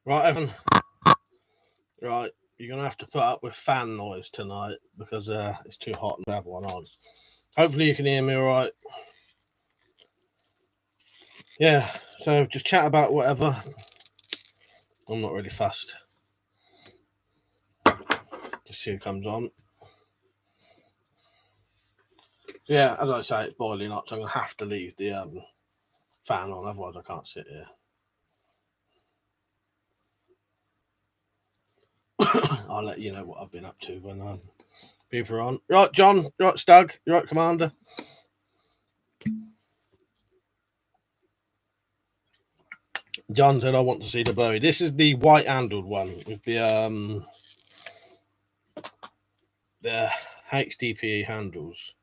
Right, Evan. Right, you're going to have to put up with fan noise tonight because it's too hot to have one on. Hopefully you can hear me all right. Yeah, so just chat about whatever. I'm not really fussed. Just see who comes on. So yeah, as I say, it's boiling hot, so I'm going to have to leave the fan on, otherwise I can't sit here. I'll let you know what I've been up to when people are on. Right, John. Right, Stug. Right, Commander. John said, "I want to see the Bowie." This is the white-handled one with the HDPE handles.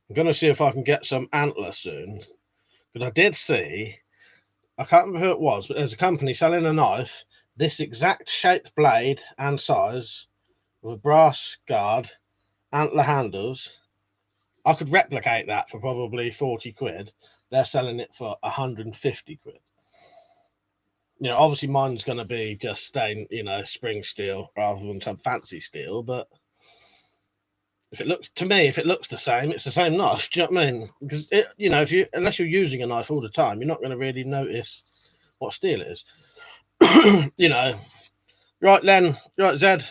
I'm going to see if I can get some antler soon, because I did see, I can't remember who it was, but there's a company selling a knife, this exact shaped blade and size, with a brass guard, antler handles. I could replicate that for probably 40 quid. They're selling it for 150 quid. You know, obviously mine's going to be just stained, spring steel rather than some fancy steel, but if it looks the same, it's the same knife. Do you know what I mean? Because unless you're using a knife all the time, you're not going to really notice what steel it is. Right, Len. Right, Zed.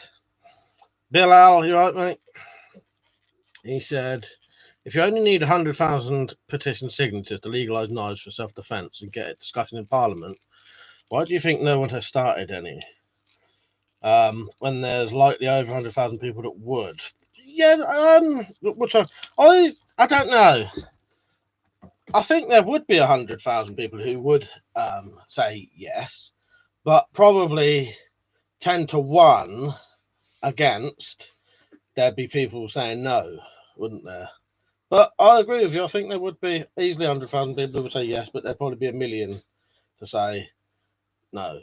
Bill Al, you right, mate? He said, if you only need 100,000 petition signatures to legalise knives for self-defence and get it discussed in Parliament, why do you think no one has started any? When there's likely over 100,000 people that would. Yeah, which I don't know. I think there would be 100,000 people who would say yes, but probably 10 to 1 against, there'd be people saying no, wouldn't there? But I agree with you. I think there would be easily 100,000 people who would say yes, but there'd probably be 1 million to say no.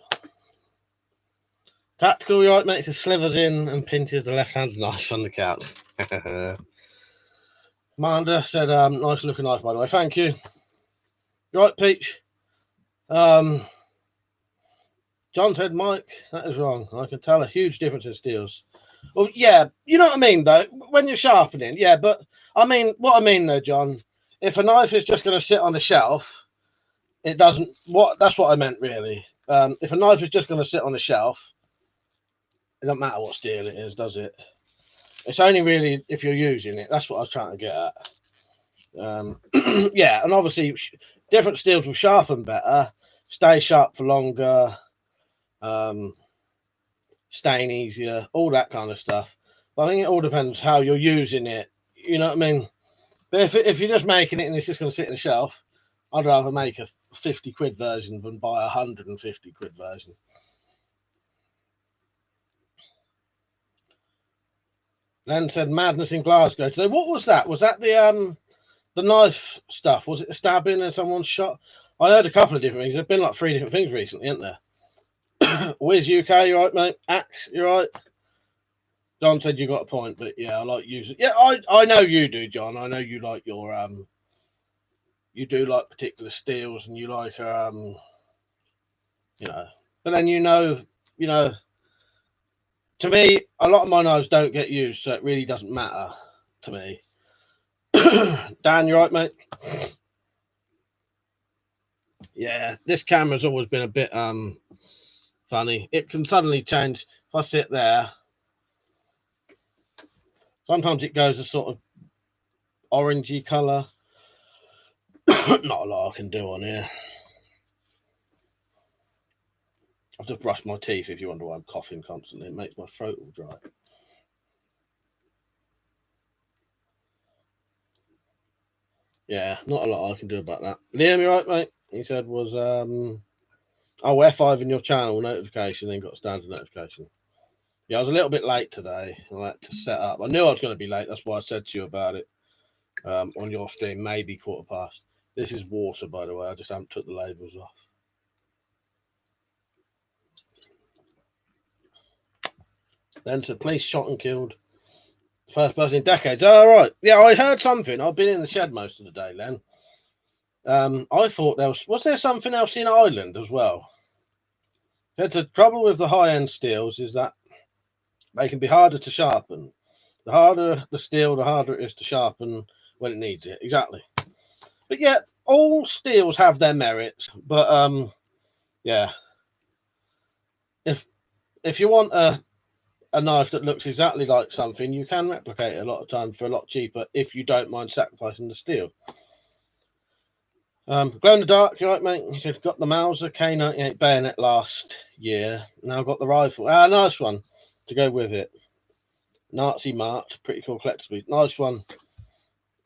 Tactical, you right, mate? He slithers in and pinches the left-hand knife on the couch. Commander said, nice looking knife, by the way. Thank you. You right, Peach? John said, Mike, that is wrong. I can tell a huge difference in steels. Well, yeah, you know what I mean, though, when you're sharpening, yeah, but I mean, what I mean, though, John, if a knife is just going to sit on the shelf, it doesn't, that's what I meant, really. If a knife is just going to sit on the shelf, it doesn't matter what steel it is, does it? It's only really if you're using it. That's what I was trying to get at. Yeah, and obviously different steels will sharpen better, stay sharp for longer, stain easier, all that kind of stuff. But I think it all depends how you're using it. You know what I mean? But if you're just making it and it's just going to sit on the shelf, I'd rather make a 50 quid version than buy a 150 quid version. Len said madness in Glasgow today. What was that? Was that the knife stuff? Was it a stabbing and someone's shot? I heard a couple of different things. There've been like 3 different things recently, isn't there? Wiz UK, you right, mate? Axe, you right? John said you got a point, but yeah, I like using. Yeah, I know you do, John. I know you like your you do like particular steels, and you like but then to me, a lot of my knives don't get used, so it really doesn't matter to me. Dan, you right, mate? Yeah, this camera's always been a bit funny. It can suddenly change. If I sit there, sometimes it goes a sort of orangey colour. Not a lot I can do on here. I've just brushed my teeth. If you wonder why I'm coughing constantly, it makes my throat all dry. Yeah, not a lot I can do about that. Liam, you right, mate? He said was F5 in your channel notification, then got standard notification. Yeah, I was a little bit late today. I had to set up. I knew I was going to be late. That's why I said to you about it on your stream, maybe 1:15. This is water, by the way. I just haven't took the labels off. Then said, police shot and killed First person in decades. Oh, right. Yeah, I heard something. I've been in the shed most of the day, Len. I thought there was there something else in Ireland as well? The trouble with the high-end steels is that they can be harder to sharpen. The harder the steel, the harder it is to sharpen when it needs it. Exactly. But yeah, all steels have their merits. But yeah, if you want a knife that looks exactly like something, you can replicate it a lot of times for a lot cheaper if you don't mind sacrificing the steel. Glow in the dark, you right, mate? He said, got the Mauser K98 bayonet last year. Now got the rifle. Ah, nice one to go with it. Nazi marked, pretty cool collectible. Nice one.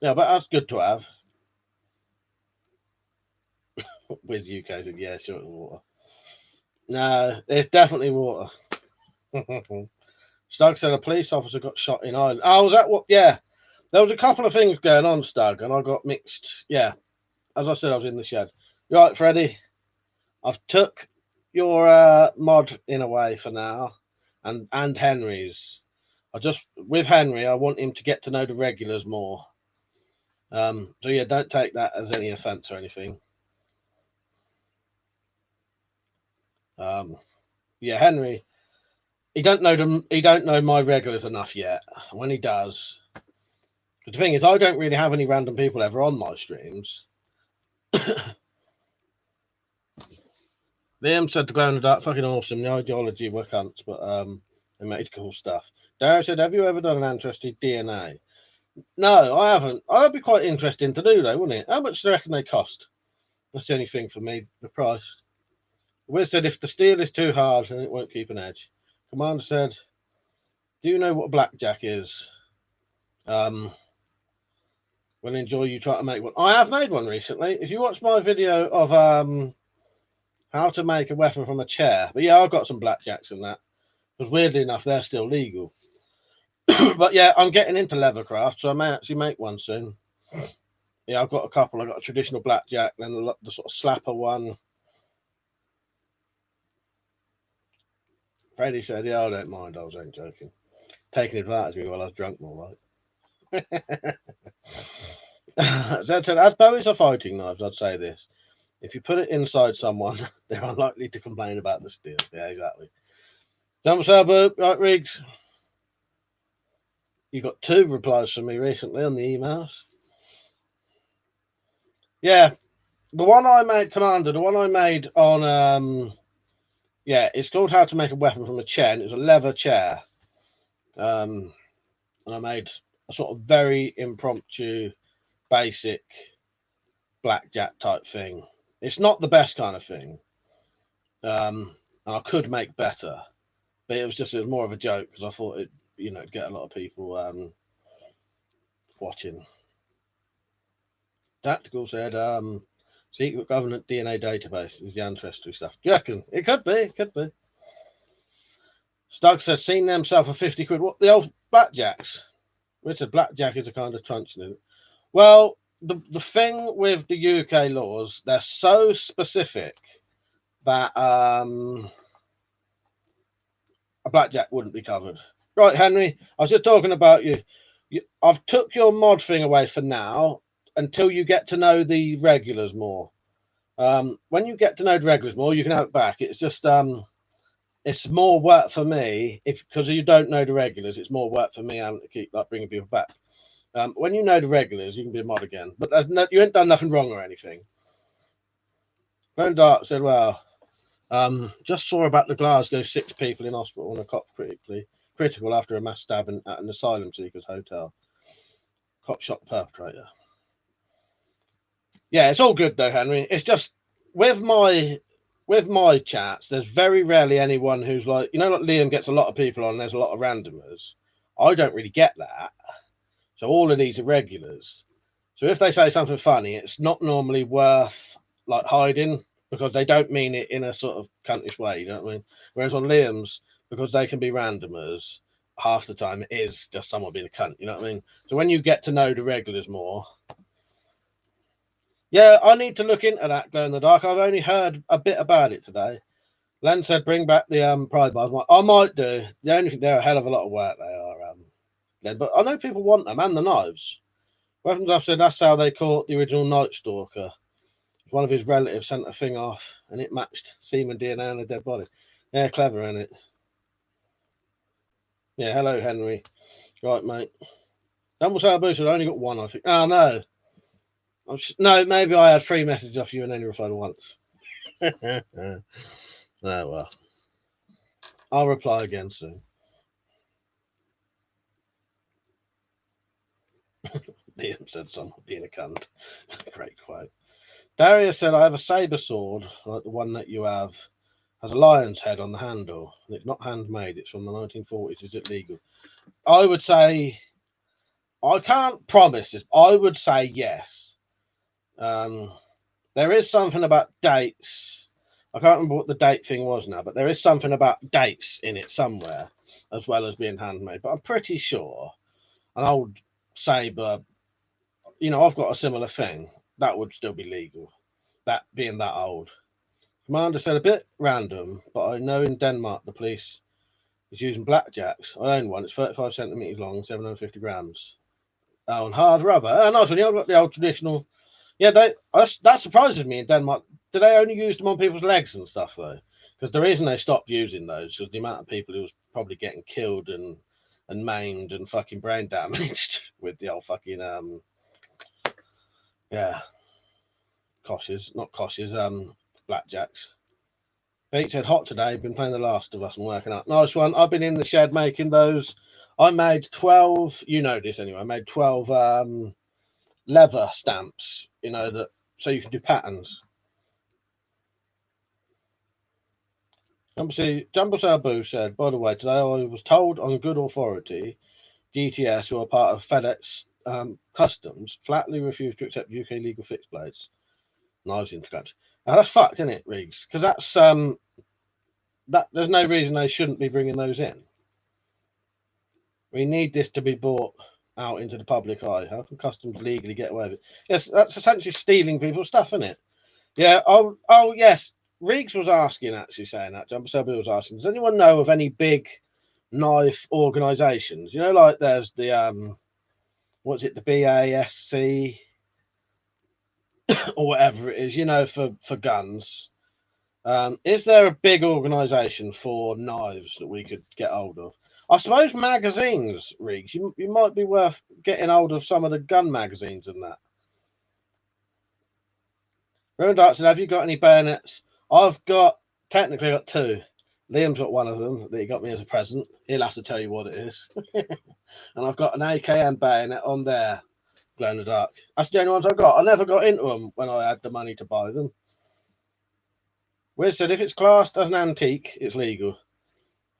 Yeah, but that's good to have. Wiz UK said, yeah, sure, it's water. No, it's definitely water. Stug said a police officer got shot in Ireland. Oh, was that what? Yeah, there was a couple of things going on, Stug, and I got mixed. Yeah, as I said, I was in the shed. You right, Freddie? I've took your mod in away for now, and Henry's. I just with Henry, I want him to get to know the regulars more. So yeah, don't take that as any offence or anything. Yeah, Henry, he don't know them. He don't know my regulars enough yet. When he does, but the thing is, I don't really have any random people ever on my streams. Liam said the glow in the dark, fucking awesome. The ideology were cunts, but they made cool stuff. Darren said, have you ever done an interesting DNA? No, I haven't. I'd be quite interesting to do though, wouldn't it? How much do you reckon they cost? That's the only thing for me, the price. Wiz said, if the steel is too hard, then it won't keep an edge. Commander said, do you know what a blackjack is? Will enjoy you try to make one. I have made one recently. If you watch my video of how to make a weapon from a chair, but yeah, I've got some blackjacks in that. Because weirdly enough, they're still legal. But yeah, I'm getting into leathercraft, so I may actually make one soon. Yeah, I've got a couple. I've got a traditional blackjack, then the sort of slapper one. Freddie said, yeah, I don't mind. I was only joking. Taking advantage of me while I was drunk, more right. Zed said, as bowies are fighting knives, I'd say this. If you put it inside someone, they're unlikely to complain about the steel. Yeah, exactly. Jump suburb, right, Riggs? You got 2 replies from me recently on the emails. Yeah, the one I made, Commander, the one I made on, yeah, it's called How to Make a Weapon from a Chair, and it was a leather chair. And I made a sort of very impromptu, basic blackjack type thing. It's not the best kind of thing. And I could make better, but it was more of a joke because I thought it'd get a lot of people watching. Tactical said, secret government DNA database is the ancestry stuff. Do you reckon? It could be. It could be. Stug says, seen them sell for 50 quid. What, the old blackjacks? Richard, blackjack is a kind of truncheon. Well, the thing with the UK laws, they're so specific that a blackjack wouldn't be covered. Right, Henry, I was just talking about you. I've took your mod thing away for now until you get to know the regulars more. When you get to know the regulars more, you can have it back. It's just it's more work for me because you don't know the regulars. It's more work for me having to keep bringing people back. When you know the regulars, you can be a mod again. But you ain't done nothing wrong or anything. Glenn Dark said, well, just saw about the Glasgow 6 people in hospital and a cop critical after a mass stabbing at an asylum seekers hotel. Cop shot the perpetrator. Yeah, it's all good though, Henry. It's just with my chats, there's very rarely anyone who's like Liam gets a lot of people on, there's a lot of randomers. I don't really get that. So all of these are regulars. So if they say something funny, it's not normally worth hiding because they don't mean it in a sort of cuntish way, you know what I mean? Whereas on Liam's, because they can be randomers, half the time it is just someone being a cunt, you know what I mean? So when you get to know the regulars more, yeah, I need to look into that glow in the dark. I've only heard a bit about it today. Len said, bring back the pride bars. I might do. The only thing, they're a hell of a lot of work. They are. Yeah, but I know people want them and the knives. Weapons I've said that's how they caught the original Night Stalker. One of his relatives sent a thing off and it matched semen DNA on a dead body. Yeah, clever, isn't it? Yeah, hello, Henry. Right, mate. Dumble Sour Boost, I only got one, I think. Oh, no. No, maybe I had 3 messages off you and only replied once. Oh, well. I'll reply again soon. Liam said someone being a cunt. Great quote. Darius said, I have a saber sword, like the one that you have, has a lion's head on the handle, and it's not handmade, it's from the 1940s. Is it legal? I would say, I can't promise this. I would say yes. There is something about dates. I can't remember what the date thing was now, but there is something about dates in it somewhere, as well as being handmade. But I'm pretty sure an old saber, I've got a similar thing, that would still be legal. That being that old. Commander said a bit random, but I know in Denmark the police is using blackjacks. I own one. It's 35 centimeters long, 750 grams. Oh, and hard rubber. Oh, nice one. I've got the old traditional. Yeah, that surprises me in Denmark. Do they only use them on people's legs and stuff though? Because the reason they stopped using those was the amount of people who was probably getting killed and maimed and fucking brain damaged with the old fucking blackjacks. Pete said, hot today, been playing The Last of Us and working out. Nice one. I've been in the shed making those. I made 12, you know this anyway, I made 12 leather stamps, so you can do patterns. Jumbo Sabu said, by the way, today I was told on good authority, GTS, who are part of FedEx Customs, flatly refused to accept UK legal fixed blades. Knives in scraps. Now that's fucked, isn't it, Riggs? Because that's there's no reason they shouldn't be bringing those in. We need this to be brought out into the public eye. How can customs legally get away with it? Yes, that's essentially stealing people's stuff, isn't it? Yeah. Oh, yes. Riggs was asking, actually saying that. Jumbo Sabu was asking, does anyone know of any big knife organisations? Like there's the what's it, the BASC or whatever it is, for guns. Is there a big organisation for knives that we could get hold of? I suppose magazines, Riggs. You might be worth getting hold of some of the gun magazines and that. Rowan Dark said, have you got any bayonets? I've technically got 2. Liam's got one of them that he got me as a present. He'll have to tell you what it is. And I've got an AKM bayonet on there, glow in the dark. That's the only ones I've got. I never got into them when I had the money to buy them. Wiz said, if it's classed as an antique, it's legal.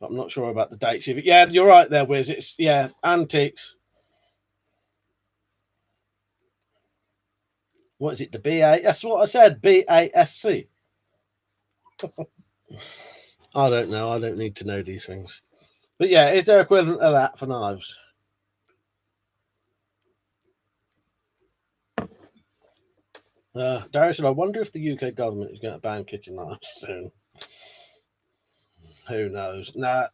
I'm not sure about the dates. Yeah, you're right there, Wiz. It's, antiques. What is it? The BA? That's what I said. BASC. I don't know. I don't need to know these things. But yeah, is there equivalent of that for knives? Darius said, I wonder if the UK government is going to ban kitchen knives soon. Who knows? No,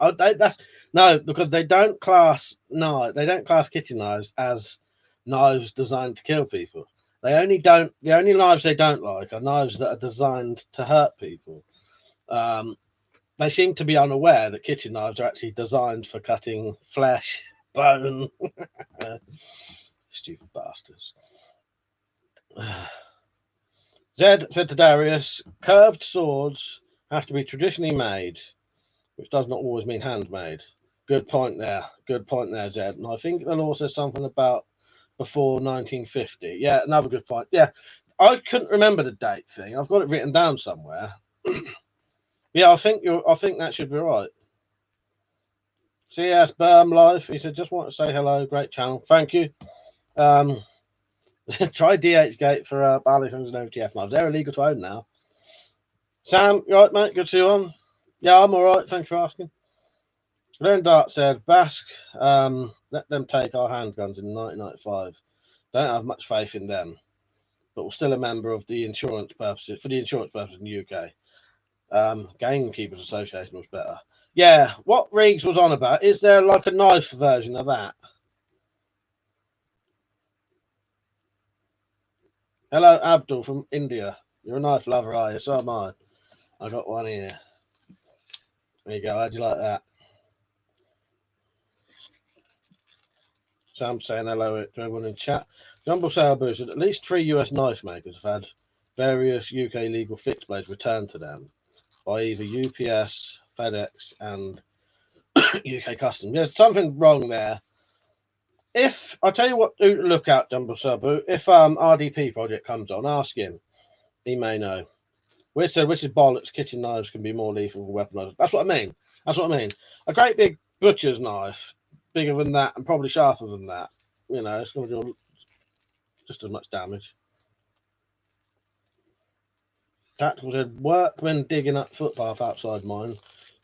because they don't class kitchen knives as knives designed to kill people. The only knives they don't like are knives that are designed to hurt people. They seem to be unaware that kitchen knives are actually designed for cutting flesh, bone. Stupid bastards. Zed said to Darius, curved swords have to be traditionally made, which does not always mean handmade. Good point there, Zed. And I think the law says something about before 1950. Yeah, another good point. Yeah, I couldn't remember the date thing. I've got it written down somewhere. Yeah, I think that should be right. CS Berm Life. He said, just want to say hello. Great channel. Thank you. Try DH Gate for Barley Things and OTF knives. They're illegal to own now. Sam, you right, mate? Good to see you on. Yeah, I'm all right. Thanks for asking. Ren Dart said, Basque, let them take our handguns in 1995. Don't have much faith in them, but we're still a member of the insurance purposes in the UK. Gamekeepers Association was better. Yeah, what Riggs was on about, is there like a knife version of that? Hello, Abdul from India. You're a knife lover, are you? So am I. I got one here. There you go. How'd you like that? Sam saying hello to everyone in chat. Jumble Sale Boost said at least 3 US knife makers have had various UK legal fixed blades returned to them by either UPS, FedEx, and UK Customs. There's something wrong there. If I tell you what to look at, Jumble Sale Boost, if RDP project comes on, ask him. He may know. We said which is bollocks. Kitchen knives can be more lethal for weaponized. That's what I mean. That's what I mean. A great big butcher's knife, bigger than that and probably sharper than that. You know, it's going to do just as much damage. Tactical said, work when digging up footpath outside mine.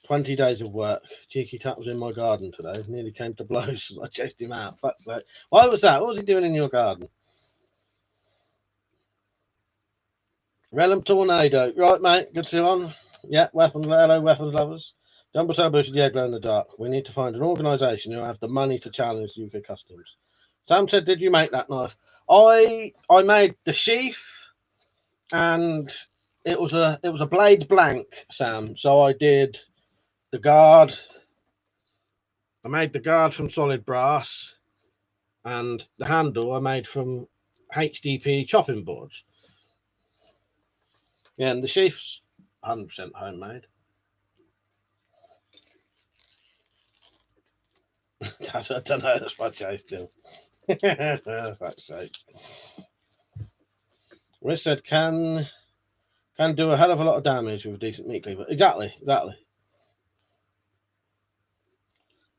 20 days of work. Cheeky Tap was in my garden today. Nearly came to blows. I chased him out. Fuck's sake. Why was that? What was he doing in your garden? Relum Tornado. Right, mate. Good to see you on. Yeah, weapons. Hello, weapons lovers. Jumbo Sabu said, yeah, glow in the dark. We need to find an organisation who have the money to challenge UK Customs. Sam said, did you make that knife? I made the sheath, and it was a blade blank, Sam. So I did the guard. I made the guard from solid brass, and the handle I made from HDP chopping boards. Yeah, and the sheath's 100% homemade. I don't know. That's my taste still. For fuck's sake. Riz said, can do a hell of a lot of damage with a decent meat cleaver. Exactly.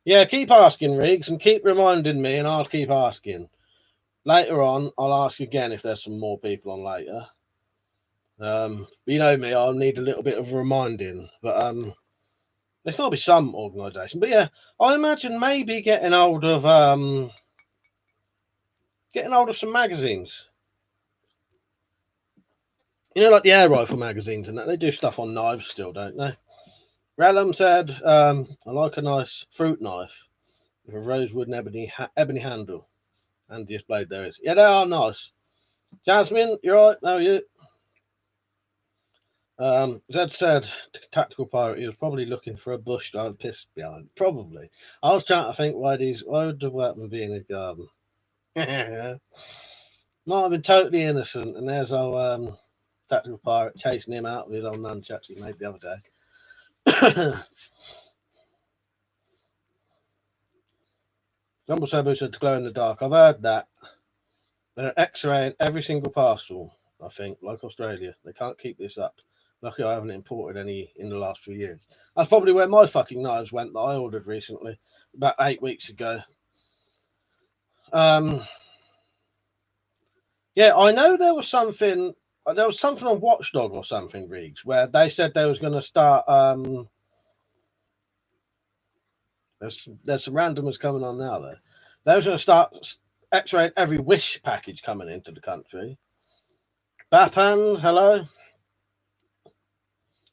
Yeah, keep asking, Riggs, and keep reminding me, and I'll keep asking. Later on, I'll ask again if there's some more people on later. You know me, I'll need a little bit of reminding, but there's got to be some organisation. But yeah, I imagine maybe getting hold of some magazines. You know, like the air rifle magazines and that. They do stuff on knives still, don't they? Rallum said, I like a nice fruit knife with a rosewood and ebony handle. And this blade there is. Yeah, they are nice. Jasmine, you're right. How are you? Zed said, tactical pirate, he was probably looking for a bush to have a piss behind. Probably. I was trying to think why would the weapon be in his garden? Might have been totally innocent, and there's our tactical pirate chasing him out with his old nunchucks he made the other day. Jumble Sabu said to glow in the dark. I've heard that. They're X-raying every single parcel, I think, like Australia. They can't keep this up. Lucky I haven't imported any in the last few years. That's probably where my fucking knives went that I ordered recently, about 8 weeks ago. Yeah, I know there was something on Watchdog or something, Riggs, where they said they was going to start. There's some randomers coming on now, though. They was going to start X-raying every Wish package coming into the country. Bapan, hello.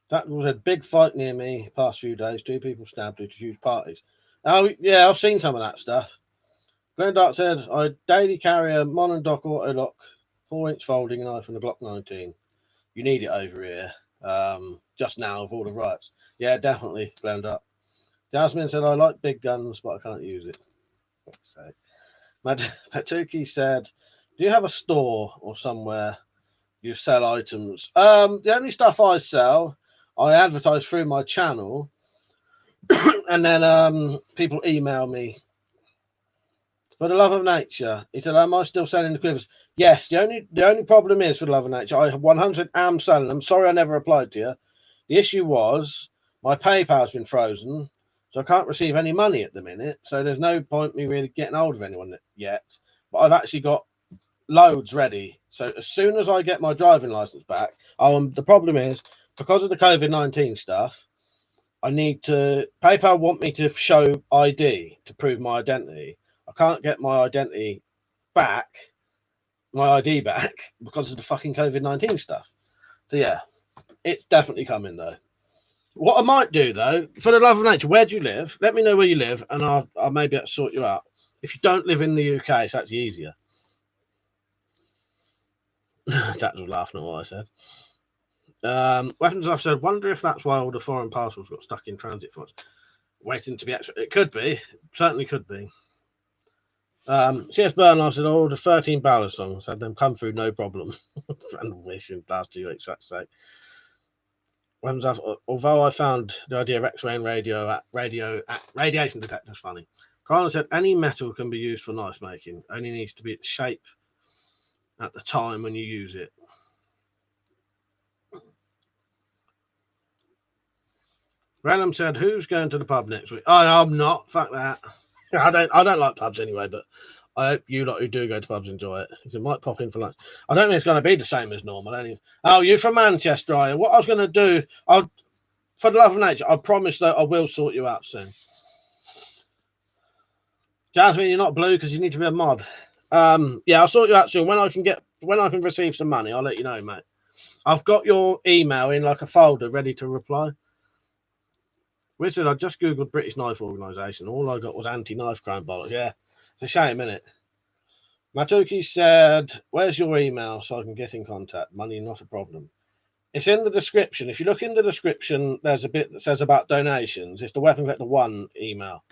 That was a big fight near me past few days. 2 people stabbed due to huge parties. Oh, yeah, I've seen some of that stuff. Glenn Dark said, I daily carry a Monondoc Autolock 4-inch folding knife and a Glock 19. You need it over here. Just now with all the riots. Yeah, definitely, Glenn Dark. Jasmine said, I like big guns, but I can't use it. So, Patuki said, do you have a store or somewhere you sell items? The only stuff I sell, I advertise through my channel, and then people email me. For the love of nature, he said, am I still selling the quivers? Yes, the only problem is, for the love of nature, I 100 am selling them. Sorry I never replied to you. The issue was my PayPal's been frozen, so I can't receive any money at the minute. So there's no point me really getting hold of anyone yet. But I've actually got loads ready. So as soon as I get my driving license back, the problem is, because of the COVID-19 stuff, I need to, PayPal want me to show ID to prove my identity. I can't get my ID back, because of the fucking COVID-19 stuff. So yeah, it's definitely coming though. What I might do though, for the love of nature, where do you live? Let me know where you live, and I'll maybe have to sort you out. If you don't live in the UK, it's actually easier. That was laughing at what I said. Weapons I've said, wonder if that's why all the foreign parcels got stuck in transit for us. Waiting to be extra. It could be. Certainly could be. CS Bernard said, I ordered 13 ballad songs. Had them come through no problem. Random wish in last 2 weeks, that's sake. Weapons I've, although I found the idea of X-ray and radiation detectors funny. Carla said, any metal can be used for knife making. Only needs to be its shape at the time when you use it. Random said, "Who's going to the pub next week?" Oh, I'm not. Fuck that. I don't like pubs anyway, but I hope you lot who do go to pubs enjoy it. He said, might pop in for lunch. I don't think it's going to be the same as normal anyway. Oh, you're from Manchester, are you? What I was going to do, for the love of nature, I promise that I will sort you out soon. Jasmine, you're not blue because you need to be a mod. Yeah, I'll sort you out soon. When I can receive some money, I'll let you know, mate. I've got your email in like a folder ready to reply. Wizard, I just googled British Knife Organisation. All I got was anti-knife crime bollocks. Yeah, it's a shame, isn't it? Matuki said, where's your email so I can get in contact? Money, not a problem. It's in the description. If you look in the description, there's a bit that says about donations. It's the Weaponcollector 1 email.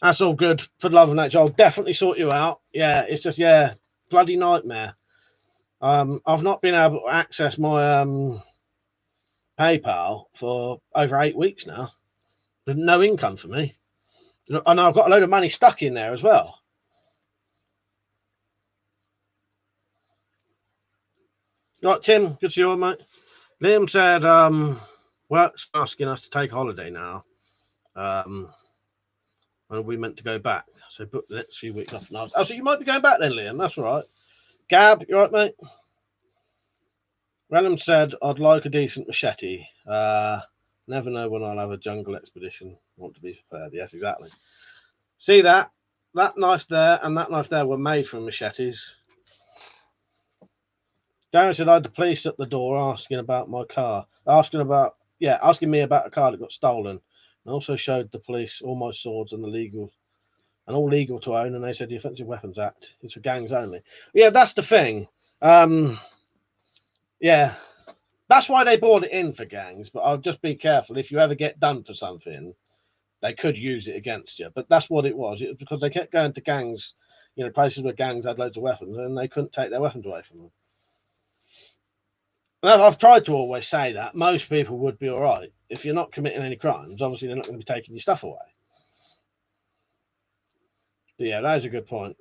That's all good. For the love of nature, I'll definitely sort you out. Yeah, it's just, yeah, bloody nightmare. I've not been able to access my PayPal for over 8 weeks now. There's no income for me. And I've got a load of money stuck in there as well. Right, Tim, good to see you all, mate. Liam said, work's asking us to take holiday now. And we meant to go back. So book the next few weeks off now. Oh, so you might be going back then, Liam. That's all right. Gab, you all right, mate? Random said, I'd like a decent machete. Never know when I'll have a jungle expedition. Want to be prepared. Yes, exactly. See that? That knife there and that knife there were made from machetes. Darren said, I had the police at the door asking about my car. Asking me about a car that got stolen. And also showed the police all my swords and all legal to own. And they said the Offensive Weapons Act is for gangs only. Yeah, that's the thing. Yeah, that's why they brought it in for gangs. But I'll just be careful. If you ever get done for something, they could use it against you. But that's what it was. It was because they kept going to gangs, places where gangs had loads of weapons, and they couldn't take their weapons away from them. And I've tried to always say that most people would be all right. If you're not committing any crimes, obviously they're not going to be taking your stuff away. But yeah, that is a good point.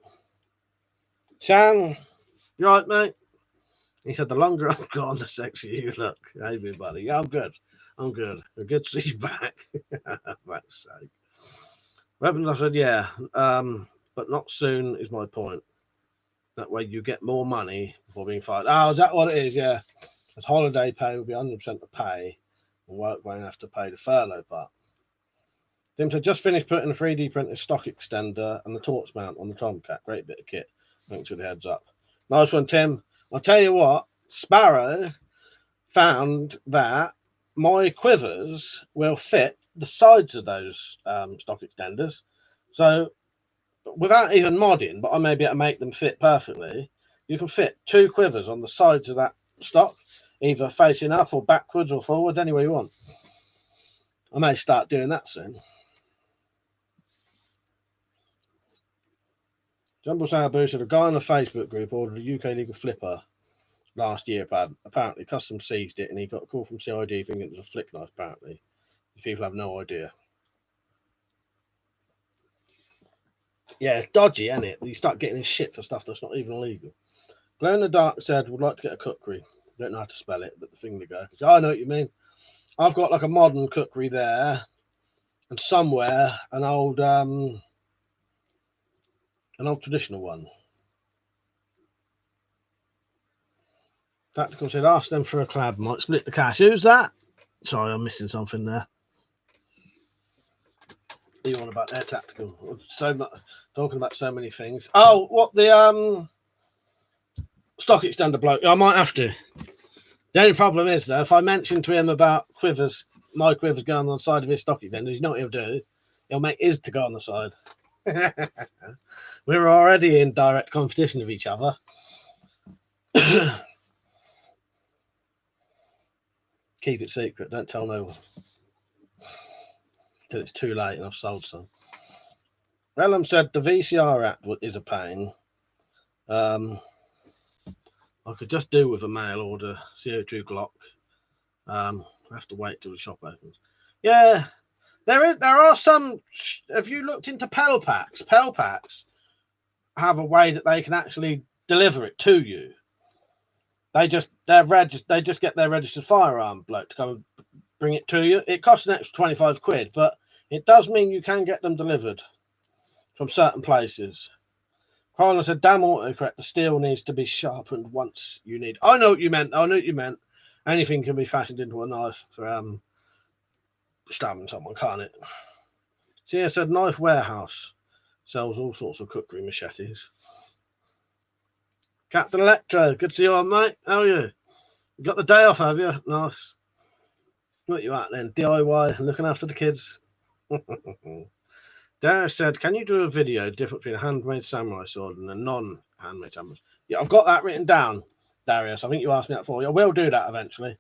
Shan, you right, mate? He said, the longer I've gone, the sexier you look. Hey, buddy. Yeah, I'm good. Good to see you back. That's sake. Weapons, I said, yeah, but not soon is my point. That way you get more money before being fired. Oh, is that what it is? Yeah. As holiday pay will be 100% of pay, and work won't have to pay the furlough part. Tim said, just finished putting a 3D printed stock extender and the torch mount on the Tomcat. Great bit of kit. Thanks for the heads up. Nice one, Tim. I'll tell you what, Sparrow found that my quivers will fit the sides of those stock extenders. So without even modding, but I may be able to make them fit perfectly, you can fit 2 quivers on the sides of that stock, either facing up or backwards or forwards, anywhere you want. I may start doing that soon. Jumble Sabu said, a guy on a Facebook group ordered a UK legal flipper last year, but apparently custom seized it and he got a call from CID thinking it was a flick knife, apparently. These people have no idea. Yeah, it's dodgy, isn't it? You start getting in shit for stuff that's not even illegal. Glow in the Dark said, would like to get a cookery. Don't know how to spell it, but the thing to go. I know what you mean. I've got like a modern cookery there, and somewhere an old traditional one. Tactical said, ask them for a collab, might split the cash. Who's that? Sorry, I'm missing something there. What are you on about there, Tactical? So much talking about so many things. Oh, what the stock extender bloke? I might have to. The only problem is though, if I mention to him about quivers, my quivers going on the side of his stock extender, you know what he'll do? He'll make his to go on the side. We're already in direct competition with each other. Keep it secret. Don't tell no one till it's too late and I've sold some. Rellum said the VCR app is a pain. I could just do with a mail order CO2 Glock. I have to wait till the shop opens. Yeah, there are some. Have you looked into Pel Packs? Pel Packs have a way that they can actually deliver it to you. They just get their registered firearm bloke to come and bring it to you. It costs an extra 25 quid, but it does mean you can get them delivered from certain places. Carla said, damn autocorrect, the steel needs to be sharpened once you need. I know what you meant. Anything can be fashioned into a knife for stabbing someone, can't it? Tia said, Knife Warehouse sells all sorts of cookery machetes. Captain Electro, good to see you on, mate. How are you? You got the day off, have you? Nice. What you at then? DIY, looking after the kids? Darius said, can you do a video different between a handmade samurai sword and a non-handmade samurai? Yeah, I've got that written down, Darius. I think you asked me that before. I will do that eventually.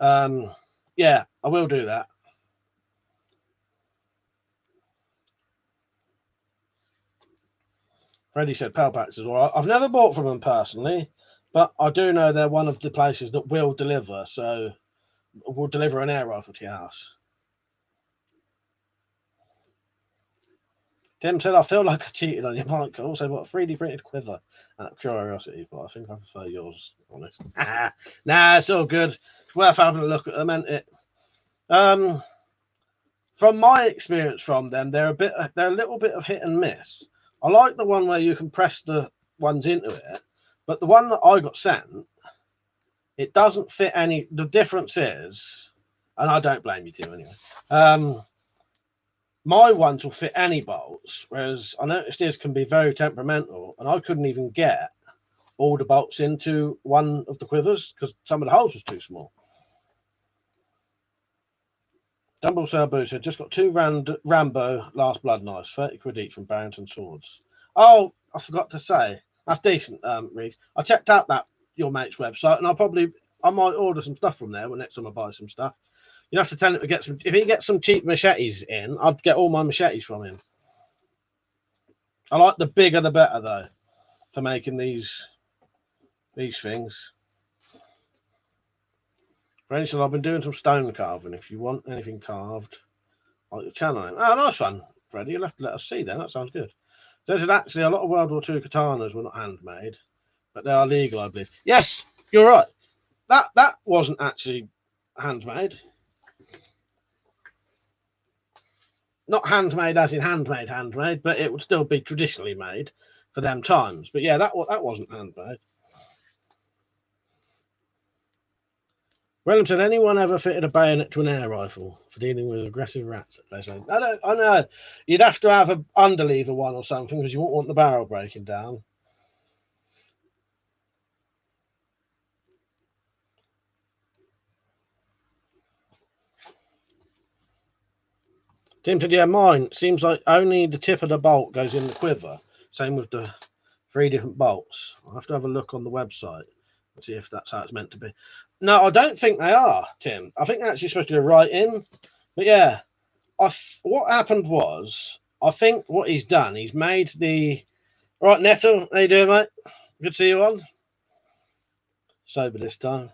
Yeah, I will do that. Freddie said Pel Packs as well. I've never bought from them personally, but I do know they're one of the places that will deliver. So we'll deliver an air rifle to your house. Tim said, I feel like I cheated on your mic. I also bought a 3D printed quiver out of curiosity, but I think I prefer yours, honest. Nah, it's all good. It's worth having a look at them, isn't it? From my experience from them, they're a little bit of hit and miss. I like the one where you can press the ones into it, but the one that I got sent, it doesn't fit any. The difference is, and I don't blame you, Tim, anyway. My ones will fit any bolts, whereas I noticed his can be very temperamental, and I couldn't even get all the bolts into one of the quivers because some of the holes was too small. Dumble Sabu said, just got 2 Rambo Last Blood knives, 30 quid each from Barrington Swords. Oh, I forgot to say, that's decent, Reed. I checked out your mate's website, and I might order some stuff from there when next time I buy some stuff. You have to tell him to get some. If he gets some cheap machetes in, I'd get all my machetes from him. I like the bigger the better, though, for making these things. For instance, I've been doing some stone carving. If you want anything carved, like your channel name. Oh, nice one, Freddie. You'll have to let us see then. That sounds good. There's actually a lot of World War II katanas were not handmade, but they are legal, I believe. Yes, you're right. That wasn't actually handmade. Not handmade as in handmade, but it would still be traditionally made for them times. But yeah, that wasn't handmade. Wellham said, anyone ever fitted a bayonet to an air rifle for dealing with aggressive rats? I know. You'd have to have an underlever one or something because you won't want the barrel breaking down. Tim said, yeah, mine seems like only the tip of the bolt goes in the quiver. Same with the 3 different bolts. I'll have to have a look on the website and see if that's how it's meant to be. No, I don't think they are, Tim. I think they're actually supposed to go right in. But yeah, what happened was, I think what he's done, he's made the... Right, Nettle, how you doing, mate? Good to see you on. Sober this time.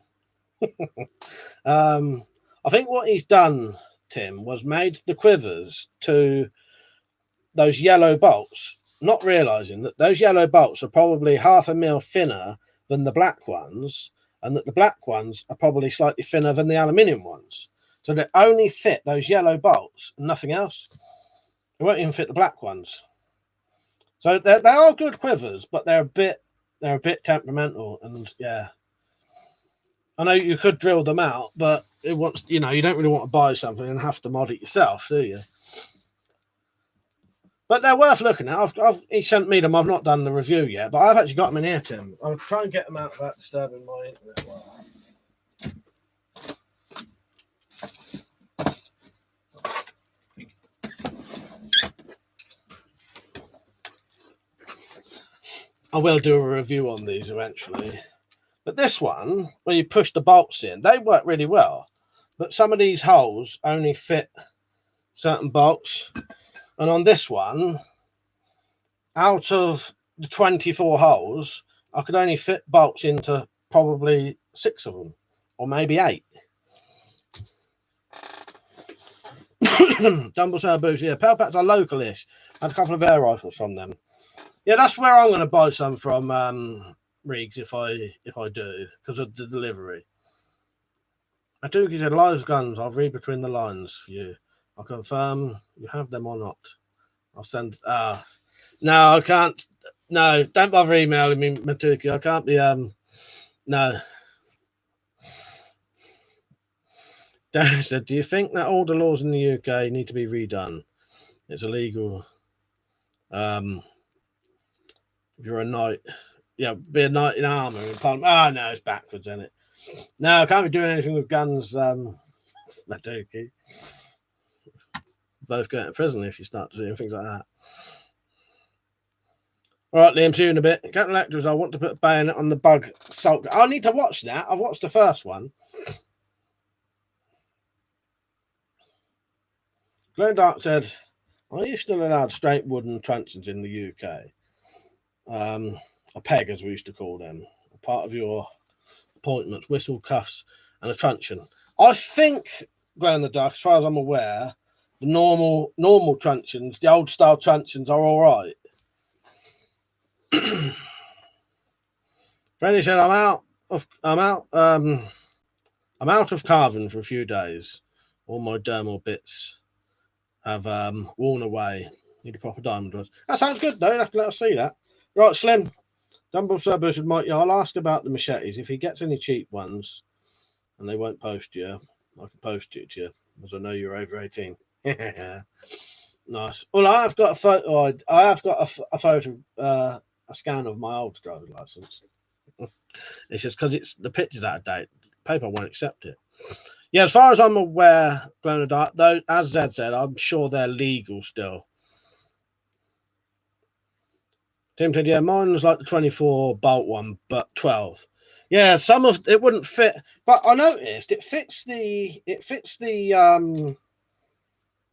I think what he's done, Tim, was made the quivers to those yellow bolts, not realizing that those yellow bolts are probably 0.5 mil thinner than the black ones, and that the black ones are probably slightly thinner than the aluminium ones. So they only fit those yellow bolts and nothing else. They won't even fit the black ones. So they are good quivers, but they're a bit temperamental, and yeah. I know you could drill them out, but you don't really want to buy something and have to mod it yourself, do you? But they're worth looking at. He sent me them. I've not done the review yet, but I've actually got them in here, Tim. I'll try and get them out without disturbing my internet. I will do a review on these eventually. But this one, where you push the bolts in, they work really well. But some of these holes only fit certain bolts. And on this one, out of the 24 holes, I could only fit bolts into probably 6 of them, or maybe 8. Dumble Sail Boots, yeah. Power packs are localish. Had a couple of air rifles from them. Yeah, that's where I'm going to buy some from, Riggs, if I do, because of the delivery. Atuki said, live guns, I'll read between the lines for you. I'll confirm you have them or not. I'll send. No, I can't. No, don't bother emailing me, Matuki. I can't be. No. Darren said, do you think that all the laws in the UK need to be redone? It's illegal. If you're a knight, yeah, be a knight in armour in Parliament. No, it's backwards, isn't it? No, I can't be doing anything with guns, Matuki. Both going to prison if you start doing things like that. All right, Liam, see you in a bit. Captain Electors, I want to put a bayonet on the bug salt. I need to watch that. I've watched the first one. Glenn Dark said, are you still allowed straight wooden truncheons in the UK? A peg, as we used to call them. Part of your appointments, whistle, cuffs, and a truncheon. I think, Glenn the Dark, as far as I'm aware, the normal truncheons, the old style truncheons, are all right. Freddie said, I'm out of carving for a few days. All my dermal bits have worn away. Need a proper diamond rod. That sounds good though. You'll have to let us see that. Right, Slim. Dumble Subbers said, Mike, yeah, I'll ask about the machetes. If he gets any cheap ones and they won't post you, I can post it to you, as I know you're over 18. Nice. Well, I have got a photo. I have got a photo, a scan of my old driver's license. It's just because it's the picture's out of date. Paper won't accept it. Yeah, as far as I'm aware, Glow though, as Zed said, I'm sure they're legal still. Tim said, yeah, mine was like the 24 bolt one, but 12. Yeah, some of it wouldn't fit, but I noticed it fits the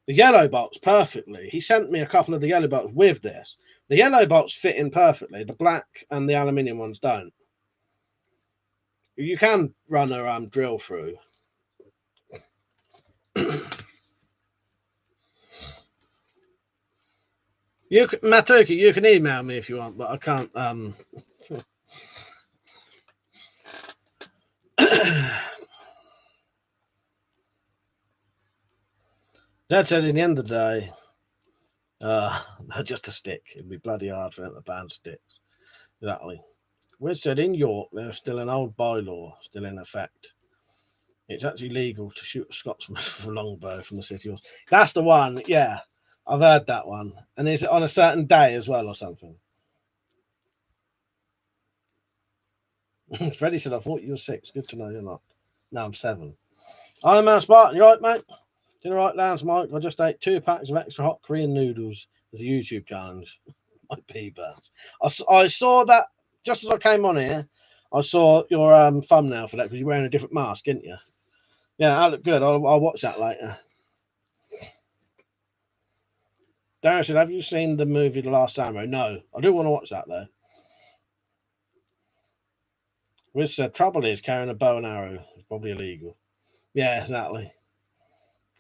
yellow bolts perfectly. He sent me a couple of the yellow bolts with this. The yellow bolts fit in perfectly. The black and the aluminium ones don't. You can run a drill through. You can, Matuki, you can email me if you want, but I can't. Dad said, in the end of the day, they're just a stick. It'd be bloody hard for them to ban sticks. Exactly. We said in York, there's still an old bylaw still in effect. It's actually legal to shoot a Scotsman with a longbow from the city. That's the one. Yeah, I've heard that one. And is it on a certain day as well or something? Freddie said, I thought you were 6. Good to know you're not. No, I'm 7. I'm a Spartan. You right, mate? To the right, Lance, Mike. I just ate 2 packs of extra hot Korean noodles as a YouTube challenge. My pea-burns. I saw that just as I came on here. I saw your thumbnail for that because you're wearing a different mask, didn't you? Yeah, that looked good. I'll watch that later. Darren said, have you seen the movie The Last Samurai? No. I do want to watch that, though. Wiz said, trouble is carrying a bow and arrow is probably illegal. Yeah, exactly.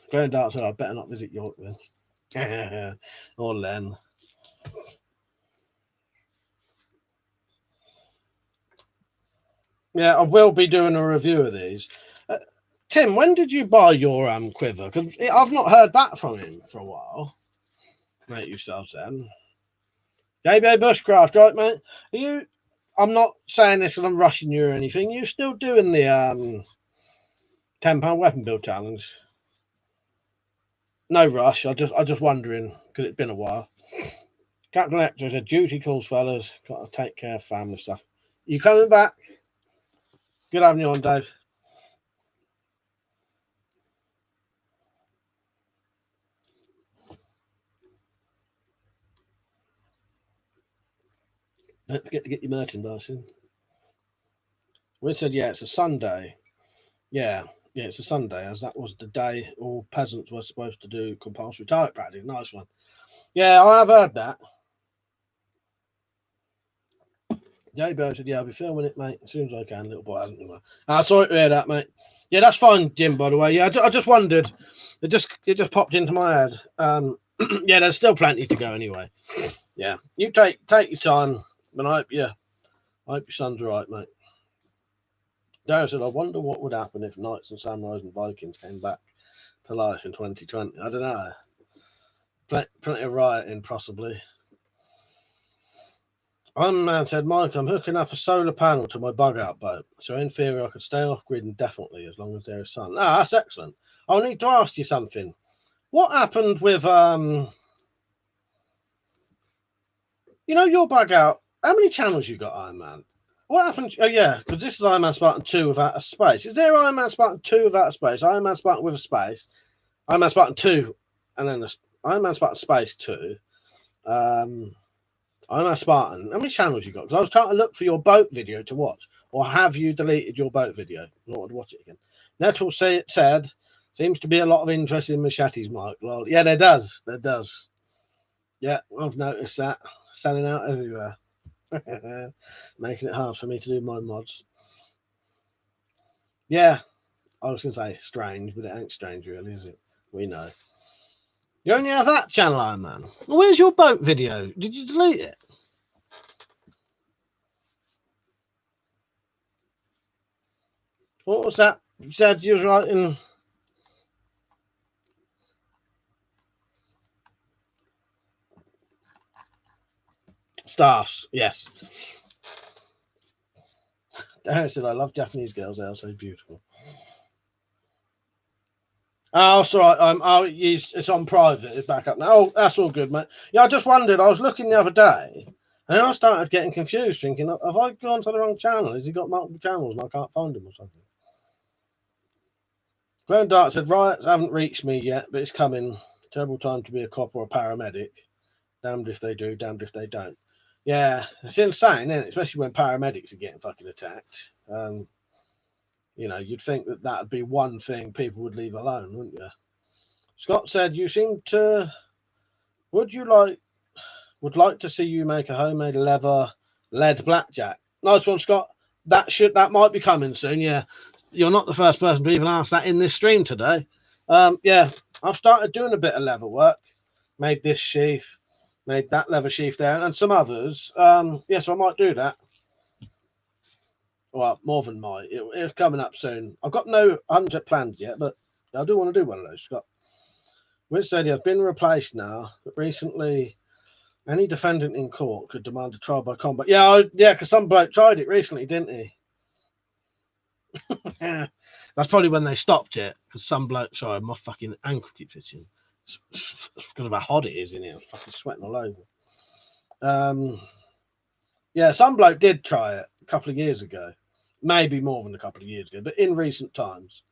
Glenn Dart said, I better not visit York then. Or Len. Yeah, I will be doing a review of these. Tim, when did you buy your quiver? Because I've not heard back from him for a while. Mate, yourself then. JBA Bushcraft, right, mate? Are you? I'm not saying this and I'm rushing you or anything. You're still doing the £10 weapon build challenge? No rush. I just wondering because it's been a while. Captain Elector said, duty calls, fellas. Got to take care of family stuff. You coming back? Good having you on, Dave. Don't forget to get your merchandise in. We said, yeah, it's a Sunday. Yeah, it's a Sunday, as that was the day all peasants were supposed to do compulsory target practice. Nice one. Yeah, I have heard that. JBO said, yeah, I'll be filming it, mate, as soon as I can. Little boy hasn't been. Sorry to hear that, mate. Yeah, that's fine, Jim, by the way. Yeah, I just wondered. It just popped into my head. Yeah, there's still plenty to go anyway. Yeah, you take your time, but I hope your son's all right, mate. Darren said, I wonder what would happen if Knights and Samurais and Vikings came back to life in 2020. I don't know. Plenty of rioting, possibly. One man said, Mike, I'm hooking up a solar panel to my bug out boat. So in theory, I could stay off grid indefinitely as long as there is sun. Ah, that's excellent. I need to ask you something. What happened with, your bug out? How many channels you got, Iron Man? What happened? Oh, yeah, because this is Iron Man Spartan 2 without a space. Is there Iron Man Spartan 2 without a space? Iron Man Spartan with a space? Iron Man Spartan 2 and then Iron Man Spartan Space 2. I'm a Spartan. How many channels you got? Because I was trying to look for your boat video to watch. Or have you deleted your boat video? I want to watch it again. Nettle said, seems to be a lot of interest in machetes, Mike. Well, yeah, there does. There does. Yeah, I've noticed that. Selling out everywhere. Making it hard for me to do my mods. Yeah, I was going to say strange, but it ain't strange really, is it? We know. You only have that channel, Iron Man. Well, where's your boat video? Did you delete it? What was that? You said you was writing. Staffs, yes. Darren said, I love Japanese girls. They are so beautiful. Oh, it's all right. It's on private. It's back up now. Oh, that's all good, mate. Yeah, I just wondered. I was looking the other day, and then I started getting confused, thinking, have I gone to the wrong channel? Has he got multiple channels and I can't find him or something? Glenn Dark said, riots haven't reached me yet, but it's coming. Terrible time to be a cop or a paramedic. Damned if they do, damned if they don't. Yeah, it's insane, isn't it? Especially when paramedics are getting fucking attacked. You'd think that would be one thing people would leave alone, wouldn't you? Scott said, you seem to... Would like to see you make a homemade lead blackjack. Nice one, Scott. That might be coming soon, yeah. You're not the first person to even ask that in this stream today. Yeah, I've started doing a bit of leather work. Made this sheath, made that leather sheath there, and some others. Yes, I might do that. Well, more than might. It's coming up soon. I've got no 100 plans yet, but I do want to do one of those, Scott. Which said he has been replaced now, but recently any defendant in court could demand a trial by combat. Yeah, because some bloke tried it recently, didn't he? Yeah, that's probably when they stopped it, because some bloke, sorry, my fucking ankle keeps itching. It's because of how hot it is in here. I'm fucking sweating all over. Yeah, some bloke did try it a couple of years ago. Maybe more than a couple of years ago, but in recent times.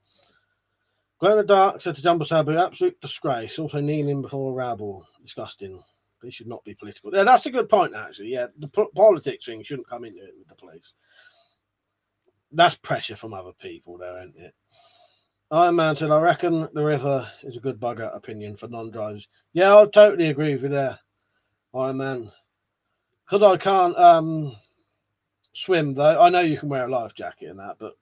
Glenn Dark said to Jumbo Sabu, absolute disgrace. Also kneeling before a rabble. Disgusting. They should not be political. Yeah, that's a good point, actually. Yeah, the politics thing shouldn't come into it with the police. That's pressure from other people, though, isn't it? Iron Man said, I reckon the river is a good bugger opinion for non-drivers. Yeah, I totally agree with you there, Iron Man. Because I can't swim, though. I know you can wear a life jacket and that, but,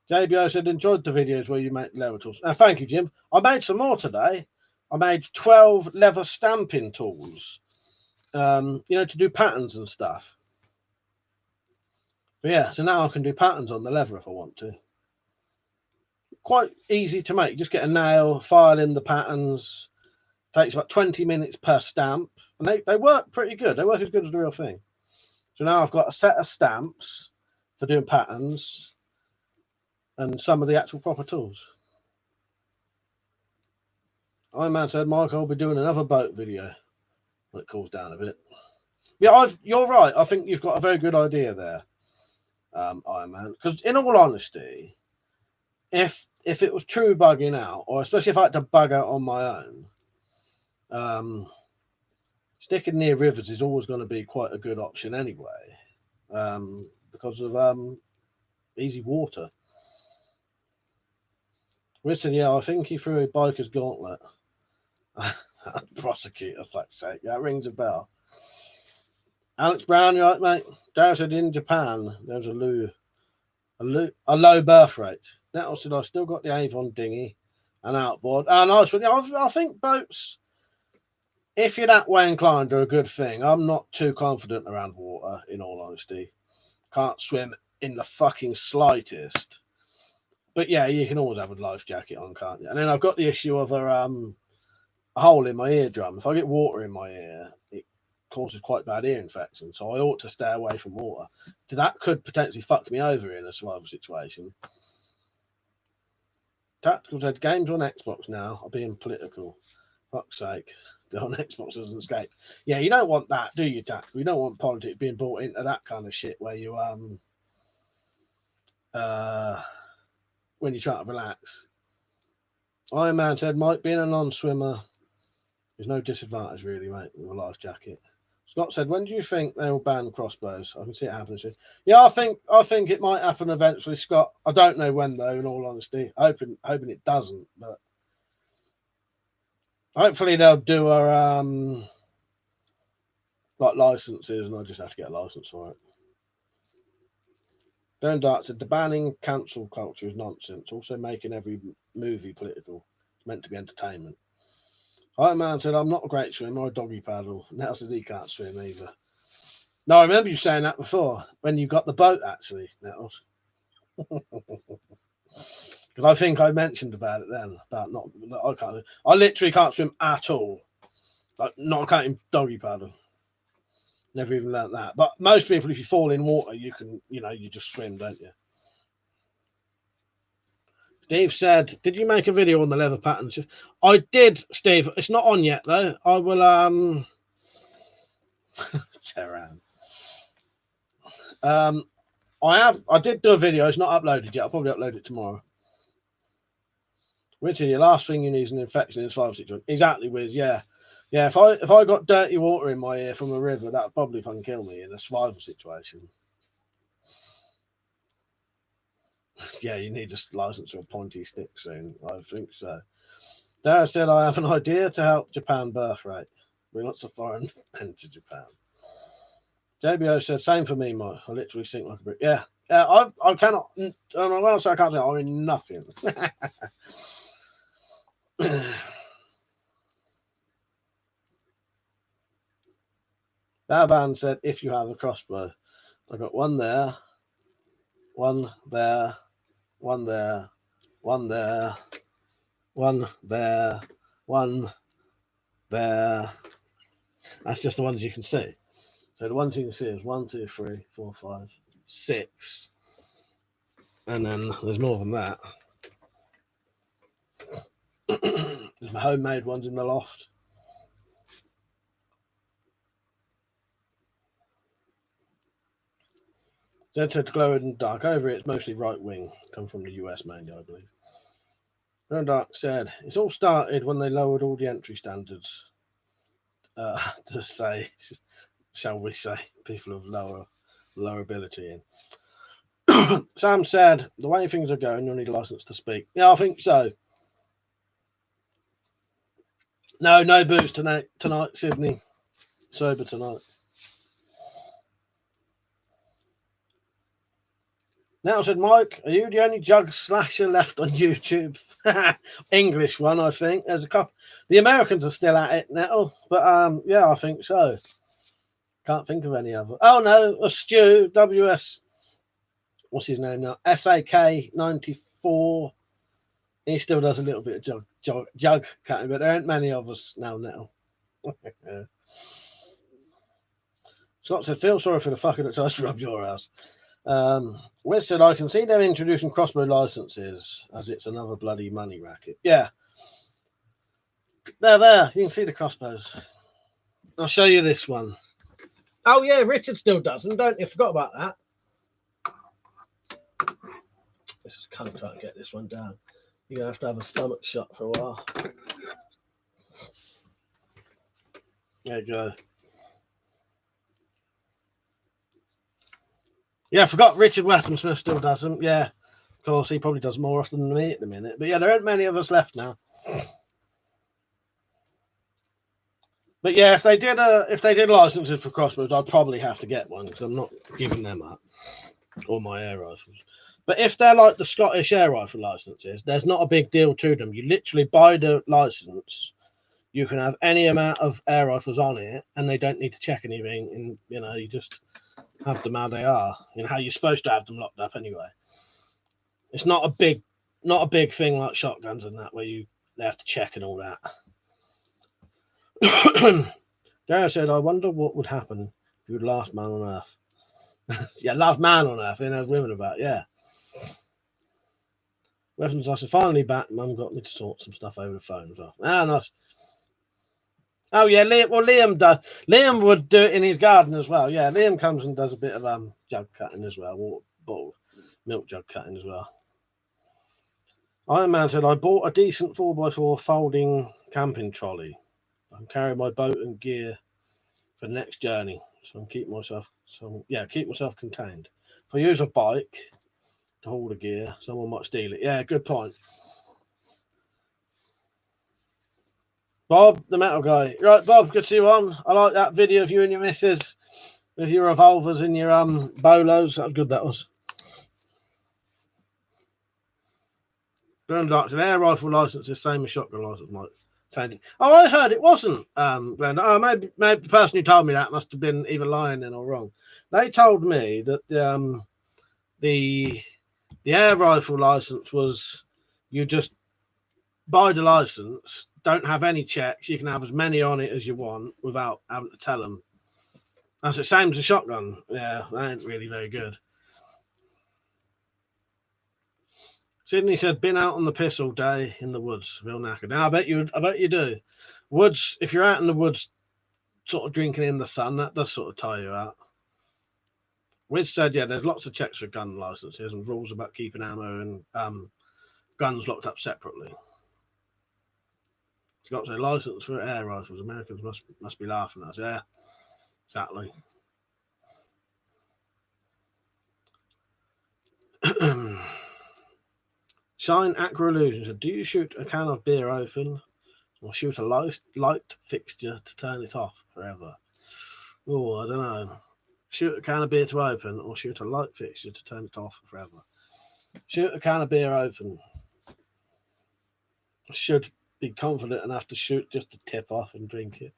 JBO said, enjoyed the videos where you make leather tools. Now, thank you, Jim. I made some more today. I made 12 leather stamping tools, to do patterns and stuff. But yeah, so now I can do patterns on the leather if I want to. Quite easy to make. Just get a nail, file in the patterns. Takes about 20 minutes per stamp. And they work pretty good. They work as good as the real thing. So now I've got a set of stamps for doing patterns and some of the actual proper tools. Iron Man said, Mike, I'll be doing another boat video. It cools down a bit. Yeah, you're right. I think you've got a very good idea there, Iron Man. Because in all honesty, if it was true bugging out, or especially if I had to bug out on my own, sticking near rivers is always going to be quite a good option anyway, because of easy water. We said, yeah, I think he threw a biker's gauntlet. Prosecutor, fuck's sake. That rings a bell. Alex Brown, you right, mate? Darren said in Japan there's a low birth rate. Now said I still got the Avon dinghy and outboard. And I said, I think boats, if you're that way inclined, are a good thing. I'm not too confident around water, in all honesty. Can't swim in the fucking slightest. But yeah, you can always have a life jacket on, can't you? And then I've got the issue of a hole in my eardrum. If I get water in my ear, it causes quite bad ear infection. So I ought to stay away from water. That could potentially fuck me over in a survival situation. Tactical said, games on Xbox now are being political. Fuck's sake. Go on Xbox doesn't escape. Yeah, you don't want that, do you, Tactical? You don't want politics being brought into that kind of shit where you when you try to relax. Iron Man said, Mike, being a non-swimmer, there's no disadvantage really, mate, with a life jacket. Scott said, when do you think they will ban crossbows? I can see it happening soon. Yeah, I think it might happen eventually, Scott. I don't know when though, in all honesty. Hoping it doesn't, but hopefully they'll do a like licenses, and I just have to get a license for it. Darren Dart said the banning cancel culture is nonsense. Also making every movie political. It's meant to be entertainment. Iron Man said, I'm not a great swimmer or a doggy paddle. Now said he can't swim either. No, I remember you saying that before when you got the boat, actually, Nettles. Because I think I mentioned about it then. About I literally can't swim at all. Like, not counting doggy paddle. Never even learnt that. But most people, if you fall in water, you can, you just swim, don't you? Steve said, did you make a video on the leather patterns? I did, Steve. It's not on yet, though. I will, Tehran. I did do a video. It's not uploaded yet. I'll probably upload it tomorrow. Richard, your last thing you need is an infection in a survival situation. Exactly, Wiz. Yeah. Yeah, if I got dirty water in my ear from a river, that would probably fucking kill me in a survival situation. Yeah, you need a license or a pointy stick soon. I think so. Dara said, I have an idea to help Japan birth rate. Bring lots of foreign men to Japan. JBO said, same for me, Mike. I literally sink like a brick. Yeah. I cannot. When I say I can't do it, I mean nothing. Baban said, if you have a crossbow. I got one there, one there, one there, one there, one there, one there. That's just the ones you can see. So the ones you can see is 1, 2, 3, 4, 5, 6. And then there's more than that. There's my homemade ones in the loft. Zed said to glow in the dark. Over it, it's mostly right wing. Come from the US mainly, I believe. Glow in the Dark said, it's all started when they lowered all the entry standards. To say, shall we say, people of lower ability in. Sam said, the way things are going, you'll need a license to speak. Yeah, I think so. No booze tonight, Sydney. Sober tonight. Now said, Mike, are you the only jug slasher left on YouTube? English one, I think. There's a couple. The Americans are still at it now, but yeah, I think so. Can't think of any other. Oh no, a Stu WS. What's his name now? SAK 94. He still does a little bit of jug cutting, but there aren't many of us now. Yeah. Scott said, feel sorry for the fucker that tries to rub your ass. Wes said, I can see them introducing crossbow licenses as it's another bloody money racket. Yeah. There. You can see the crossbows. I'll show you this one. Oh, yeah, Richard still does them, don't you? Forgot about that. This is kind of trying to get this one down. You're going to have a stomach shot for a while. There you go. Yeah, I forgot Richard Weaponsmith still does them. Yeah, of course, he probably does more often than me at the minute. But yeah, there aren't many of us left now. But yeah, if they did licenses for crossbows, I'd probably have to get one because I'm not giving them up, or my air rifles. But if they're like the Scottish air rifle licenses, there's not a big deal to them. You literally buy the license. You can have any amount of air rifles on it, and they don't need to check anything. And you just have them how they are. How you're supposed to have them locked up anyway. It's not a big thing like shotguns and that where they have to check and all that. Gary said, "I wonder what would happen if you were the last man on Earth." Yeah, last man on Earth. There's women about. Yeah. Weapons. I said, finally back. Mum got me to sort some stuff over the phone as well. Ah, nice. Oh yeah, Liam. Well, Liam does. Liam would do it in his garden as well. Yeah, Liam comes and does a bit of jug cutting as well, water bottle, milk jug cutting as well. Iron Man said, I bought a decent 4x4 folding camping trolley. I can carry my boat and gear for the next journey, so I'm keep myself contained. If I use a bike to haul the gear, someone might steal it. Yeah, good point. Bob, the metal guy. Right, Bob, good to see you on. I like that video of you and your missus with your revolvers and your bolos. That was good, that was. Glenda, an air rifle license is the same as shotgun license, Mike. Oh, I heard it wasn't, Glenda. Oh, maybe the person who told me that must have been either lying in or wrong. They told me that the air rifle license was you just buy the license, don't have any checks. You can have as many on it as you want without having to tell them. That's the same as a shotgun. Yeah, that ain't really very good. Sydney said, "Been out on the piss all day in the woods, real knackered." Now I bet you do. Woods, if you're out in the woods, sort of drinking in the sun, that does sort of tire you out. Wiz said, "Yeah, there's lots of checks for gun licenses and rules about keeping ammo and guns locked up separately." Scott said, "License for air rifles. Americans must be laughing at us." Yeah, exactly. Shine Aqua Illusion said, "Do you shoot a can of beer open or shoot a light fixture to turn it off forever?" Oh, I don't know. Shoot a can of beer to open or shoot a light fixture to turn it off forever? Shoot a can of beer open. Should be confident enough to shoot just to tip off and drink it.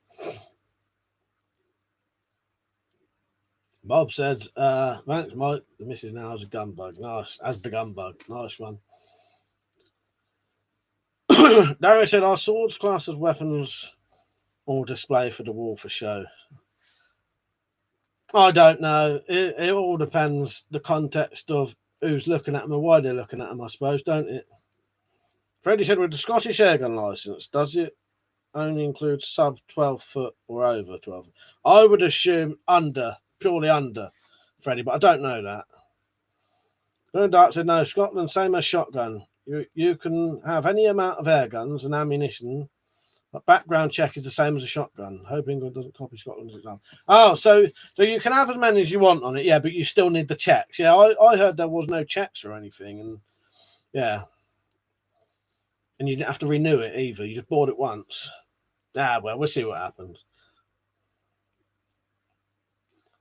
Bob said, "Thanks, Mike. The missus now has a gun bug. Nice. As the gun bug. Nice one." Darius said, "Are swords classed as weapons or display for the wall for show?" I don't know. It all depends the context of who's looking at them and why they're looking at them, I suppose, don't it? Freddie said, "With the Scottish airgun license, does it only include sub 12 foot or over 12? I would assume purely under, Freddie, but I don't know that. Dark said, "No, Scotland, same as shotgun. You can have any amount of air guns and ammunition, but background check is the same as a shotgun. Hope England doesn't copy Scotland's example." Oh, so you can have as many as you want on it, yeah, but you still need the checks. Yeah, I heard there was no checks or anything, and yeah. And you didn't have to renew it either. You just bought it once. Ah, well, we'll see what happens.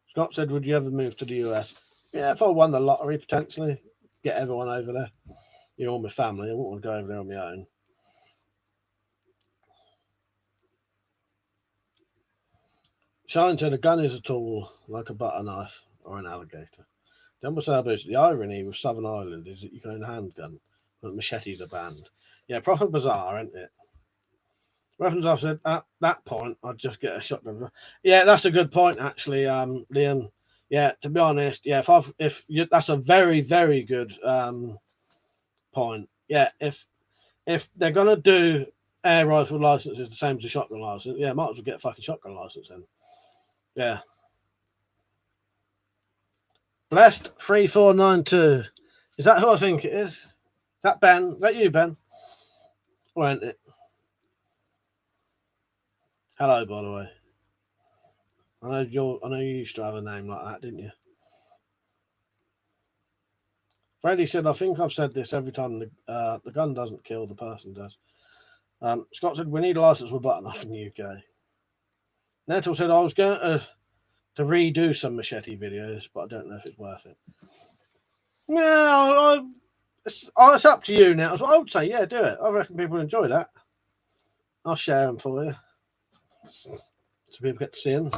Scott said, "Would you ever move to the US?" Yeah, if I won the lottery, potentially. Get everyone over there. All my family. I wouldn't want to go over there on my own. Shine said, "A gun is a tool like a butter knife or an alligator." Jumbo Sabos, the irony with Southern Ireland is that you can own a handgun, but machetes are banned. Yeah, proper bizarre, isn't it? Weapons I've said, at that point, I'd just get a shotgun. Yeah, that's a good point, actually, Liam. Yeah, to be honest, yeah, that's a very, very good point. Yeah, if they're gonna do air rifle licenses the same as a shotgun license, yeah, might as well get a fucking shotgun license then. Yeah. Blessed 3492. Is that who I think it is? Is that Ben? Is that you, Ben? Or ain't it? Hello, by the way. I know you used to have a name like that, didn't you? Freddie said, I think I've said this every time the gun doesn't kill, the person does. Scott said, we need a license for button off in the UK. Nettle said, I was going to redo some machete videos, but I don't know if it's worth it. No, it's up to you now. I would say, yeah, do it. I reckon people enjoy that. I'll share them for you, so people get to see them.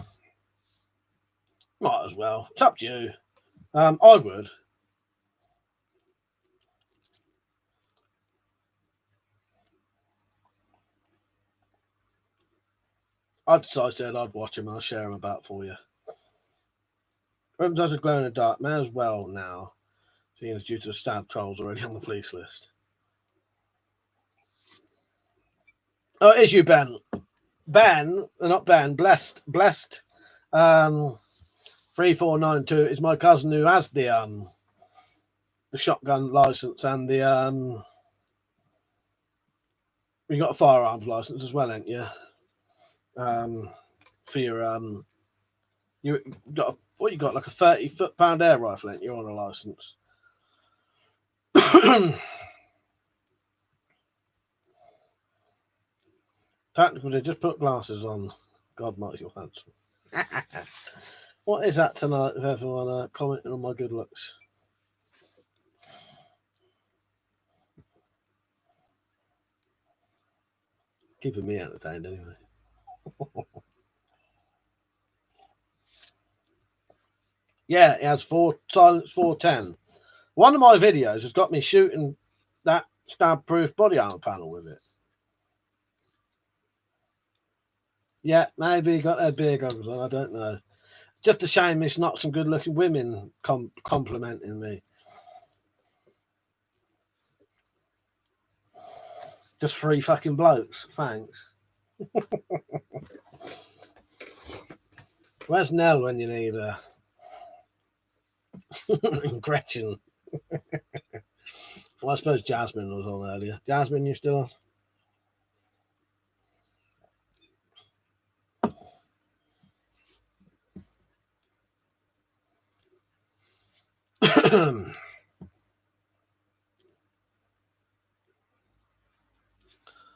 Might as well. It's up to you. I would. I said I'd watch them and I'll share them about for you. Rooms does a glow in the dark. May as well now, seeing as due to the stab trolls already on the police list. Oh, it is you, Ben. Ben, not Ben, Blessed 3492 is my cousin who has the shotgun license and the you got a firearms license as well, ain't you? For your you got what you got, like a 30-foot-pound air rifle, ain't you, on a license? Tactical, they just put glasses on. God might you're handsome. What is that tonight with everyone commenting on my good looks? Keeping me entertained anyway. Yeah, it has silence 410. One of my videos has got me shooting that stab-proof body armor panel with it. Yeah, maybe got their beer goggles on. I don't know. Just a shame it's not some good-looking women complimenting me. Just 3 fucking blokes. Thanks. Where's Nell when you need her? Gretchen. Well, I suppose Jasmine was on earlier. Jasmine, you still on?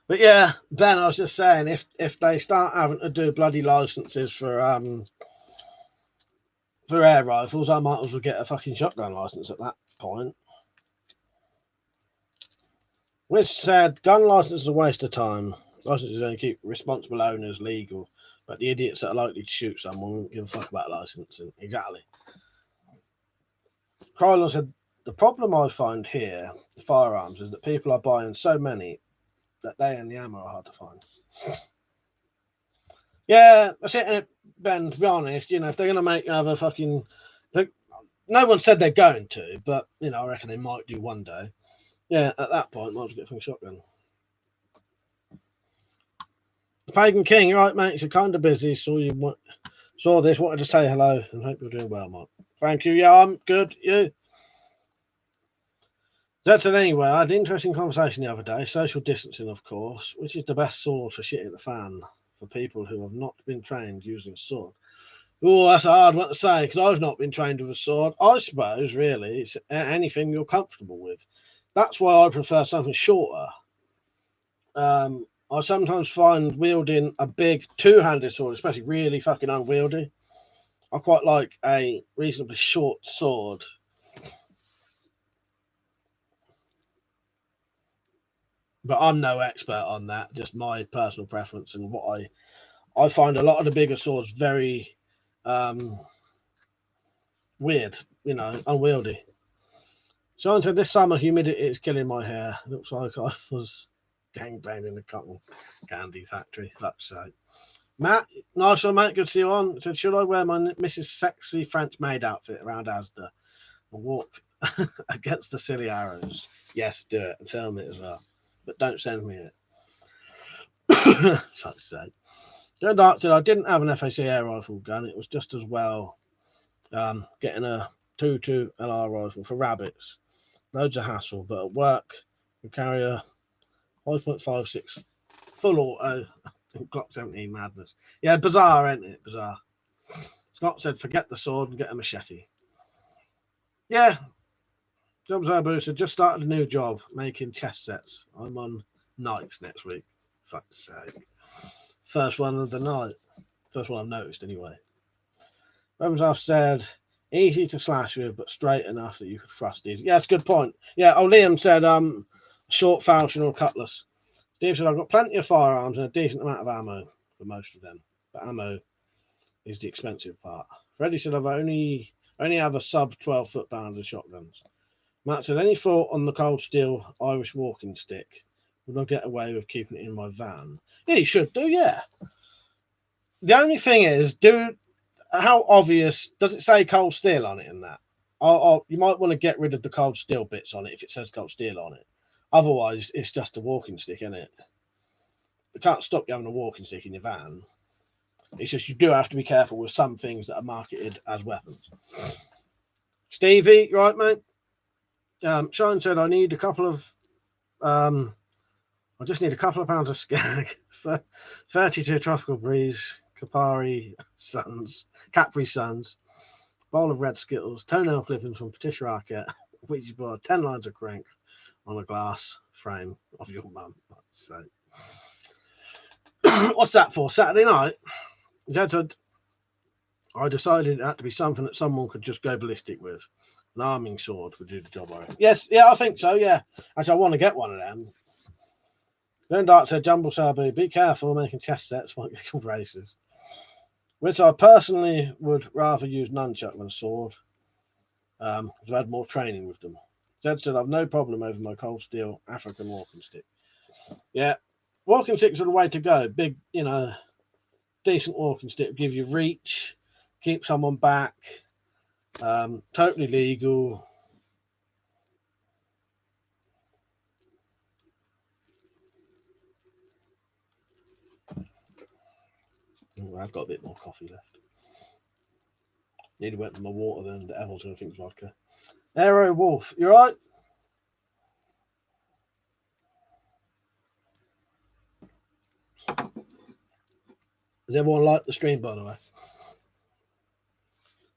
But yeah, Ben, I was just saying, if they start having to do bloody licenses for air rifles, I might as well get a fucking shotgun license at that point. Wiz said, gun license is a waste of time. Licenses only keep responsible owners legal, but the idiots that are likely to shoot someone won't give a fuck about licensing. Exactly. Krylon said, the problem I find here, the firearms, is that people are buying so many that they and the ammo are hard to find. Yeah, that's it. And Ben, to be honest, you know, if they're going to make other fucking... No one said they're going to, but, you know, I reckon they might do one day. Yeah, at that point, might as well get a fucking shotgun. The Pagan King, you're right, mate. You're kind of busy. Saw this, wanted to say hello, and hope you're doing well, mate. Thank you. Yeah, I'm good. You? That's it anyway. I had an interesting conversation the other day. Social distancing, of course, which is the best sword for shitting the fan for people who have not been trained using a sword. Oh, that's a hard one to say because I've not been trained with a sword. I suppose, really, it's anything you're comfortable with. That's why I prefer something shorter. I sometimes find wielding a big two-handed sword, especially really fucking unwieldy. I quite like a reasonably short sword. But I'm no expert on that, just my personal preference and what I find a lot of the bigger swords very weird, you know, unwieldy. Someone said this summer humidity is killing my hair. Looks like I was gangbanged in the cotton candy factory. That's so. Matt, nice one, mate. Good to see you on. Said, should I wear my Mrs. Sexy French maid outfit around Asda and walk against the silly arrows? Yes, do it and film it as well. But don't send me it. Fuck's sake. John Dark said, I didn't have an FAC air rifle gun. It was just as well getting a 2.2 LR rifle for rabbits. Loads of hassle, but at work, you carry a 5.56 full auto Glock 17 madness. Yeah, bizarre, ain't it? Bizarre. Scott said, forget the sword and get a machete. Yeah. Job Zabu said, just started a new job making chess sets. I'm on nights next week. Fuck's sake. First one of the night. First one I've noticed anyway. I've said, easy to slash with, but straight enough that you could thrust these. Yeah, that's a good point. Yeah, Liam said, short falchion or cutlass. Steve said, I've got plenty of firearms and a decent amount of ammo for most of them. But ammo is the expensive part. Freddie said, I've only have a sub 12-foot band of shotguns. Matt said, any thought on the cold steel Irish walking stick? Would I get away with keeping it in my van? Yeah, you should do, yeah. The only thing is, how obvious does it say cold steel on it in that? You might want to get rid of the cold steel bits on it if it says cold steel on it. Otherwise, it's just a walking stick, isn't it? It can't stop you having a walking stick in your van. It's just you do have to be careful with some things that are marketed as weapons. Stevie, right, mate? Sean said, I need a couple of I just need a couple of pounds of skag, 32 tropical breeze, Capri Suns, bowl of red Skittles, toenail clippings from Patricia Arquette, Ouija board, 10 lines of crank on a glass frame of your mum. So, what's that for? Saturday night? I decided it had to be something that someone could just go ballistic with. An arming sword would do the job, I reckon. Yes, yeah, I think so, yeah. Actually, I want to get one of them. Then Dark said, Jumble Sabu, be careful making chess sets, might get called races. Which I personally would rather use nunchuck than sword. Because I've had more training with them. Zed said, I've no problem over my cold steel African walking stick. Yeah, walking sticks are the way to go. Big, decent walking stick, give you reach, keep someone back, totally legal. Oh, I've got a bit more coffee left. Nearly went to my water then. The Evil's going to think it's vodka. Aero Wolf, you right? Does everyone like the stream, by the way?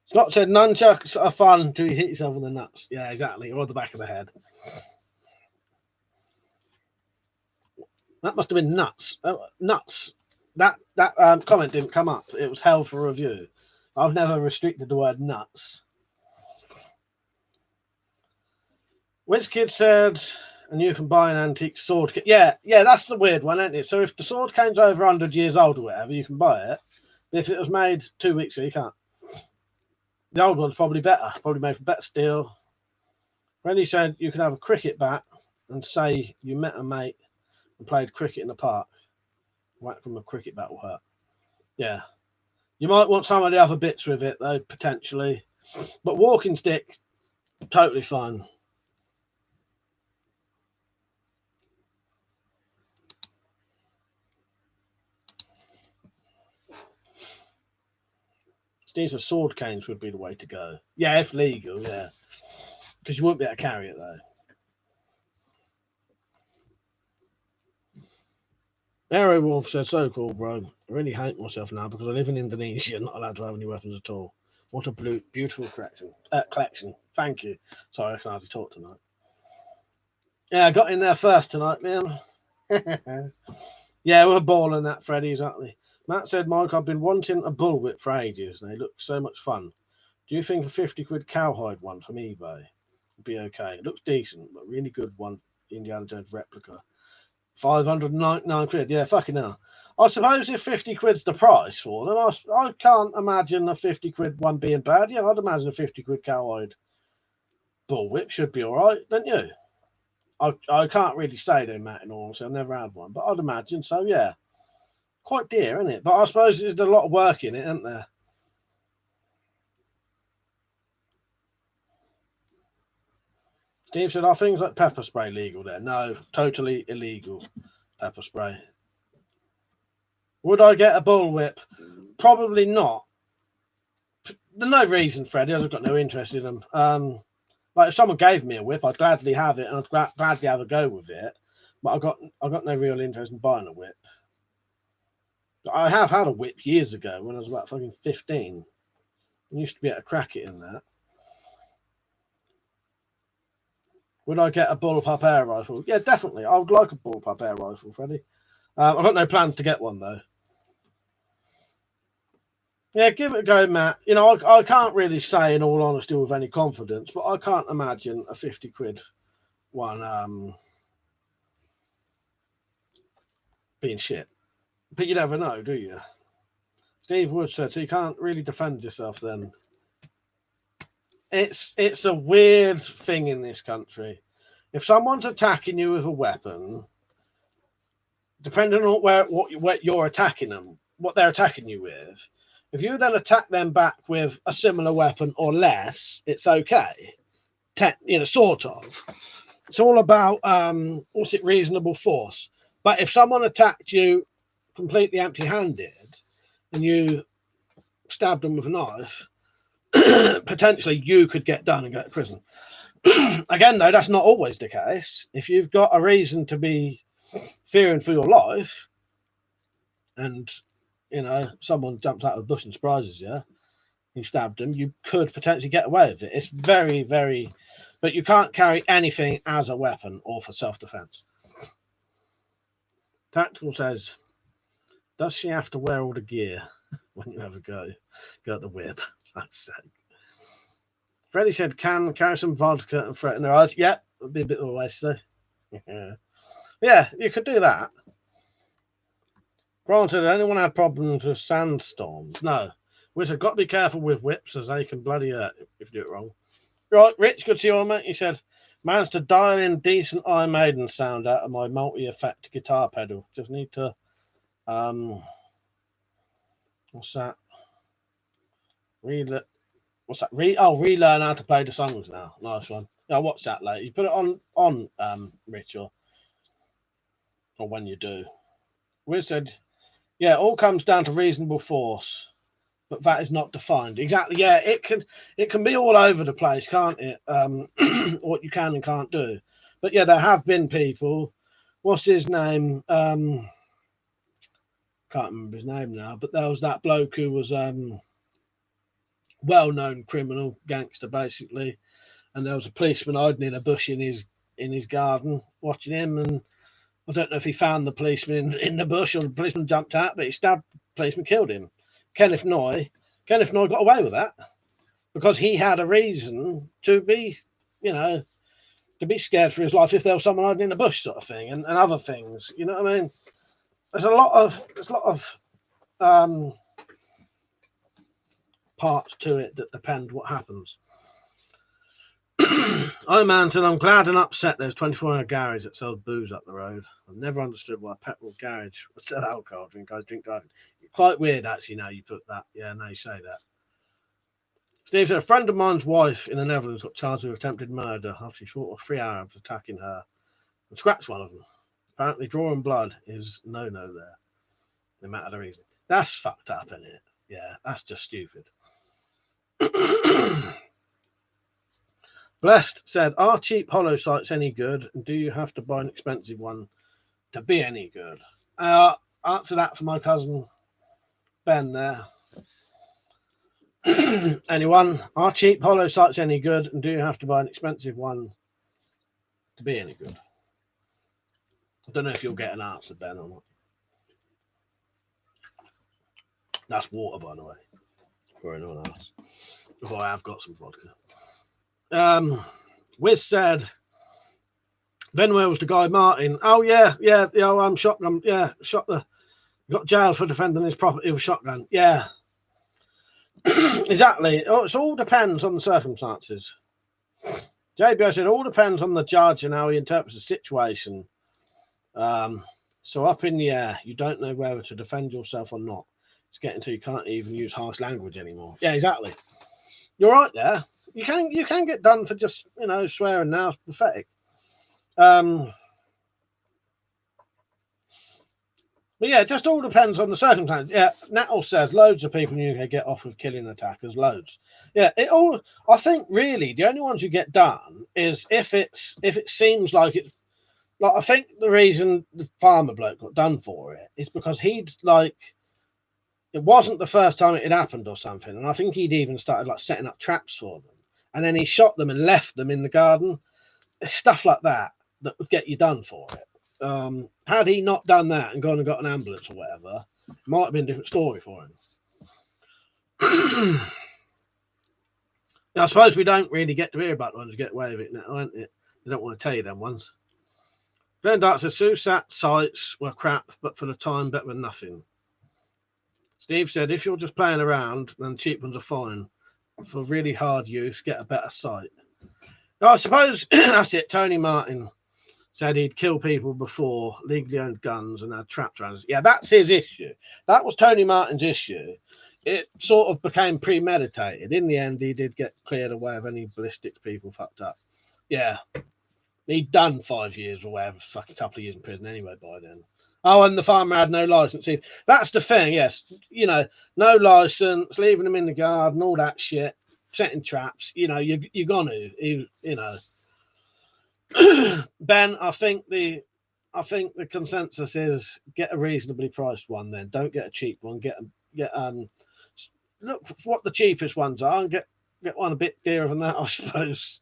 Scott said nunchucks are fun until you hit yourself in the nuts. Yeah, exactly. Or the back of the head. That must have been nuts. Nuts. That comment didn't come up. It was held for review. I've never restricted the word nuts. WizKid said, and you can buy an antique sword. Yeah, that's the weird one, isn't it? So if the sword came over 100 years old or whatever, you can buy it. But if it was made 2 weeks ago, you can't. The old one's probably better. Probably made from better steel. Randy said you can have a cricket bat and say you met a mate and played cricket in the park. Whack from a cricket bat will hurt. Yeah. You might want some of the other bits with it, though, potentially. But walking stick, totally fine. Steve said sword canes would be the way to go. Yeah, if legal, yeah. Because you wouldn't be able to carry it, though. Aero Wolf said, so cool, bro. I really hate myself now because I live in Indonesia, not allowed to have any weapons at all. What a beautiful collection. Thank you. Sorry, I can hardly talk tonight. Yeah, I got in there first tonight, man. Yeah, we're balling that, Freddie, exactly. Matt said, Mike, I've been wanting a bullwhip for ages, and they look so much fun. Do you think a 50 quid cowhide one from eBay would be okay? It looks decent, but really good one, Indiana Jones replica. 599 quid. Yeah, fucking hell. I suppose if 50 quid's the price for them, I can't imagine a 50 quid one being bad. Yeah, I'd imagine a 50 quid cowhide bullwhip should be all right, don't you? I can't really say though, Matt, in all honesty. I've never had one, but I'd imagine so, yeah. Quite dear, isn't it? But I suppose there's a lot of work in it, isn't there? Steve said, are things like pepper spray legal there? No, totally illegal pepper spray. Would I get a bullwhip? Probably not. There's no reason, Freddie. I've got no interest in them. Like if someone gave me a whip, I'd gladly have it and I'd gladly have a go with it. But I got no real interest in buying a whip. I have had a whip years ago when I was about fucking 15. I used to be able to crack it in that. Would I get a bullpup air rifle? Yeah, definitely. I would like a bullpup air rifle, Freddie. I've got no plans to get one, though. Yeah, give it a go, Matt. You know, I can't really say, in all honesty, with any confidence, but I can't imagine a 50 quid one being shit. But you never know, do you? Steve Wood said, so you can't really defend yourself then. It's a weird thing in this country. If someone's attacking you with a weapon, depending on what you're attacking them, what they're attacking you with, if you then attack them back with a similar weapon or less, it's okay. Sort of. It's all about what's it, reasonable force. But if someone attacked you completely empty-handed and you stabbed them with a knife, potentially you could get done and go to prison. Again, though, that's not always the case. If you've got a reason to be fearing for your life, and someone jumps out of the bush and surprises you stabbed them, you could potentially get away with it. It's very, very, but you can't carry anything as a weapon or for self-defense. Tactical says, does she have to wear all the gear when you have a go at the whip? That's sake. Freddie said, can carry some vodka and threaten their eyes. Yeah, it'd be a bit of a waste, though. Yeah, you could do that. Granted, anyone had problems with sandstorms? No. Which have got to be careful with whips, as they can bloody hurt if you do it wrong. Right, Rich, good to see you on, mate. He said, managed to dial in decent Iron Maiden sound out of my multi-effect guitar pedal. Just need to, what's that? Relearn how to play the songs now. Nice one. I'll watch that later. You put it on Rich, or when you do. We said, yeah, it all comes down to reasonable force, but that is not defined. Exactly. Yeah, it can be all over the place, can't it? What you can and can't do. But yeah, there have been people. What's his name? Can't remember his name now. But there was that bloke who was well-known criminal, gangster, basically. And there was a policeman hiding in a bush in his garden, watching him. And I don't know if he found the policeman in the bush or the policeman jumped out, but he stabbed the policeman, killed him. Kenneth Noy got away with that because he had a reason to be, to be scared for his life if there was someone hiding in the bush, sort of thing, and other things. You know what I mean? There's a lot of parts to it that depend what happens. Oh man, said, I'm glad and upset there's 24-hour garage that sells booze up the road. I've never understood why a petrol garage would sell alcohol, drink driving. Quite weird, actually, now you put that. Yeah, now you say that. Steve said, a friend of mine's wife in the Netherlands got charged with attempted murder after she fought 3 Arabs attacking her and scratched one of them. Apparently, drawing blood is no-no there, no matter the reason. That's fucked up, isn't it? Yeah, that's just stupid. Blessed said, are cheap hollow sights any good? And do you have to buy an expensive one to be any good? Answer that for my cousin Ben there. Anyone? Are cheap hollow sights any good? And do you have to buy an expensive one to be any good? I don't know if you'll get an answer, Ben, or not. That's water, by the way, for anyone else. Before I have got some vodka. Wiz said, then where was the guy Martin? Oh yeah, the shotgun. Yeah, got jailed for defending his property with shotgun. Yeah, exactly. Oh, it all depends on the circumstances. JBO said, all depends on the judge and how he interprets the situation. So up in the air, you don't know whether to defend yourself or not. It's getting to you can't even use harsh language anymore. Yeah, exactly. You're right there. You can get done for just swearing now. It's pathetic. But yeah, it just all depends on the circumstances. Yeah, Natal says loads of people in the UK get off with killing attackers. Loads. Yeah, I think really the only ones who get done is if it seems like it. Like I think the reason the farmer bloke got done for it is because it wasn't the first time it had happened or something, and I think he'd even started setting up traps for them, and then he shot them and left them in the garden. it's stuff like that that would get you done for it. Had he not done that and gone and got an ambulance or whatever, might have been a different story for him. Now, I suppose we don't really get to hear about the ones who get away with it now, aren't it? They don't want to tell you them ones. Glenn Dart says Susat sites were crap, but for the time, better than nothing. Steve said, if you're just playing around, then cheap ones are fine. For really hard use, get a better sight. Now, I suppose that's it. Tony Martin said he'd kill people before, legally owned guns and had traps around us. Yeah, that's his issue. That was Tony Martin's issue. It sort of became premeditated. In the end, he did get cleared away of any ballistics people fucked up. Yeah. He'd done 5 years or whatever, fuck, a couple of years in prison anyway by then. Oh, and the farmer had no license. That's the thing, yes. You know, no license, leaving them in the garden, all that shit, setting traps. You know, you're gonna, you know. Ben, I think the consensus is get a reasonably priced one. Then don't get a cheap one. Get look for what the cheapest ones are and get one a bit dearer than that, I suppose.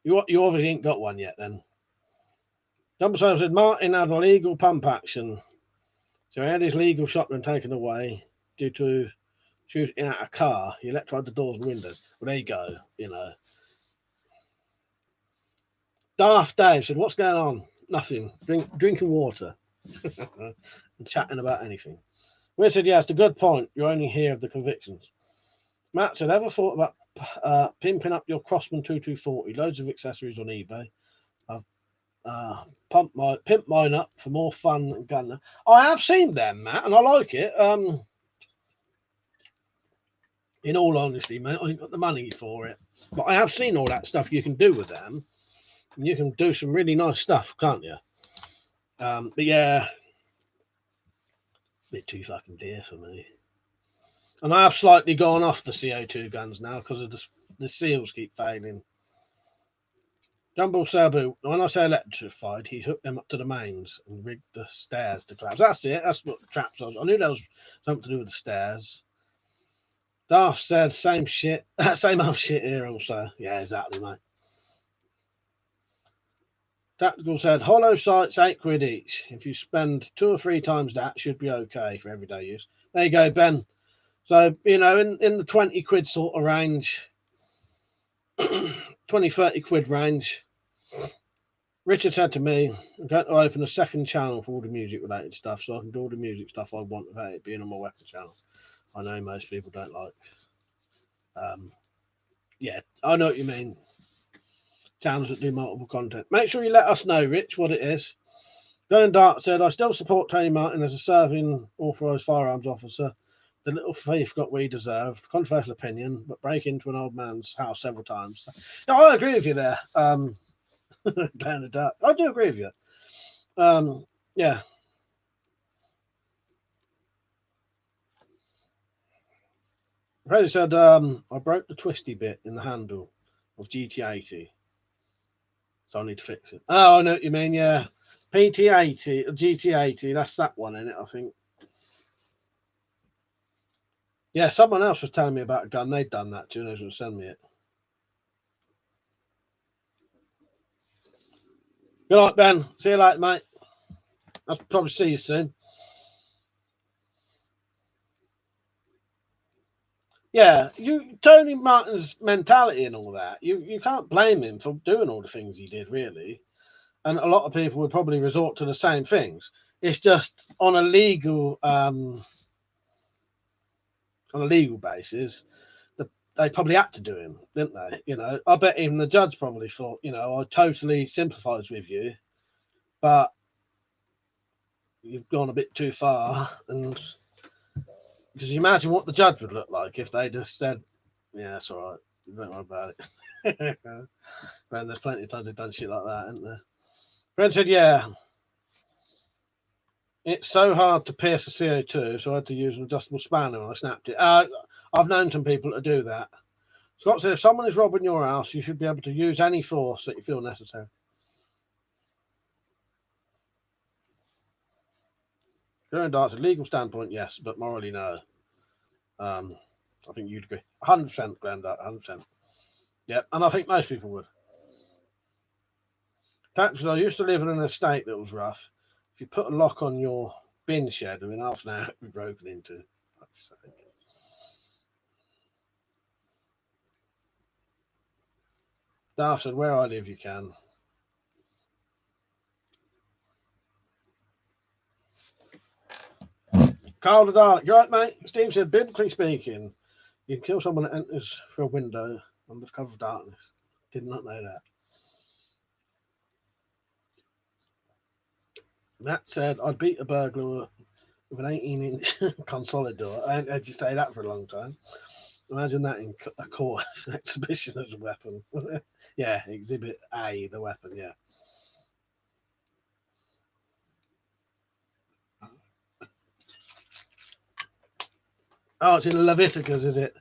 You obviously ain't got one yet, then. Jumper said Martin had a legal pump action, so he had his legal shotgun taken away due to shooting at a car. He electrified the doors and windows. Well, there you go. You know. Daft Dave said, "What's going on? Nothing. Drinking water and chatting about anything." We said, "Yeah, it's a good point. You only hear of the convictions." Matt said, "Ever thought about pimping up your Crossman 2240? Loads of accessories on eBay. I've pimped mine up for more fun and gun." I have seen them, Matt, and I like it. In all honesty, mate, I ain't got the money for it, but I have seen all that stuff you can do with them. And you can do some really nice stuff, can't you? But yeah, a bit too fucking dear for me. And I have slightly gone off the CO2 guns now because of the seals keep failing. Jumbo Sabu, when I say electrified, he hooked them up to the mains and rigged the stairs to collapse. That's it. That's what the traps was. I knew there was something to do with the stairs. Daft said, same shit. Same old shit here also. Yeah, exactly, mate. Tactical said, hollow sights, £8 each. If you spend 2 or 3 times that, should be okay for everyday use. There you go, Ben. So, you know, in the 20 quid sort of range, 20, 30 quid range. Richard said to me, I'm going to open a second channel for all the music related stuff so I can do all the music stuff I want without it being on my weapon channel. I know most people don't like. Yeah, I know what you mean. Channels that do multiple content. Make sure you let us know, Rich, what it is. Glenn Dart said, I still support Tony Martin as a serving authorised firearms officer. The little thief got what he deserved. Controversial opinion, but break into an old man's house several times. No, I agree with you there. Glenn Dart. I do agree with you. Yeah. Freddie said, I broke the twisty bit in the handle of GT80. So I need to fix it. Oh, I know what you mean, yeah. PT80, GT80, that's that one in it, I think. Yeah, someone else was telling me about a gun. They'd done that too, and they was going to send me it. Good night, Ben. See you later, mate. I'll probably see you soon. Yeah, Tony Martin's mentality and all that, you can't blame him for doing all the things he did, really. And a lot of people would probably resort to the same things. It's just on a legal basis, they probably had to do him, didn't they? You know, I bet even the judge probably thought, you know, I totally sympathise with you, but you've gone a bit too far. And because you imagine what the judge would look like if they just said, yeah, that's all right, don't worry about it. Man, there's plenty of times they've done shit like that, isn't there? Brent said, yeah, it's so hard to pierce a CO2, so I had to use an adjustable spanner when I snapped it. I've known some people to do that. Scott said, if someone is robbing your house, you should be able to use any force that you feel necessary. Glenn Dart's a legal standpoint, yes, but morally, no. I think you'd agree. 100%, Glenn Dart, 100%. Yeah, and I think most people would. Actually, I used to live in an estate that was rough. If you put a lock on your bin shed, within half an hour it'd be broken into. Fuck's sake. Darth said, where I live, you can. Carl the Dalek, you right, mate? Steve said, biblically speaking, you can kill someone that enters through a window under the cover of darkness. Did not know that. Matt said, I'd beat a burglar with an 18-inch console door. I had you say that for a long time. Imagine that in a court exhibition as a weapon. Yeah, exhibit A, the weapon, yeah. Oh, it's in Leviticus, is it?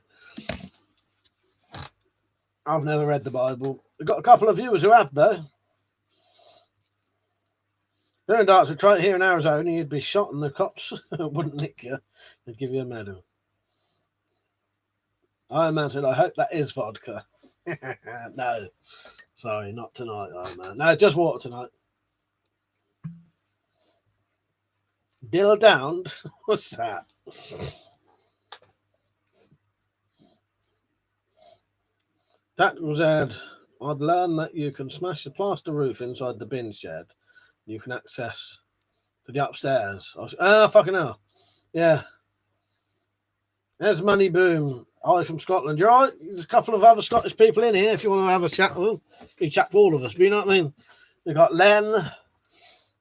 I've never read the Bible. We've got a couple of viewers who have, though. Darren Darts would try it here in Arizona, you'd be shot and the cops wouldn't nick you. They'd give you a medal. Iron Man said, I hope that is vodka. No. Sorry, not tonight, Iron Man. No, just water tonight. Dill downed? What's that? That was Ed. I'd learned that you can smash the plaster roof inside the bin shed. You can access to the upstairs. Fucking hell. Yeah. There's Money Boom. Hi from Scotland. You're right. There's a couple of other Scottish people in here if you want to have a chat with them. You chat to all of us, but you know what I mean? We've got Len.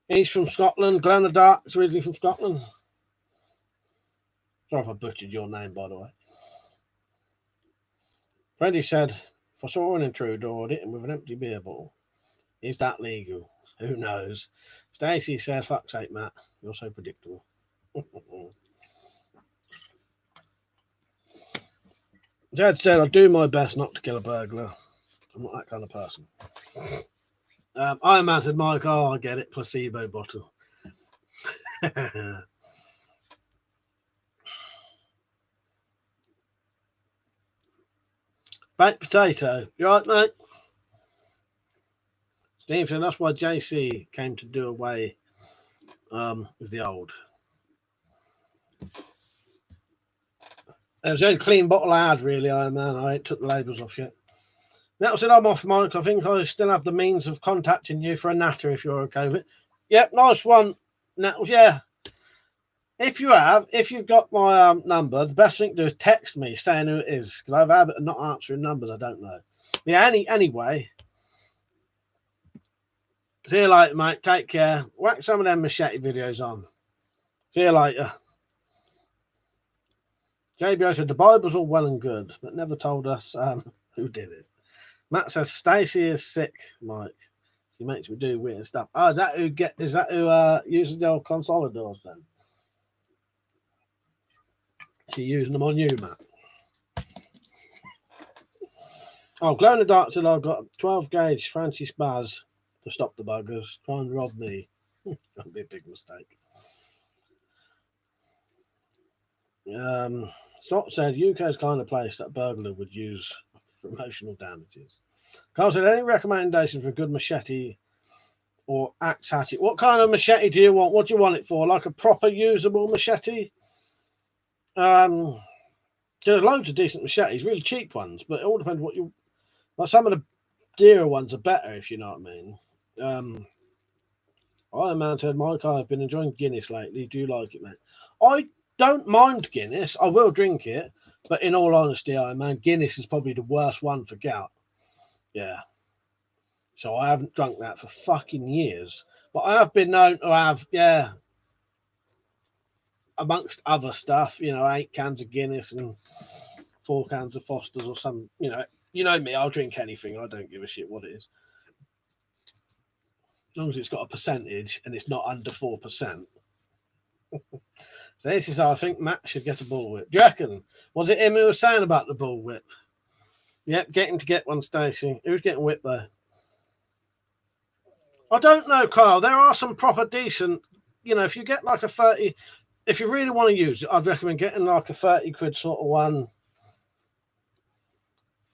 He's from Scotland. Glenn the Dark's originally from Scotland. Sorry if I butchered your name, by the way. Freddie said, if I saw an intruder, I'd hit him with an empty beer bottle. Is that legal? Who knows? Stacey said, fuck's sake, Matt. You're so predictable. Jed said, I do my best not to kill a burglar. I'm not that kind of person. Iron Man said, Mike, I get it. Placebo bottle. Baked potato. You right, mate? Steve said, that's why JC came to do away with the old. It was the only clean bottle I had, really, Iron Man. I ain't took the labels off yet. That said, I'm off, Mike. I think I still have the means of contacting you for a natter if you're okay with it. Yep, nice one. Nattles, yeah. If you've got my number, the best thing to do is text me saying who it is, because I have a habit of not answering numbers I don't know. Yeah, anyway. See you later, mate. Take care. Whack some of them machete videos on. See you later. JBO said the Bible's all well and good, but never told us who did it. Matt says Stacey is sick, Mike. She makes me do weird stuff. Oh, is that who uses the old console doors then? She using them on you, Matt. Oh, Glow in the Dark said I've got a 12 gauge Francis Baz to stop the buggers. Try and rob me. That'd be a big mistake. Scott said UK's kind of place that burglar would use for emotional damages. Carl said, any recommendation for a good machete or axe hatchet? What kind of machete do you want? What do you want it for? Like a proper usable machete? There's loads of decent machetes, really cheap ones, but it all depends what you. Like some of the dearer ones are better, if you know what I mean. Iron Man said, Mike, I've been enjoying Guinness lately. Do you like it, mate? I don't mind Guinness. I will drink it, but in all honesty, Iron Man, Guinness is probably the worst one for gout. Yeah. So I haven't drunk that for fucking years. But I have been known to have, amongst other stuff, 8 cans of Guinness and 4 cans of Foster's or some, you know me, I'll drink anything. I don't give a shit what it is. As long as it's got a percentage and it's not under 4%. So this is how I think Matt should get a bullwhip. Do you reckon? Was it him who was saying about the bullwhip? Yep, get him to get one, Stacey. Who's getting whipped there? I don't know, Kyle. There are some proper decent, if you get like a 30, if you really want to use it, I'd recommend getting like a 30 quid sort of one.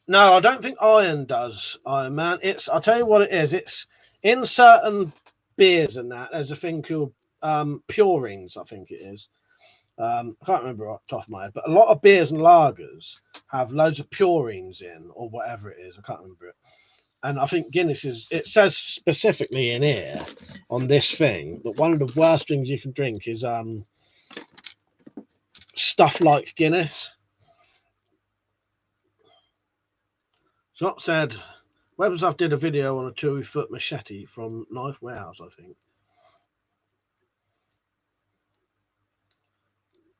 No, I don't think Iron does, Iron Man. I'll tell you what it is. in certain beers and that, there's a thing called purines, I think it is. I can't remember off the top of my head, but a lot of beers and lagers have loads of purines in, or whatever it is. I can't remember it. And I think Guinness is, it says specifically in here on this thing that one of the worst things you can drink is stuff like Guinness. It's not said. Weaponcollector did a video on a 2-foot machete from Knife Warehouse, I think.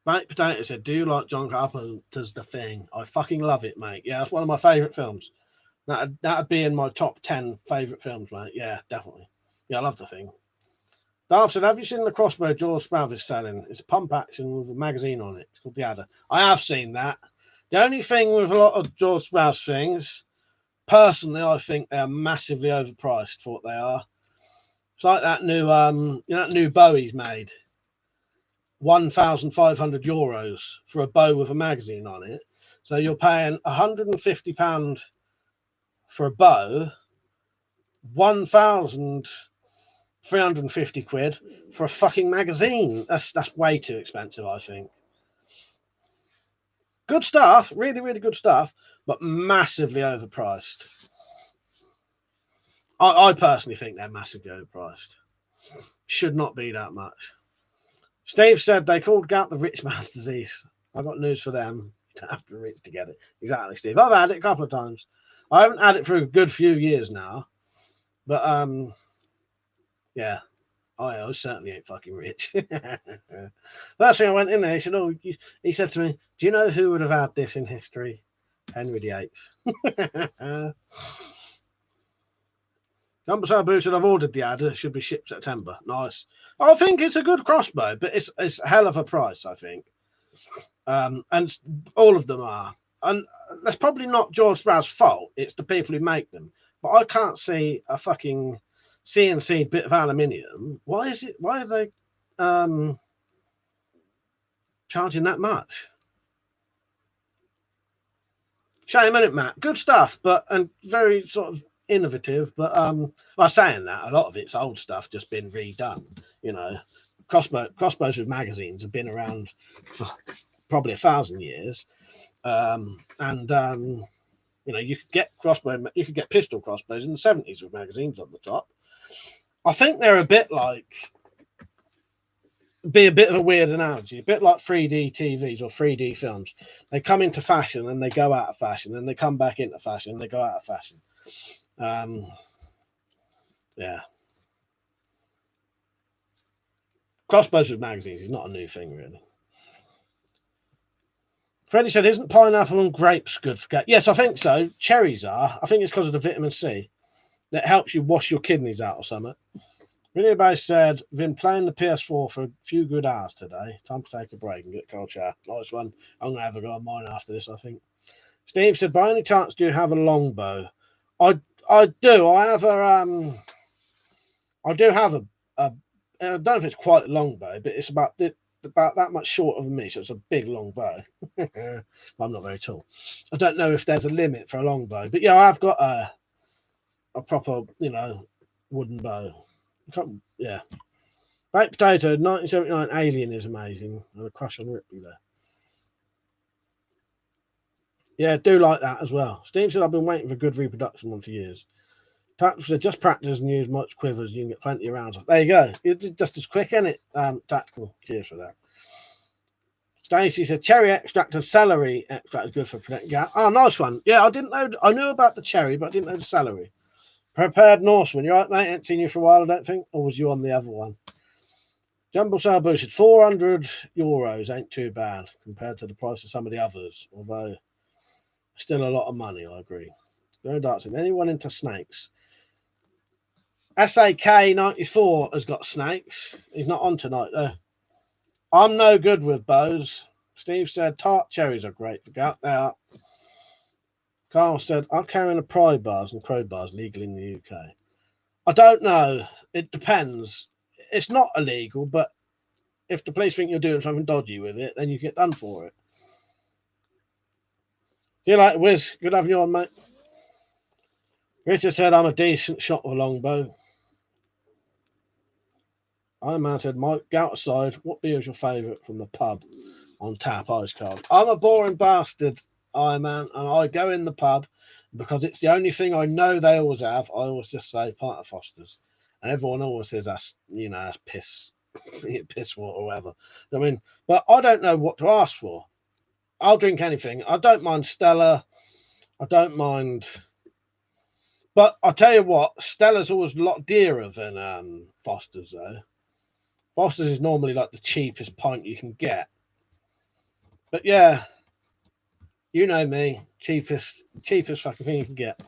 Baked Potato said, "Do you like John Carpenter's The Thing? I fucking love it, mate. Yeah, that's one of my favourite films. That'd be in my top 10 favourite films, mate. Yeah, definitely. Yeah, I love The Thing." Darth said, "Have you seen the Crossbow George Sprouse is selling? It's a pump action with a magazine on it. It's called The Adder." I have seen that. The only thing with a lot of George Sprouse things, personally, I think they're massively overpriced for what they are. It's like that new, that new bow he's made. €1,500 for a bow with a magazine on it. So you're paying £150 for a bow, 1,350 quid for a fucking magazine. That's way too expensive, I think. Good stuff, really, really good stuff, but massively overpriced. I personally think they're massively overpriced. Should not be that much. Steve said they called gout the rich man's disease. I got news for them. You don't have to be rich to get it. Exactly, Steve. I've had it a couple of times. I haven't had it for a good few years now. But yeah, I certainly ain't fucking rich. First thing I went in there, he said, he said to me, "Do you know who would have had this in history? Henry VIII." Jumper Sabu said, "I've ordered the Adder. It should be shipped September." Nice. I think it's a good crossbow, but it's a hell of a price, I think. And all of them are. And that's probably not George Sprouse's fault. It's the people who make them. But I can't see a fucking CNC bit of aluminium. Why are they charging that much? Shame, isn't it, Matt? Good stuff, and very sort of innovative. But by saying that, a lot of it's old stuff just been redone. You know, crossbows with magazines have been around for probably 1,000 years. You know, you could get pistol crossbows in the 70s with magazines on the top. I think they're a bit of a weird analogy, a bit like 3D TVs or 3D films. They come into fashion and they go out of fashion, and they come back into fashion and they go out of fashion. Yeah. Crossbows with magazines is not a new thing, really. Freddie said, "Isn't pineapple and grapes good for cat?" Yes, I think so. Cherries are. I think it's because of the vitamin C that helps you wash your kidneys out or something. Really Base said, "Been playing the PS4 for a few good hours today. Time to take a break and get a cold shower." Nice one. I'm going to have a go on mine after this, I think. Steve said, "By any chance, do you have a longbow?" I do. I do have a I don't know if it's quite a longbow, but it's about that much shorter than me, so it's a big long bow. I'm not very tall. I don't know if there's a limit for a long bow, but yeah, I've got a proper, wooden bow. Yeah. Baked Potato, 1979 Alien is amazing. And a crush on Ripley there. Yeah, do like that as well. Steve said, "I've been waiting for a good reproduction one for years." Tactical said, "Just practice and use much quivers. You can get plenty of rounds off." There you go. It's just as quick, isn't it? Tactical. Cheers for that. Stacey said, "Cherry extract and celery extract is good for protecting gout." Oh, nice one. Yeah, I didn't know. I knew about the cherry, but I didn't know the celery. Prepared Norseman. You right, mate? I ain't seen you for a while, I don't think. Or was you on the other one? Jumbo Sabu said, €400 ain't too bad compared to the price of some of the others, although still a lot of money, I agree. No darts. Anyone into snakes? SAK94 has got snakes. He's not on tonight, though. I'm no good with bows. Steve said, "Tart cherries are great for gout." They are. Carl said, "I'm carrying a pry bars and crowbars legal in the UK." I don't know. It depends. It's not illegal, but if the police think you're doing something dodgy with it, then you get done for it. See you later, Wiz. Good having you on, mate. Richard said, "I'm a decent shot with a longbow." Iron Man said, Mike, go outside. What beer is your favourite from the pub on tap? Ice cold. I'm a boring bastard, Iron Man, and I go in the pub because it's the only thing I know they always have. I always just say pint of Foster's, and everyone always says that's that's piss, piss water or whatever. I mean, but I don't know what to ask for. I'll drink anything. I don't mind Stella. I don't mind. But I'll tell you what, Stella's always a lot dearer than Foster's, though. Foster's is normally like the cheapest pint you can get. But yeah, you know me, cheapest fucking thing you can get.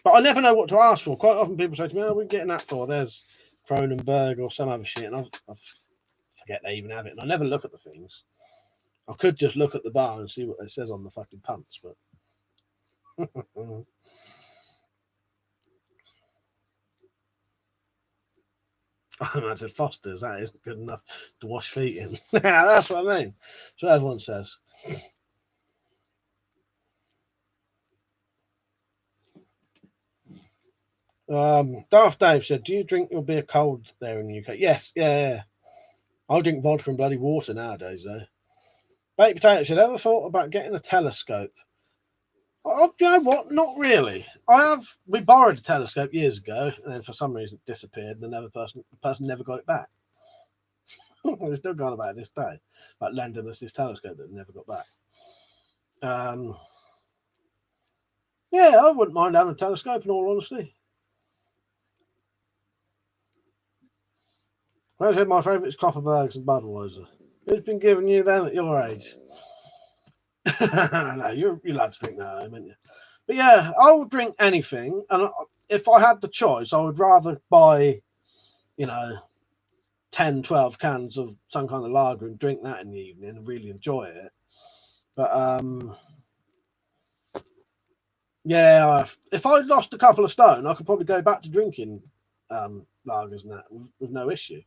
But I never know what to ask for. Quite often people say to me, "Oh, we're getting that for." There's Kronenberg or some other shit, and I forget they even have it. And I never look at the things. I could just look at the bar and see what it says on the fucking pumps, but. I said Foster's, that isn't good enough to wash feet in. That's what I mean. That's what everyone says. Darth Dave said, "Do you drink your beer cold there in the UK?" Yes, yeah. I drink vodka and bloody water nowadays, though. Baked Potato said, "Ever thought about getting a telescope?" Oh, you know what? Not really. We borrowed a telescope years ago, and then for some reason it disappeared, and the person never got it back. It's still gone about this day. Like lending us this telescope that we never got back. Yeah, I wouldn't mind having a telescope in all honesty. I said my favourite is Copperbergs and Budweiser. Who's been giving you them at your age? No, you lads drink that, haven't you? But yeah, I would drink anything, and if I had the choice, I would rather buy, 10, 12 cans of some kind of lager and drink that in the evening and really enjoy it. But yeah, if I lost a couple of stone, I could probably go back to drinking lagers and that with no issue.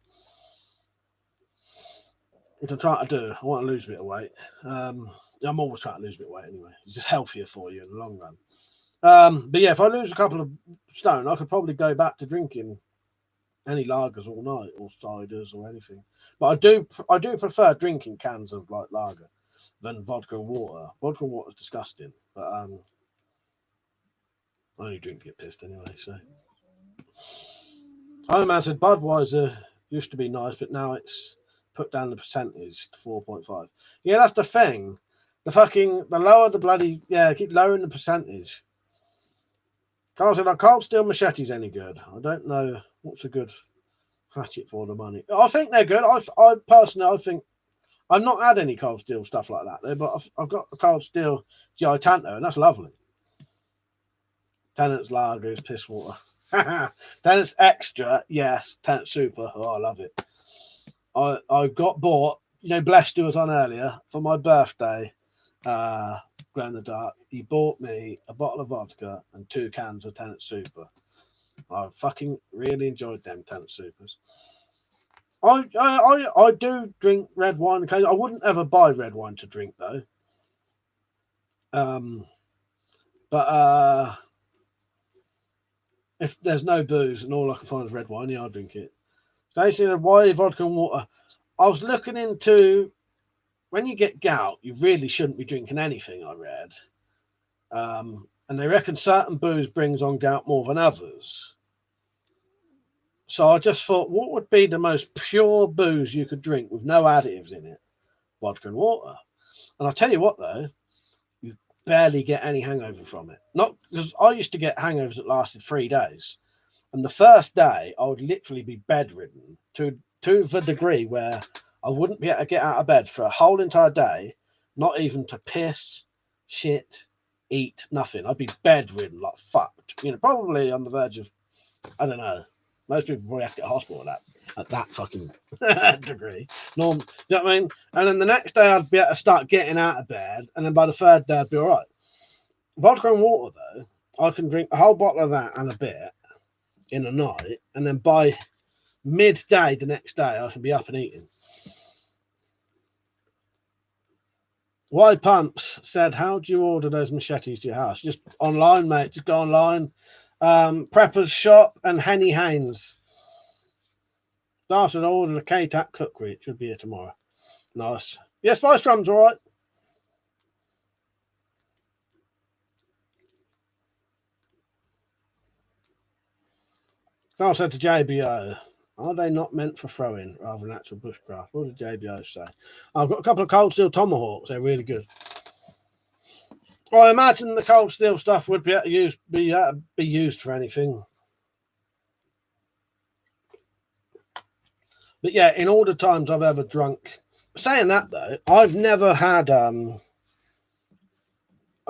Which I'm trying to do. I want to lose a bit of weight. I'm always trying to lose a bit of weight anyway. It's just healthier for you in the long run. But yeah, if I lose a couple of stone, I could probably go back to drinking any lagers all night or ciders or anything. But I do prefer drinking cans of like lager than vodka and water. Vodka and water is disgusting, but I only drink to get pissed anyway. So Iron Man said Budweiser used to be nice, but now it's put down the percentage to 4.5. Yeah, that's the thing. The lower the bloody keep lowering the percentage. Carl said, I can't steal machetes any good. I don't know what's a good hatchet for the money. I think they're good. I personally think I've not had any cold steel stuff like that there, but I've got a cold steel GI Tanto, and that's lovely. Tenant's lagers, piss water. Tenant's extra, yes. Tenant super, oh, I love it. I got bought, Blessed was on earlier for my birthday. Glow in the dark. He bought me a bottle of vodka and 2 cans of Tenant super. I fucking really enjoyed them Tenant supers. I do drink red wine occasionally. I wouldn't ever buy red wine to drink though. But if there's no booze and all I can find is red wine, yeah, I'll drink it. Stacey, why vodka and water? I was looking into when you get gout, you really shouldn't be drinking anything, I read. And they reckon certain booze brings on gout more than others. So I just thought, what would be the most pure booze you could drink with no additives in it? Vodka and water. And I'll tell you what, though, you barely get any hangover from it. Not because I used to get hangovers that lasted 3 days. And the first day, I would literally be bedridden to the degree where I wouldn't be able to get out of bed for a whole entire day, not even to piss, shit, eat, nothing. I'd be bedridden, like fucked. Probably on the verge of, I don't know. Most people probably have to get a hospital at that fucking degree. You know what I mean? And then the next day I'd be able to start getting out of bed, and then by the third day I'd be all right. Vodka and water, though, I can drink a whole bottle of that and a bit in a night, and then by midday the next day I can be up and eating. Why Pumps said, how do you order those machetes to your house? Just online, mate. Just go online. Prepper's Shop and Henny Haynes. Darth said I ordered a K-Tac cookery. It should be here tomorrow. Nice. Yeah, spice drum's all right. Carl said to JBO, are they not meant for throwing rather than actual bushcraft? What did JBO say? I've got a couple of cold steel tomahawks. They're really good. I imagine the cold steel stuff would be used for anything. But yeah, in all the times I've ever drunk, saying that though, I've never had, as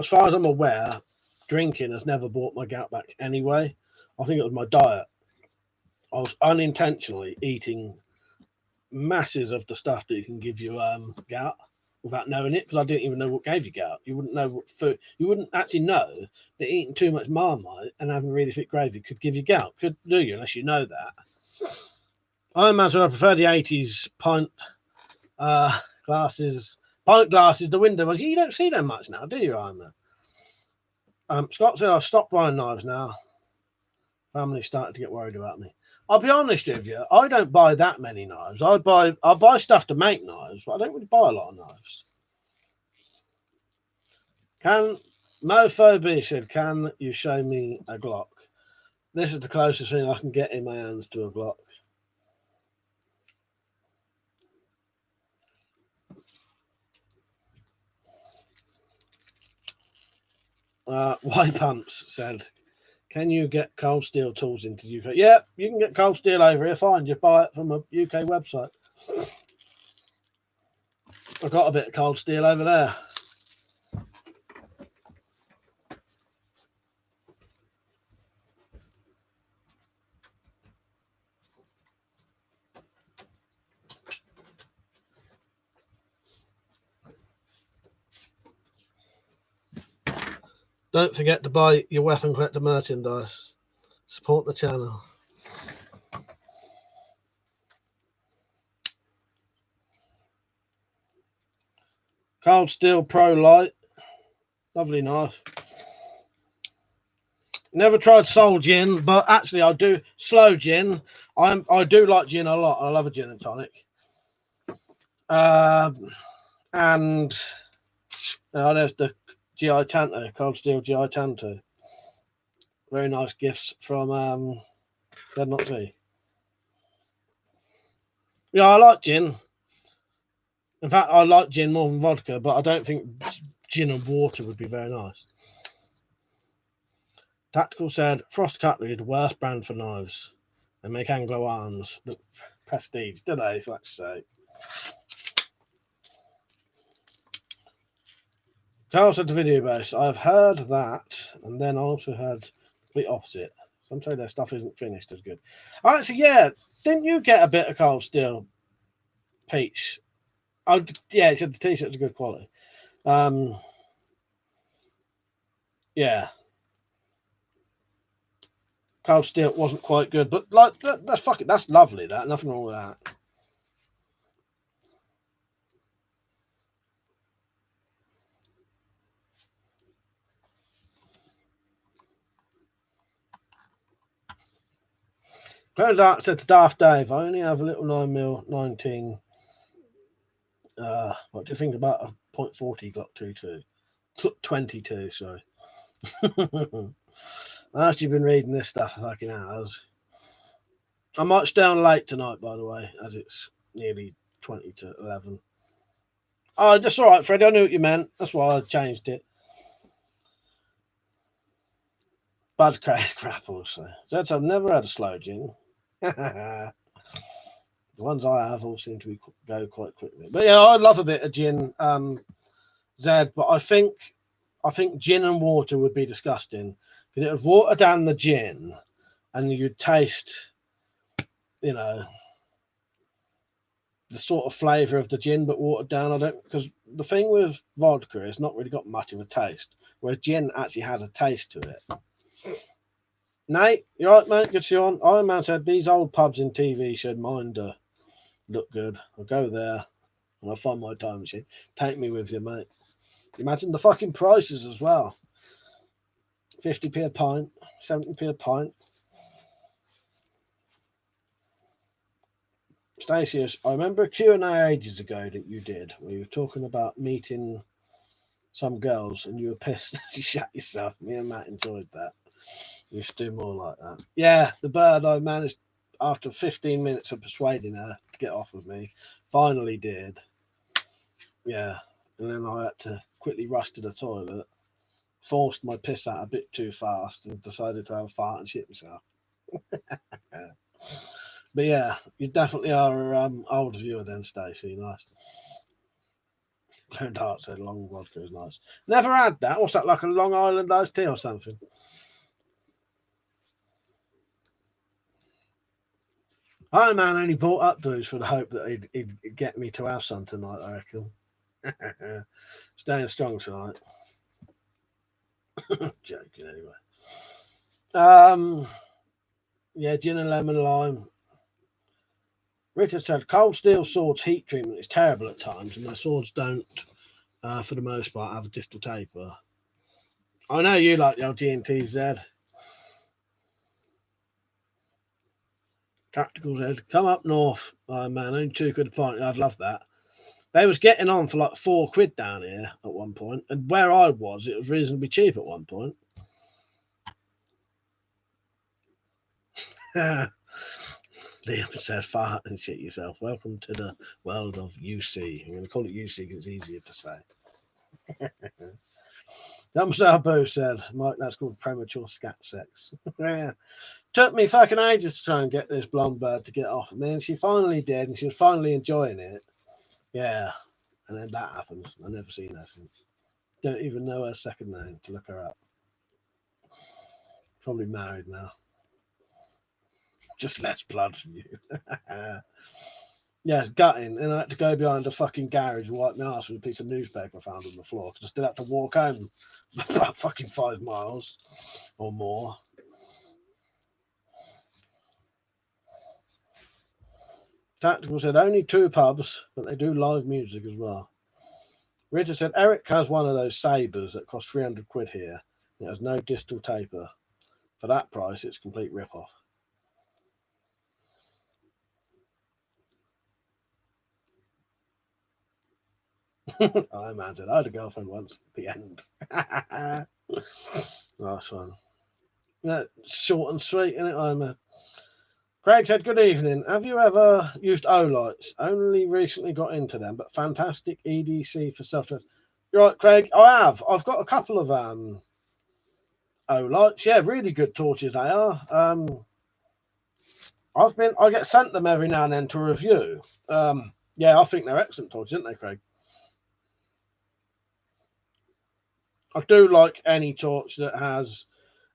far as I'm aware, drinking has never brought my gout back anyway. I think it was my diet. I was unintentionally eating masses of the stuff that you can give you gout without knowing it, because I didn't even know what gave you gout. You wouldn't know what food, you wouldn't actually know that eating too much Marmite and having really thick gravy could give you gout, could do you, unless you know that. I imagine I prefer the 80s pint glasses, the window ones. You don't see them much now, do you, Iron Man? Scott said I've stopped buying knives now. Family's starting to get worried about me. I'll be honest with you, I don't buy that many knives. I buy stuff to make knives, but I don't really buy a lot of knives. Mophobia said, can you show me a Glock? This is the closest thing I can get in my hands to a Glock. Y Pumps said, can you get cold steel tools into the UK? Yeah, you can get cold steel over here. Fine, you buy it from a UK website. I've got a bit of cold steel over there. Don't forget to buy your Weaponcollector merchandise. Support the channel. Cold Steel Pro Light. Lovely knife. Never tried Soul Gin, but actually I do slow gin. I do like gin a lot. I love a gin and tonic. And there's the GI Tanto, Cold Steel GI Tanto. Very nice gifts from Dead Not Tea. Yeah, I like gin. In fact, I like gin more than vodka, but I don't think gin and water would be very nice. Tactical said, Frost Cutlery, the worst brand for knives. They make Anglo arms look prestige, do they? So let's say. Carl said the video base. I've heard that, and then I also heard the opposite. Some say their stuff isn't finished as good. Actually, yeah, didn't you get a bit of Cold Steel Peach? Oh, yeah, he said the t-shirt's a good quality. Yeah. Cold Steel wasn't quite good, but like that's fucking, that's lovely. That nothing wrong with that. Dark said to Daft Dave, I only have a little 9mm 19. What do you think about a .40 Glock 22? Sorry. I've actually been reading this stuff for fucking hours. I might stay on late tonight, by the way, as it's nearly 20 to 11. Oh, that's all right, Freddie. I knew what you meant. That's why I changed it. Bud Crash Grapples. So that's, I've never had a slow gin. The ones I have all seem to go quite quickly. But yeah, I love a bit of gin, Zed. But I think gin and water would be disgusting. Because it would water down the gin, and you'd taste, the sort of flavour of the gin, but watered down. I don't, because the thing with vodka is not really got much of a taste, whereas gin actually has a taste to it. Nate, you right, mate? Good to see you on. Iron Man said these old pubs in TV should Minder look good. I'll go there and I'll find my time machine. Take me with you, mate. Imagine the fucking prices as well. 50p a pint, 70p a pint. Stacey, I remember a Q&A ages ago that you did where you were talking about meeting some girls and you were pissed. You shut yourself. Me and Matt enjoyed that. You should do more like that. Yeah, the bird, I managed after 15 minutes of persuading her to get off of me, finally did. Yeah, and then I had to quickly rush to the toilet, forced my piss out a bit too fast, and decided to have a fart and shit myself. But yeah, you definitely are old viewer then, Stacey. Nice. Blue Dart said long vodka is nice. Never had that. What's that, like a Long Island iced tea or something? Iron Man only bought up booze for the hope that he'd get me to have some tonight, I reckon. Staying strong tonight. Joking anyway. Yeah, gin and lemon lime. Richard said cold steel swords heat treatment is terrible at times, and my swords don't, for the most part, have a distal taper. I know you like the old G&T Z. Tactical Z, come up north. Oh man, only £2 a pint. I'd love that. They was getting on for like £4 down here at one point, and where I was, it was reasonably cheap at one point. Liam said, fart and shit yourself. Welcome to the world of UC. I'm going to call it UC because it's easier to say. Dumpstar Boo said, Mike, that's called premature scat sex. Yeah. Took me fucking ages to try and get this blonde bird to get off of me, and she finally did, and she was finally enjoying it. Yeah. And then that happens. I've never seen her since. Don't even know her second name to look her up. Probably married now. Just less blood from you. Yeah, it's gutting. And I had to go behind a fucking garage and wipe my ass with a piece of newspaper I found on the floor because I still had to walk home about fucking 5 miles or more. Tactical said only 2 pubs, but they do live music as well. Richard said Eric has one of those sabres that cost £300 here. It has no distal taper. For that price, it's a complete rip-off. I imagine. I had a girlfriend once at the end. Nice one. Yeah, short and sweet, isn't it? Craig said, good evening. Have you ever used O-lights? Only recently got into them, but fantastic EDC for self-defense. You're right, Craig. I have. I've got a couple of O-lights. Yeah, really good torches they are. I get sent them every now and then to review. Yeah, I think they're excellent torches, aren't they, Craig? I do like any torch that has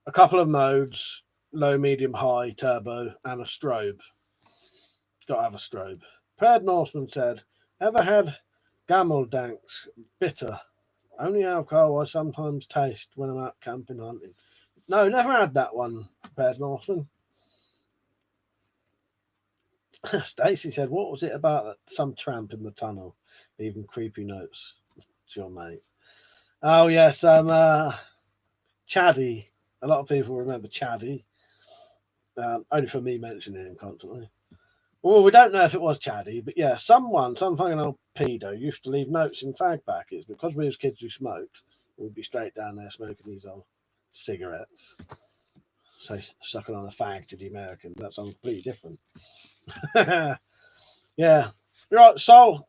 a couple of modes, low, medium, high, turbo, and a strobe. It's got to have a strobe. Paired Norseman said, ever had Gameldanks bitter? Only alcohol I sometimes taste when I'm out camping hunting. No, never had that one, Paired Norseman. Stacey said, what was it about some tramp in the tunnel? Even creepy notes. It's your mate. Oh, yes, Chaddy. A lot of people remember Chaddy. Only for me mentioning him constantly. Well, we don't know if it was Chaddy, but yeah, some fucking old pedo used to leave notes in fag packets because we as kids who smoked, we'd be straight down there smoking these old cigarettes. So sucking on a fag to the Americans, that sounds completely different. Yeah. Right, so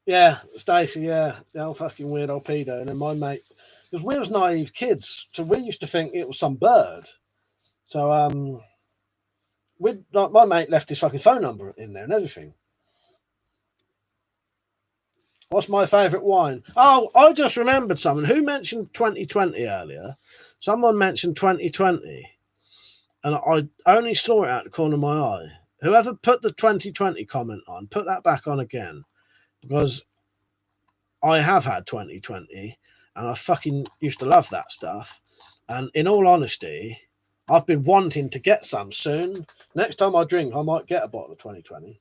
yeah, Stacey, yeah, the old fucking weird old pedo. And then my mate, because we was naive kids, so we used to think it was some bird. So my mate left his fucking phone number in there and everything. What's my favourite wine? Oh, I just remembered someone who mentioned 2020 earlier. Someone mentioned 2020, and I only saw it out the corner of my eye. Whoever put the 2020 comment on, put that back on again, because I have had 2020, and I fucking used to love that stuff. And in all honesty, I've been wanting to get some soon. Next time I drink, I might get a bottle of 2020.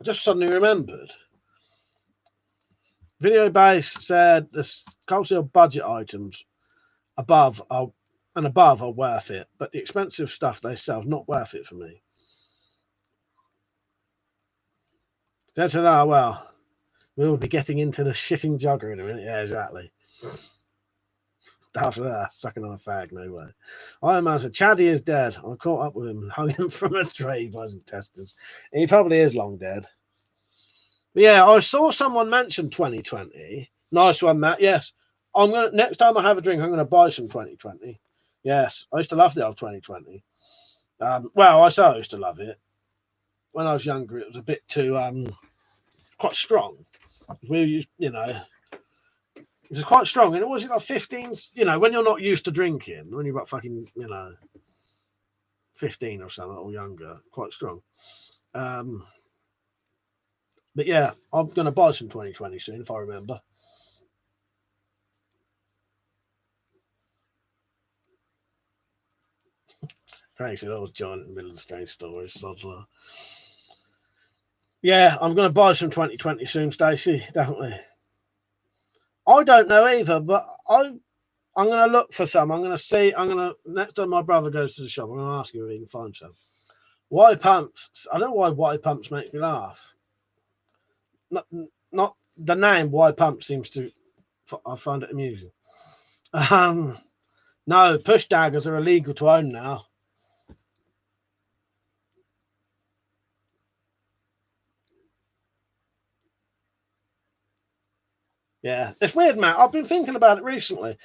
I just suddenly remembered. Video Base said the cold steel budget items above are and above are worth it, but the expensive stuff they sell is not worth it for me. They said, oh, well, we will be getting into the shitting jogger in a minute. Yeah, exactly. After that, sucking on a fag, no way. Iron Man said, Chaddy is dead. I caught up with him and hung him from a tree by his intestines. He probably is long dead. But yeah, I saw someone mention 2020. Nice one, Matt. Yes. Next time I have a drink, I'm gonna buy some 2020. Yes. I used to love the old 2020. Well, I say I used to love it. When I was younger, it was a bit too quite strong. We used, it was quite strong, and it was like 15. When you're not used to drinking, when you're about fucking 15 or something or younger, quite strong. But yeah, I'm gonna buy some 2020 soon if I remember. Craig said I was giant in the middle of the strange stories. Yeah, I'm gonna buy some 2020 soon, Stacey. Definitely. I don't know either, but I'm going to look for some. I'm going to see. Next time my brother goes to the shop, I'm going to ask him if he can find some. White pumps. I don't know why white pumps make me laugh. Not the name white pump seems to. I find it amusing. No, push daggers are illegal to own now. Yeah, it's weird, Matt. I've been thinking about it recently.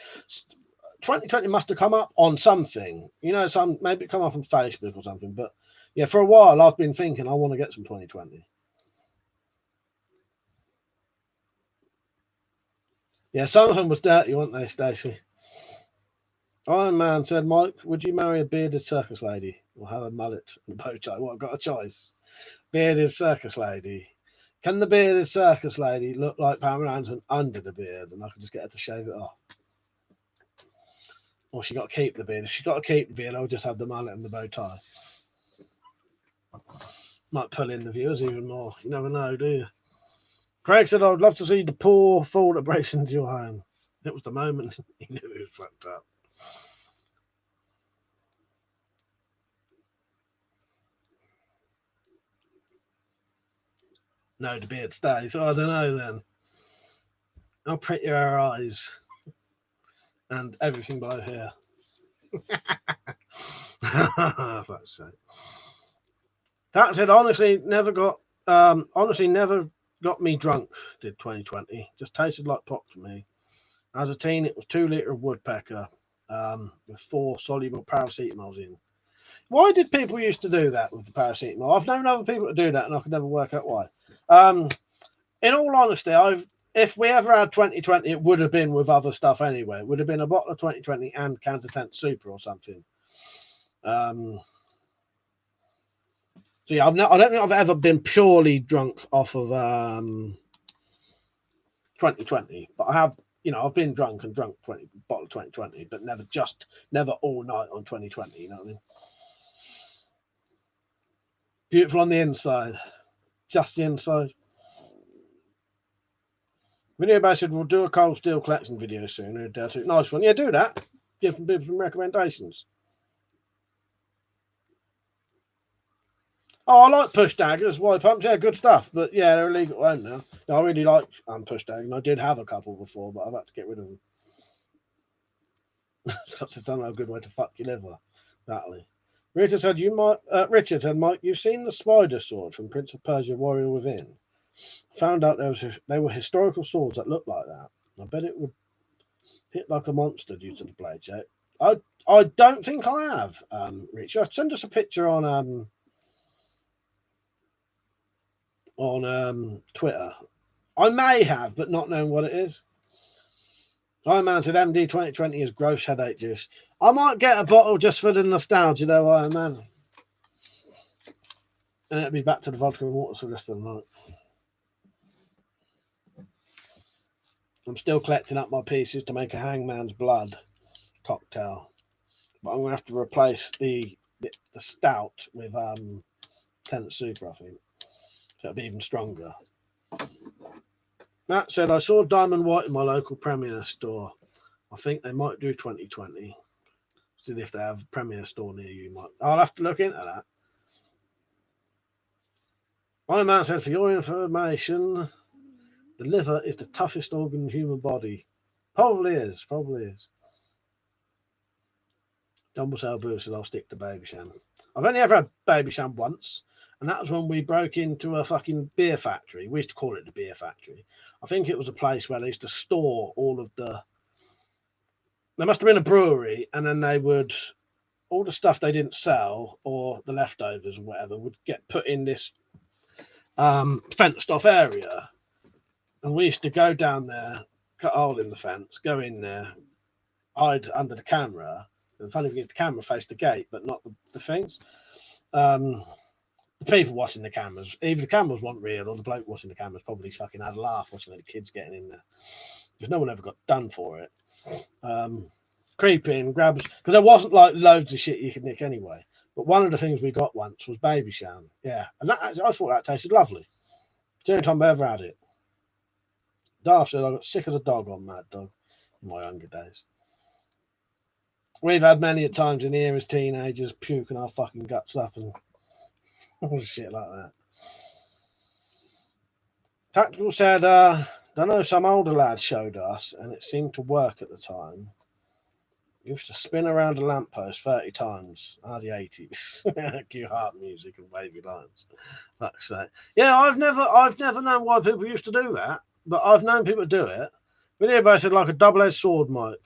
2020 must have come up on something, maybe come up on Facebook or something. But yeah, for a while I've been thinking I want to get some 2020. Yeah, some of them was dirty, weren't they, Stacey? Iron Man said, Mike, would you marry a bearded circus lady or have a mullet and a bow tie? What, I've got a choice. Bearded circus lady. Can the bearded circus lady look like Pamela Anderson under the beard and I can just get her to shave it off? Or she got to keep the beard. If she's got to keep the beard, I'll just have the mullet and the bow tie. Might pull in the viewers even more. You never know, do you? Craig said, I'd love to see the poor fool that breaks into your home. It was the moment he knew he was fucked up. No, the beard stays. I don't know then. How pretty are her eyes? And everything below here. Fuck's sake. That said, honestly, never got me drunk, did 2020. Just tasted like pop to me. As a teen, it was 2 litre of woodpecker with 4 soluble paracetamols in. Why did people used to do that with the paracetamol? I've known other people to do that, and I could never work out why. In all honesty, if we ever had 2020, it would have been with other stuff anyway. It would have been a bottle of 2020 and Canter Tent Super or something. So yeah, I don't think I've ever been purely drunk off of 2020, but I have. I've been drunk 20 bottle of 2020, but never all night on 2020. You know what I mean? Beautiful on the inside, just the inside. Video Bash said we'll do a Cold Steel collection video soon. Nice one. Yeah, do that. Give people some recommendations. Oh, I like push daggers, white pumps. Yeah, good stuff. But yeah, they're illegal to own now. I really like push daggers. I did have a couple before, but I've had to get rid of them. That's a good way to fuck your liver. Exactly. Richard said, Mike, you've seen the spider sword from Prince of Persia Warrior Within. Found out they were historical swords that looked like that. I bet it would hit like a monster due to the blade shape. I don't think I have, Richard. Send us a picture on Twitter. I may have, but not knowing what it is. Iron Man said MD 2020 is gross headache juice. I might get a bottle just for the nostalgia, though, Iron Man. And it'll be back to the vodka and water for the rest of the night. I'm still collecting up my pieces to make a Hangman's Blood cocktail. But I'm going to have to replace the stout with Tenant Super, I think. So it'll be even stronger. Matt said, I saw Diamond White in my local Premier store. I think they might do 2020. Still, if they have a Premier store near you, I'll have to look into that. My man said, for your information, the liver is the toughest organ in the human body. Probably is. Dumble Sale Boo said, I'll stick to Babysham. I've only ever had Babysham once, and that was when we broke into a fucking beer factory. We used to call it the beer factory. I think it was a place where they used to store all of the... There must have been a brewery, and then they would... All the stuff they didn't sell, or the leftovers or whatever, would get put in this fenced off area. And we used to go down there, cut a hole in the fence, go in there, hide under the camera. And funny thing is, the camera faced the gate, but not the things. The people watching the cameras, either the cameras weren't real or the bloke watching the cameras probably fucking had a laugh watching the kids getting in there. Because no one ever got done for it. Creep in, grab us, because there wasn't like loads of shit you could nick anyway. But one of the things we got once was Babysham. Yeah, and that, I thought that tasted lovely. It's the only time I ever had it. Darth said I got sick as a dog on Mad Dog in my younger days. We've had many a times in here as teenagers puking our fucking guts up and all shit like that. Tactical said, I know some older lads showed us, and it seemed to work at the time. You used to spin around a lamppost 30 times. The 80s. Cue harp music and wavy lines. Fuck's sake. Yeah, I've never known why people used to do that, but I've known people do it. But everybody said like a double-edged sword, Mike.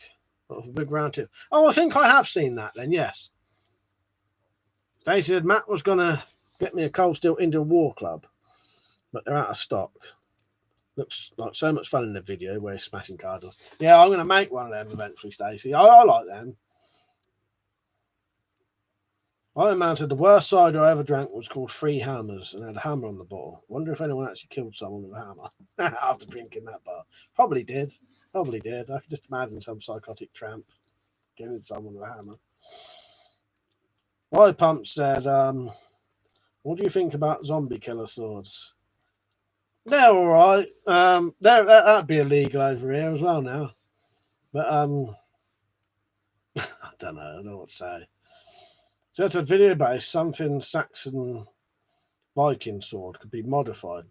With a big round tip. Oh, I think I have seen that then, yes. They said Matt was going to get me a Cold Steel Indian War Club, but they're out of stock. Looks like so much fun in the video where he's smashing card doors. Yeah, I'm going to make one of them eventually, Stacey. I like them. Iron Man said the worst cider I ever drank was called Three Hammers and had a hammer on the bottle. Wonder if anyone actually killed someone with a hammer after drinking that bar. Probably did. I could just imagine some psychotic tramp killing someone with a hammer. Why Pump said, what do you think about zombie killer swords? They're all right. That'd be illegal over here as well now. But I don't know what to say. So it's a video based something Saxon Viking sword could be modified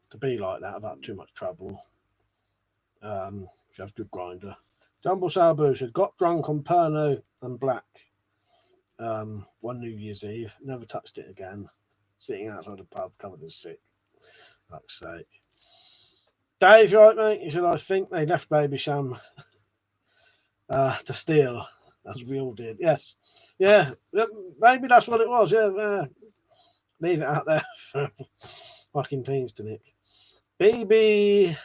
to be like that without too much trouble. If you have a good grinder. Jumble Salbush had got drunk on Pernod and Black one New Year's Eve. Never touched it again. Sitting outside the pub covered in sick. Fuck's sake. Dave, you right, mate? He said, I think they left Babysham to steal, as we all did. Yes. Yeah, maybe that's what it was. Yeah, leave it out there for fucking teens to nick. BB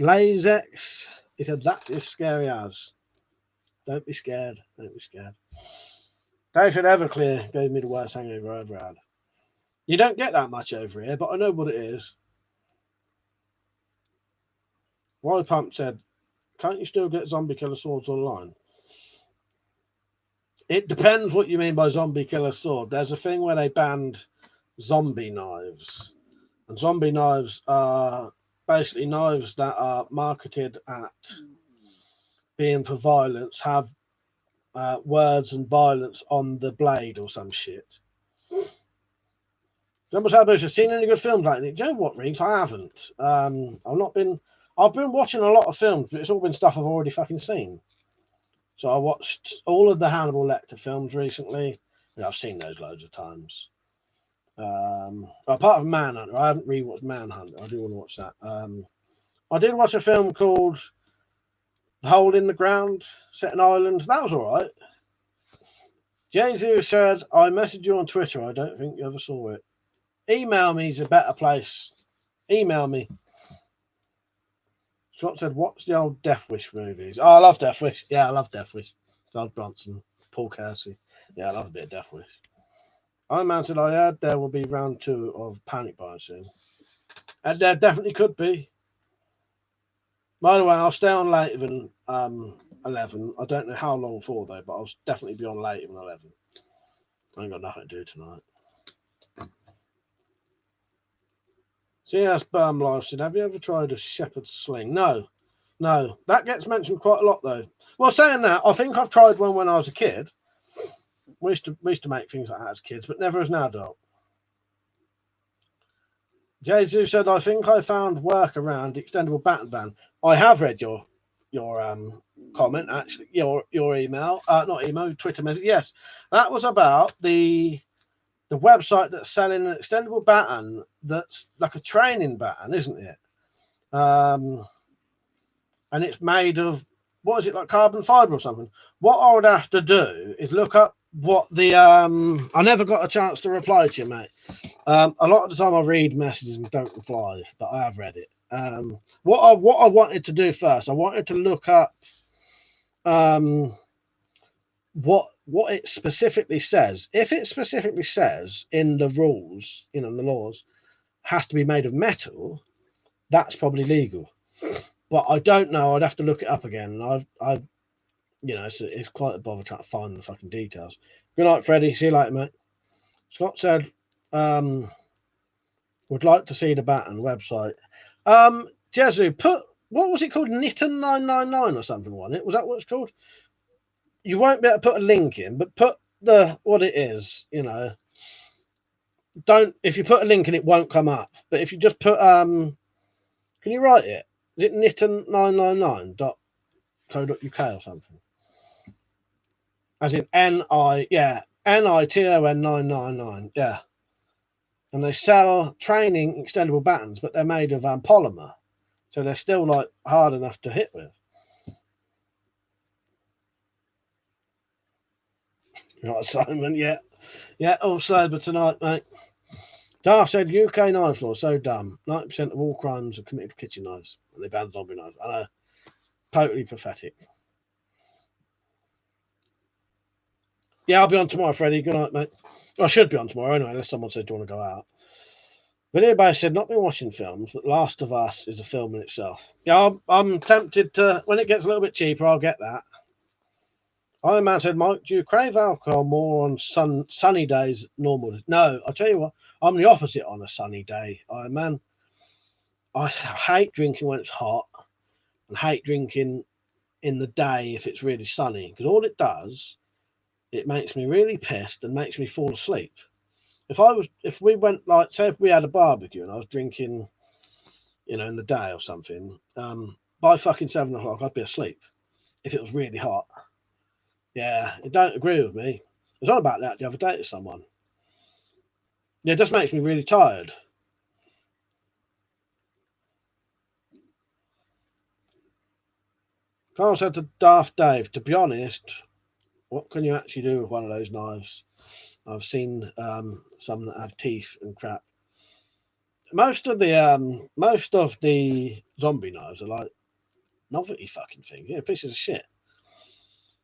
Lazex, he said, that is scary as. Don't be scared. Dave said Everclear gave me the worst hangover I ever had. You don't get that much over here, but I know what it is. Wally Pump said, can't you still get zombie killer swords online? It depends what you mean by zombie killer sword. There's a thing where they banned zombie knives. And zombie knives are basically knives that are marketed at being for violence, have words and violence on the blade or some shit. Have seen any good films like that? Do you know what, Riggs? I haven't. I've been watching a lot of films, but it's all been stuff I've already fucking seen. So I watched all of the Hannibal Lecter films recently. Yeah, I've seen those loads of times. Apart from Manhunter, I haven't rewatched Manhunter. I do want to watch that. I did watch a film called The Hole in the Ground, set in Ireland. That was all right. Jay-Z said, I messaged you on Twitter. I don't think you ever saw it. Email me is a better place. Email me. Scott said, watch the old Death Wish movies. Oh, I love Death Wish. Yeah, I love Death Wish. Charles Bronson, Paul Kersey. Yeah, I love a bit of Death Wish. Iron Man said, I heard there will be round 2 of Panic Buy soon. And there definitely could be. By the way, I'll stay on later than 11. I don't know how long for, though, but I'll definitely be on later than 11. I ain't got nothing to do tonight. CS Live said, have you ever tried a shepherd's sling? No, No, that gets mentioned quite a lot though. Well, saying that, I think I've tried one when I was a kid. We used to make things like that as kids, but never as an adult. Jesus said, "I think I found work around extendable baton ban." I have read your comment, actually, your email, not email, Twitter message. Yes, that was about the website that's selling an extendable baton that's like a training baton, isn't it? And it's made of, what is it, like carbon fiber or something? What I would have to do is look up what the I never got a chance to reply to you, mate. A lot of the time I read messages and don't reply, but I have read it. What I wanted to do first, I wanted to look up what it specifically says. If it specifically says in the rules, in the laws, has to be made of metal, that's probably legal. But I don't know. I'd have to look it up again. And I've it's quite a bother trying to find the fucking details. Good night, Freddie. See you later, mate. Scott said, would like to see the baton website. Jesu, what was it called? Knitten 999 or something on it? Was that what it's called? You won't be able to put a link in, but put what it is, Don't, if you put a link in, it won't come up. But if you just put can you write it? Is it knitten999.co.uk or something? As in NITON 999, yeah. And they sell training extendable batons, but they're made of polymer, so they're still like hard enough to hit with. Right, Simon, yeah, all sober tonight, mate. Darth said UK knife law so dumb. 90% of all crimes are committed with kitchen knives, and they ban zombie knives. I know, totally pathetic. Yeah, I'll be on tomorrow, Freddie. Good night, mate. Well, I should be on tomorrow anyway, unless someone says, "Do you want to go out?" Video Bay said, "Not been watching films, but Last of Us is a film in itself." Yeah, I'm tempted to, when it gets a little bit cheaper, I'll get that. Iron Man said, "Mike, do you crave alcohol more on sunny days, normal?" No, I'll tell you what, I'm the opposite on a sunny day, Iron Man. I hate drinking when it's hot and hate drinking in the day if it's really sunny, because all it does, it makes me really pissed and makes me fall asleep. If we went, like, say if we had a barbecue and I was drinking, in the day or something, by fucking 7 o'clock I'd be asleep if it was really hot. Yeah, it don't agree with me. I was on about that the other day to someone. Yeah, it just makes me really tired. Carl said to Daft Dave, "To be honest, what can you actually do with one of those knives? I've seen some that have teeth and crap. Most of the zombie knives are like novelty fucking things. Yeah, pieces of shit."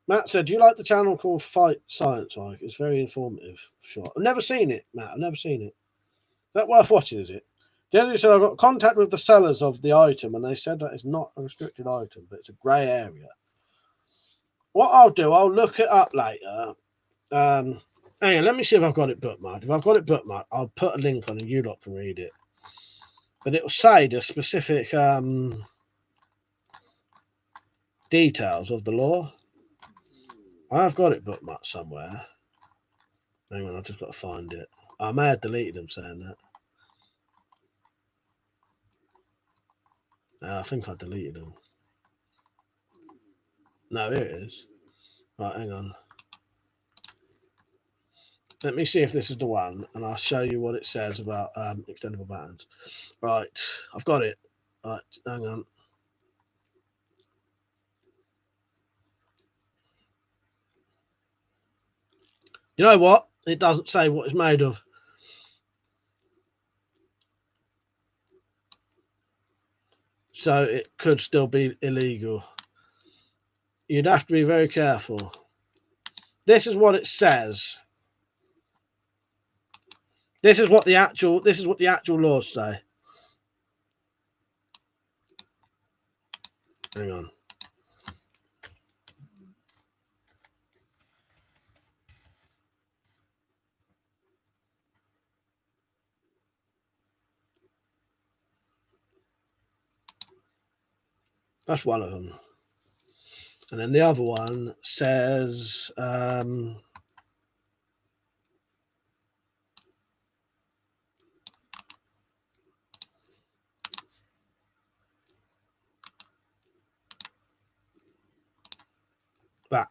Matt said, "Do you like the channel called Fight Science, Mike? It's very informative, for sure." I've never seen it, Matt. I've never seen it. Is that worth watching, is it? Jerry said, "I got contact with the sellers of the item, and they said that it's not a restricted item, but it's a grey area." What I'll do, I'll look it up later. Hang on, let me see if I've got it bookmarked. If I've got it bookmarked, I'll put a link on and you lot can read it. But it will say the specific details of the law. I've got it bookmarked somewhere. Hang on, I've just got to find it. I may have deleted them saying that. I think I deleted them. No, here it is. Right, hang on. Let me see if this is the one, and I'll show you what it says about extendable batons. Right, I've got it. Right, hang on. You know what? It doesn't say what it's made of. So it could still be illegal. You'd have to be very careful. This is what it says. This is what the actual laws say. Hang on. That's one of them. And then the other one says, that.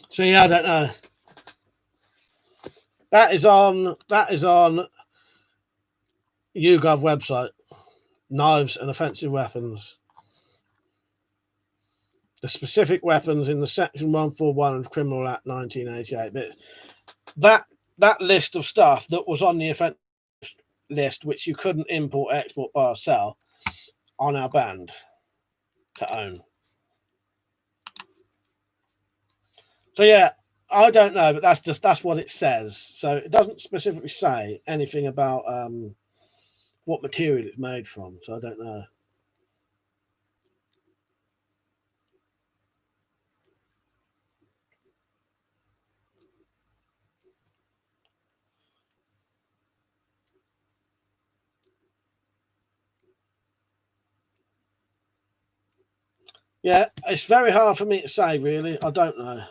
So yeah, I don't know. That is on YouGov website. Knives and offensive weapons. The specific weapons in the Section 141 of Criminal Act 1988. But that list of stuff that was on the offensive list, which you couldn't import, export, buy, or sell, are now banned to own. So yeah, I don't know, but that's what it says. So it doesn't specifically say anything about what material it's made from. So I don't know. Yeah, it's very hard for me to say, really. I don't know.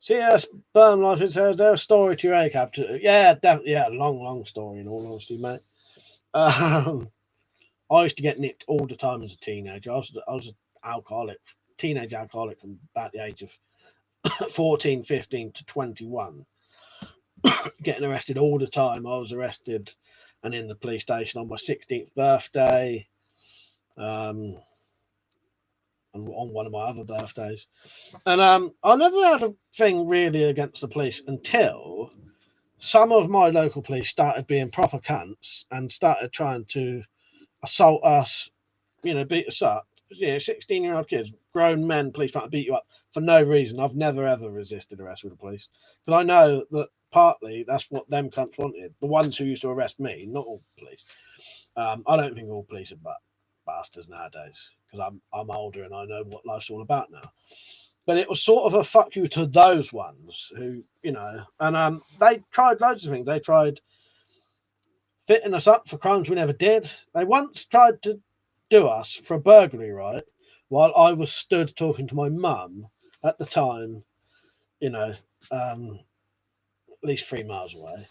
CS Burn Life, it says there's a story to your ACAB. Yeah, definitely. Yeah, long story, in all honesty, mate. I used to get nicked all the time as a teenager. I was an alcoholic, teenage alcoholic from about the age of 14, 15 to 21. Getting arrested all the time. I was arrested and in the police station on my 16th birthday. And on one of my other birthdays. And I never had a thing really against the police until some of my local police started being proper cunts and started trying to assault us, beat us up. 16-year-old kids, grown men, police trying to beat you up for no reason. I've never ever resisted arrest with the police because I know that partly that's what them cunts wanted. The ones who used to arrest me, not all police. I don't think all police are bastards nowadays because I'm older and I know what life's all about now. But it was sort of a fuck you to those ones who, and they tried loads of things. They tried fitting us up for crimes we never did. They once tried to do us for a burglary, right? While I was stood talking to my mum at the time, at least 3 miles away.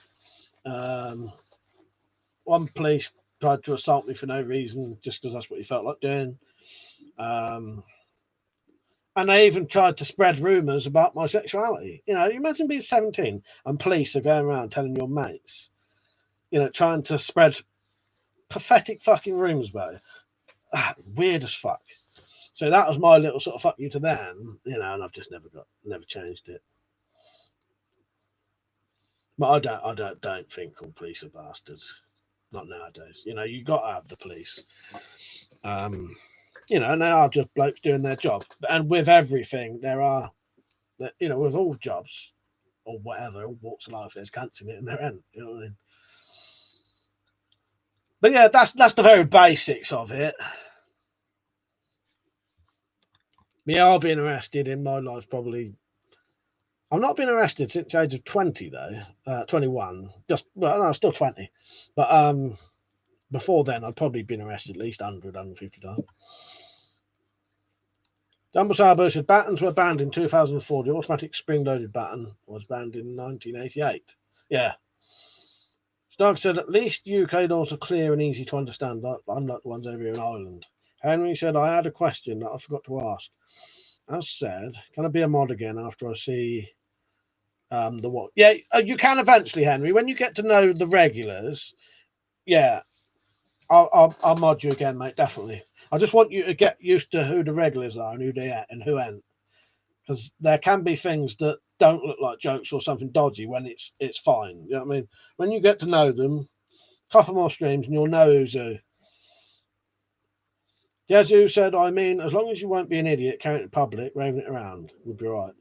One police tried to assault me for no reason, just because that's what he felt like doing. And they even tried to spread rumours about my sexuality. You imagine being 17 and police are going around telling your mates, trying to spread pathetic fucking rumours about it. Weird as fuck. So that was my little sort of fuck you to them, and I've just never changed it. But I don't think all police are bastards. Not nowadays. You got to have the police. And they are just blokes doing their job. And with everything, there are, with all jobs or whatever, all walks of life, there's cunts in it and there ain't. You know what I mean? But yeah, that's the very basics of it. Yeah, I've been arrested in my life probably. I've not been arrested since the age of 20 though, 21. No, I'm still 20. But before then, I'd probably been arrested at least 100, 150 times. Dumblesar said battens were banned in 2004. The automatic spring-loaded batten was banned in 1988. Yeah. Stark said at least UK laws are clear and easy to understand, unlike the ones over here in Ireland. Henry said, I had a question that I forgot to ask. As said, can I be a mod again after I see the what? Yeah, you can eventually, Henry. When you get to know the regulars, yeah, I'll mod you again, mate. Definitely. I just want you to get used to who the regulars are and who they are and who ain't, because there can be things that don't look like jokes or something dodgy when it's fine. You know what I mean? When you get to know them, a couple more streams and you'll know who's who. Yazoo said, I mean, as long as you won't be an idiot carrying it in public, raving it around, would be right.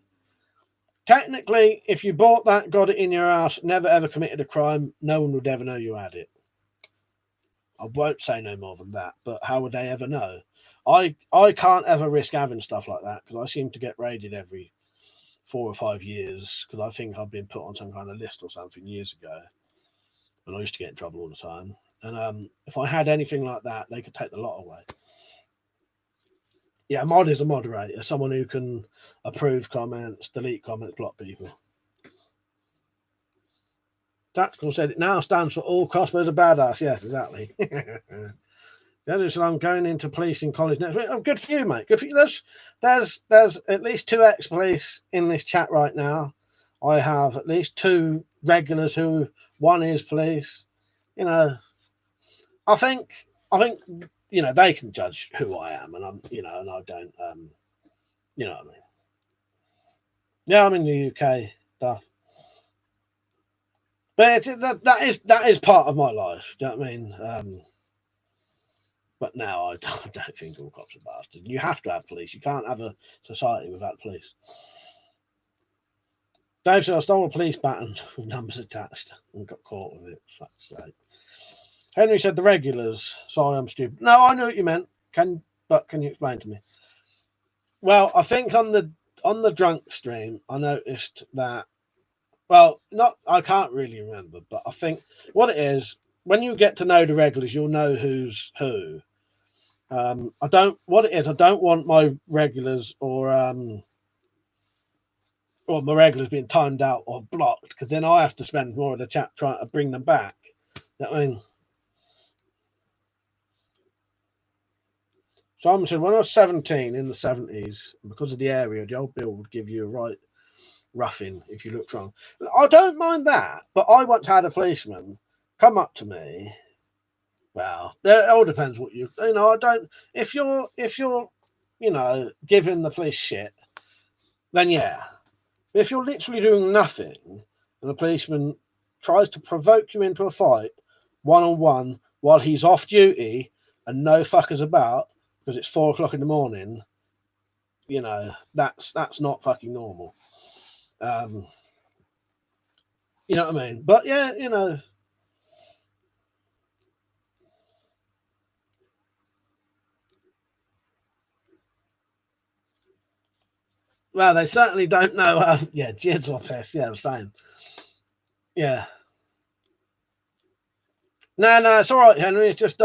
Technically, if you bought that, got it in your house, never ever committed a crime, no one would ever know you had it. I won't say no more than that, but how would they ever know? I can't ever risk having stuff like that because I seem to get raided every 4 or 5 years because I think I've been put on some kind of list or something years ago. And I used to get in trouble all the time. And if I had anything like that, they could take the lot away. Yeah, a mod is a moderator, someone who can approve comments, delete comments, block people. Tactical said it now stands for all crossbows are badass. Yes, exactly. I'm going into policing college next week. Oh, good for you, mate. Good for you. There's at least 2 ex-police in this chat right now. I have at least 2 regulars who one is police. You know, I think you know they can judge who I am, and I'm and I don't you know what I mean. Yeah, I'm in the UK stuff. But that is part of my life. Do you know what I mean? But now I don't think all cops are bastards. You have to have police. You can't have a society without police. Dave said I stole a police baton with numbers attached and got caught with it. Fuck's sake. Henry said the regulars. Sorry, I'm stupid. No, I knew what you meant. Can you explain to me? Well, I think on the drunk stream, I noticed that. Well, not I can't really remember, but I think what it is when you get to know the regulars, you'll know who's who. I don't want my regulars or my regulars being timed out or blocked because then I have to spend more of the chat trying to bring them back. You know what I mean? Simon said, when I was 17 in the 70s, because of the area, the old bill would give you a right roughing if you looked wrong. I don't mind that, but I once had a policeman come up to me. Well, it all depends what I don't. If you're giving the police shit, then yeah. If you're literally doing nothing and the policeman tries to provoke you into a fight one-on-one while he's off duty and no fuckers about because it's 4 o'clock in the morning, that's not fucking normal. You know what I mean? But yeah, well, they certainly don't know. Yeah, jizz or piss. Yeah, I'm saying. Yeah. No, it's all right, Henry. It's just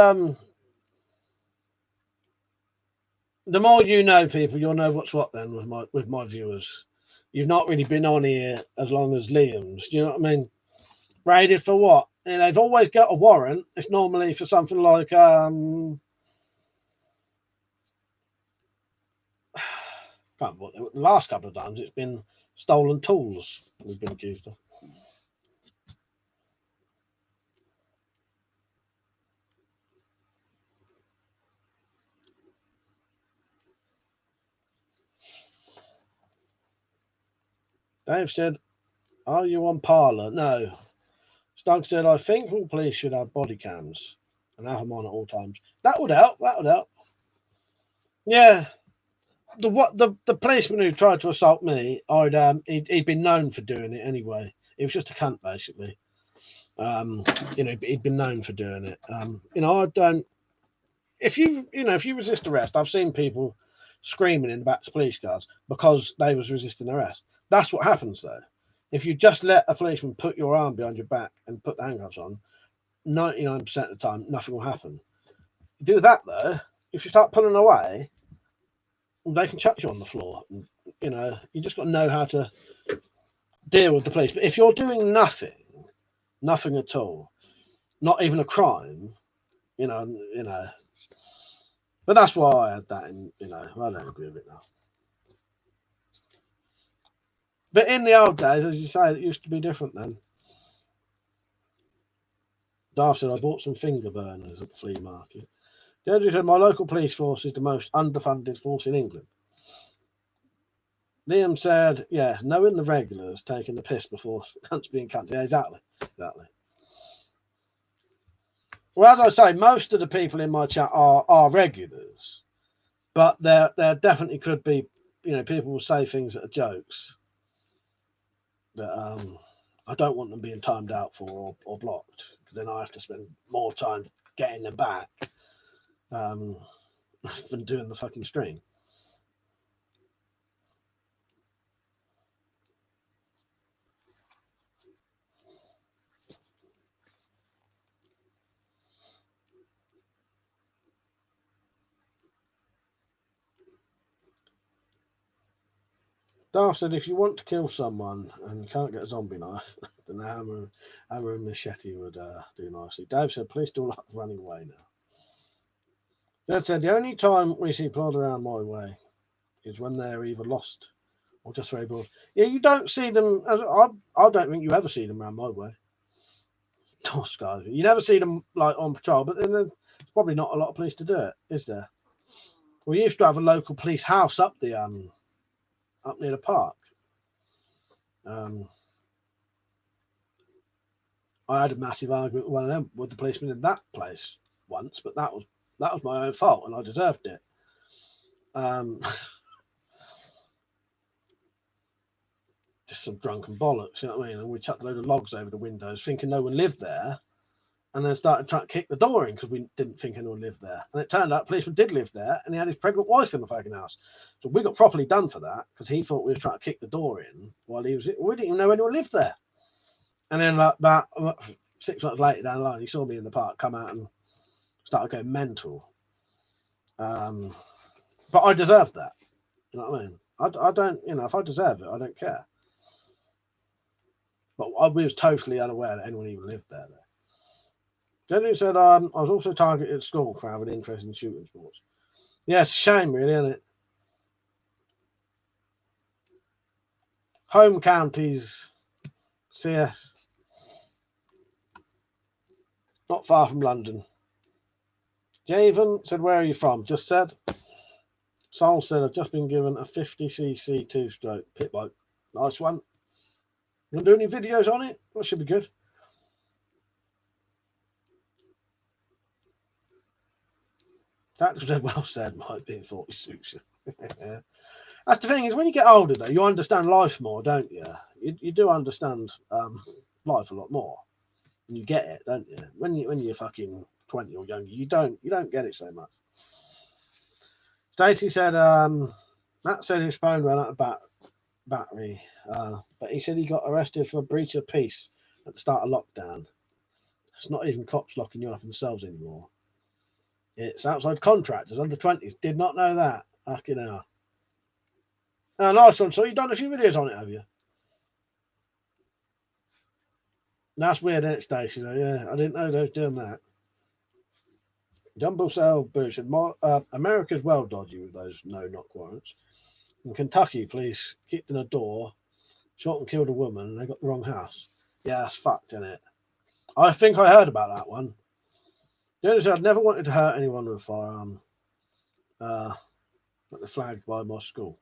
the more you know people, you'll know what's what. Then with my viewers, you've not really been on here as long as Liam's. Do you know what I mean? Raided for what? They've always got a warrant. It's normally for something like the last couple of times it's been stolen tools we've been accused of. Dave said, "Are you on Parler?" No. Stug said, "I think all police should have body cams and have them on at all times." That would help. That would help. Yeah. The policeman who tried to assault me, he'd been known for doing it anyway. He was just a cunt, basically. He'd been known for doing it. I don't. If you resist arrest, I've seen people screaming in the back of police cars because they was resisting arrest. That's what happens though. If you just let a policeman put your arm behind your back and put the handcuffs on, 99% of the time nothing will happen. You do that though, if you start pulling away, they can chuck you on the floor. You just got to know how to deal with the police. But if you're doing nothing at all, not even a crime, you know. But that's why I had that in, I don't agree with it now. But in the old days, as you say, it used to be different then. Darth said, I bought some finger burners at the flea market. Deirdre said, my local police force is the most underfunded force in England. Liam said, yes, knowing the regulars taking the piss before cunts being cunts. Yeah, exactly. Well, as I say, most of the people in my chat are regulars, but there definitely could be, people will say things that are jokes that I don't want them being timed out for or blocked, because then I have to spend more time getting them back than doing the fucking stream. Darth said, if you want to kill someone and you can't get a zombie knife, then a hammer and machete would do nicely. Dave said, please do not running away now. Dad said, the only time we see plod around my way is when they're either lost or just very bored. Yeah, you don't see them. I don't think you ever see them around my way. You never see them like on patrol, but then there's probably not a lot of police to do it, is there? We used to have a local police house up near the park. I had a massive argument with one of them, with the policeman in that place once, but that was my own fault and I deserved it. Just some drunken bollocks, you know what I mean? And we chucked a load of logs over the windows, thinking no one lived there, and then started trying to kick the door in because we didn't think anyone lived there. And it turned out the policeman did live there, and he had his pregnant wife in the fucking house. So we got properly done for that because he thought we were trying to kick the door in while he was. We didn't even know anyone lived there. And then like about 6 months later down the line, he saw me in the park, come out and started going mental. But I deserved that. You know what I mean? I don't, if I deserve it, I don't care. But we was totally unaware that anyone even lived there. Then he said, I was also targeted at school for having interest in shooting sports. Yeah, it's a shame, really, isn't it? Home counties, CS. Not far from London. Javen said, where are you from? Just said. Sol said, I've just been given a 50cc 2-stroke pit bike. Nice one. You want to do any videos on it? That should be good. That was well said, might be 40 suits you. That's the thing, is when you get older, though, you understand life more, don't you? You do understand life a lot more. And you get it, don't you? When you're fucking 20 or younger, you don't get it so much. Stacey said, Matt said his phone ran out of battery, but he said he got arrested for breach of peace at the start of lockdown. It's not even cops locking you up themselves anymore. It's outside contractors under 20s. Did not know that. Fucking hell. Oh, nice one. So you've done a few videos on it, have you? That's weird, isn't it, Stacey? Yeah, I didn't know they was doing that. Jumbo Cell Bush said, America's well dodgy with those no-knock warrants. In Kentucky, police kicked in a door, shot and killed a woman, and they got the wrong house. Yeah, that's fucked, isn't it? I think I heard about that one. Jonas said, I'd never wanted to hurt anyone with a firearm. But they're flagged by my school.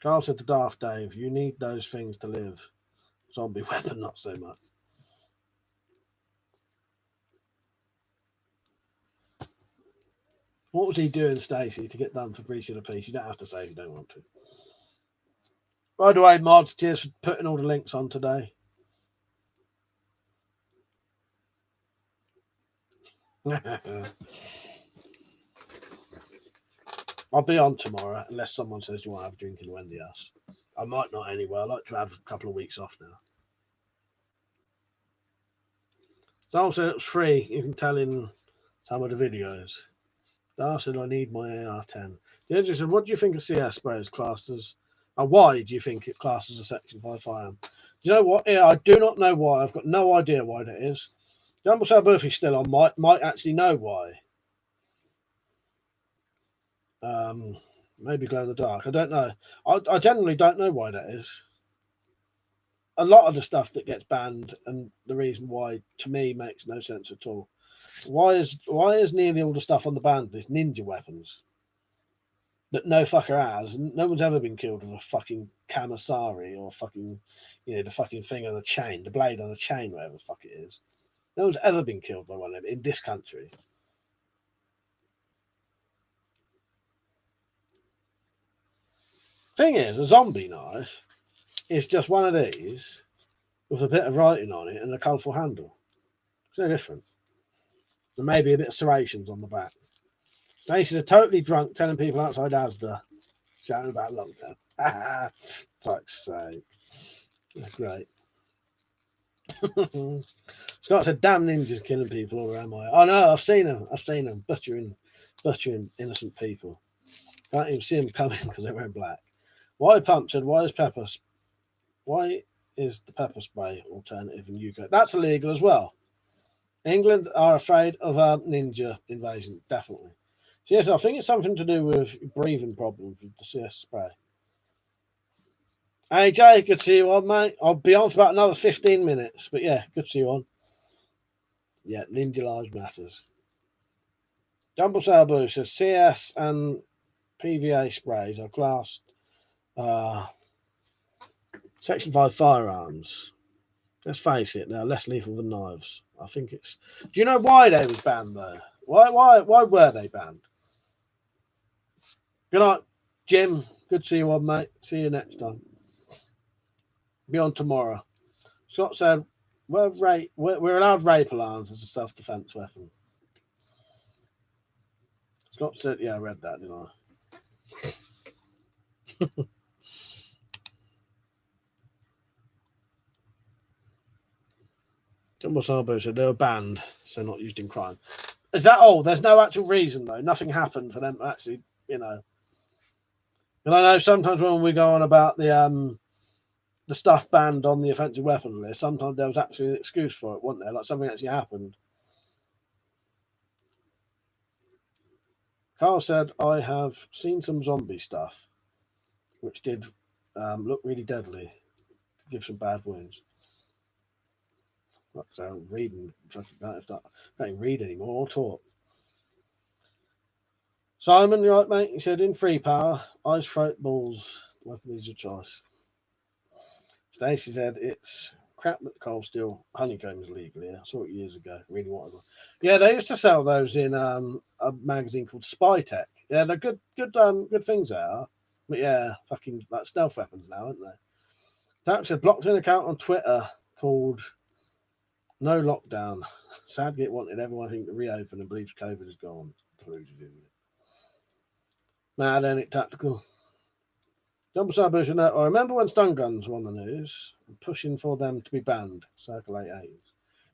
Carl said to Darth Dave, you need those things to live. Zombie weapon, not so much. What was he doing, Stacey, to get done for breaching the peace? You don't have to say if you don't want to. By the way, mods, cheers for putting all the links on today. I'll be on tomorrow, unless someone says you want to have a drink in Wendy House. I might not anyway. I like to have a couple of weeks off now. Also, it's free. You can tell in some of the videos. Dar said, I need my AR-10. The editor said, what do you think of CS sprays classed as... why do you think it classes a Section 5 firearm? Do you know what? Yeah, I do not know why. I've got no idea why that is. Jumbo Salberthi's still on. Might actually know why. Maybe glow in the dark. I don't know. I generally don't know why that is. A lot of the stuff that gets banned, and the reason why, to me, makes no sense at all. Why is nearly all the stuff on the banned list ninja weapons that no fucker has? No one's ever been killed with a fucking Kamasari or fucking, the fucking thing on a chain, the blade on a chain, whatever the fuck it is. No one's ever been killed by one of them in this country. Thing is, a zombie knife is just one of these with a bit of writing on it and a colourful handle. It's no different. There may be a bit of serrations on the back. Mason are totally drunk, telling people outside Asda, shouting about lockdown. Fuck's sake. That's great. Scott said, damn ninjas killing people all around my... Oh no, I've seen them butchering innocent people. Can't even see them coming because they're wearing black. Why punctured? Why is pepper? Why is the pepper spray alternative in UK? That's illegal as well. England are afraid of a ninja invasion, definitely. So yes, I think it's something to do with breathing problems with the CS spray. Hey Jay, good to see you on, mate. I'll be on for about another 15 minutes, but yeah, good to see you on. Yeah, Ninja Lives Matters. Jumble Sailboo says CS and PVA sprays are classed Section 5 firearms. Let's face it, they're less lethal than knives. I think it's. Do you know why they was banned though? Why were they banned? Good night, Jim. Good to see you on, mate. See you next time. Be on tomorrow. Scott said we're allowed rape alarms as a self-defense weapon. Scott said, yeah, I read that, didn't I? Jumbo Sarbo said they were banned, so not used in crime. Is that all? There's no actual reason though. Nothing happened for them to actually, And I know sometimes when we go on about the stuff banned on the offensive weapons list, sometimes there was actually an excuse for it, wasn't there? Like something actually happened. Carl said, I have seen some zombie stuff, which did look really deadly, give some bad wounds. So I'm reading, I can't even read anymore or talk. Simon, you right, mate? He said, in free power, ice throat balls, weapon is your choice. Stacey said, it's crap that coal steel honeycomb is legal here. I saw it years ago. Really wanted one. Yeah, they used to sell those in a magazine called Spy Tech. Yeah, they're good things they are. But yeah, fucking like stealth weapons now, aren't they? That said, blocked an account on Twitter called No Lockdown. Sadgate wanted everyone I think to reopen and believes COVID is gone. Mad, ain't it, tactical? Jump Sabush, I remember when stun guns were on the news, pushing for them to be banned, circa late 80s.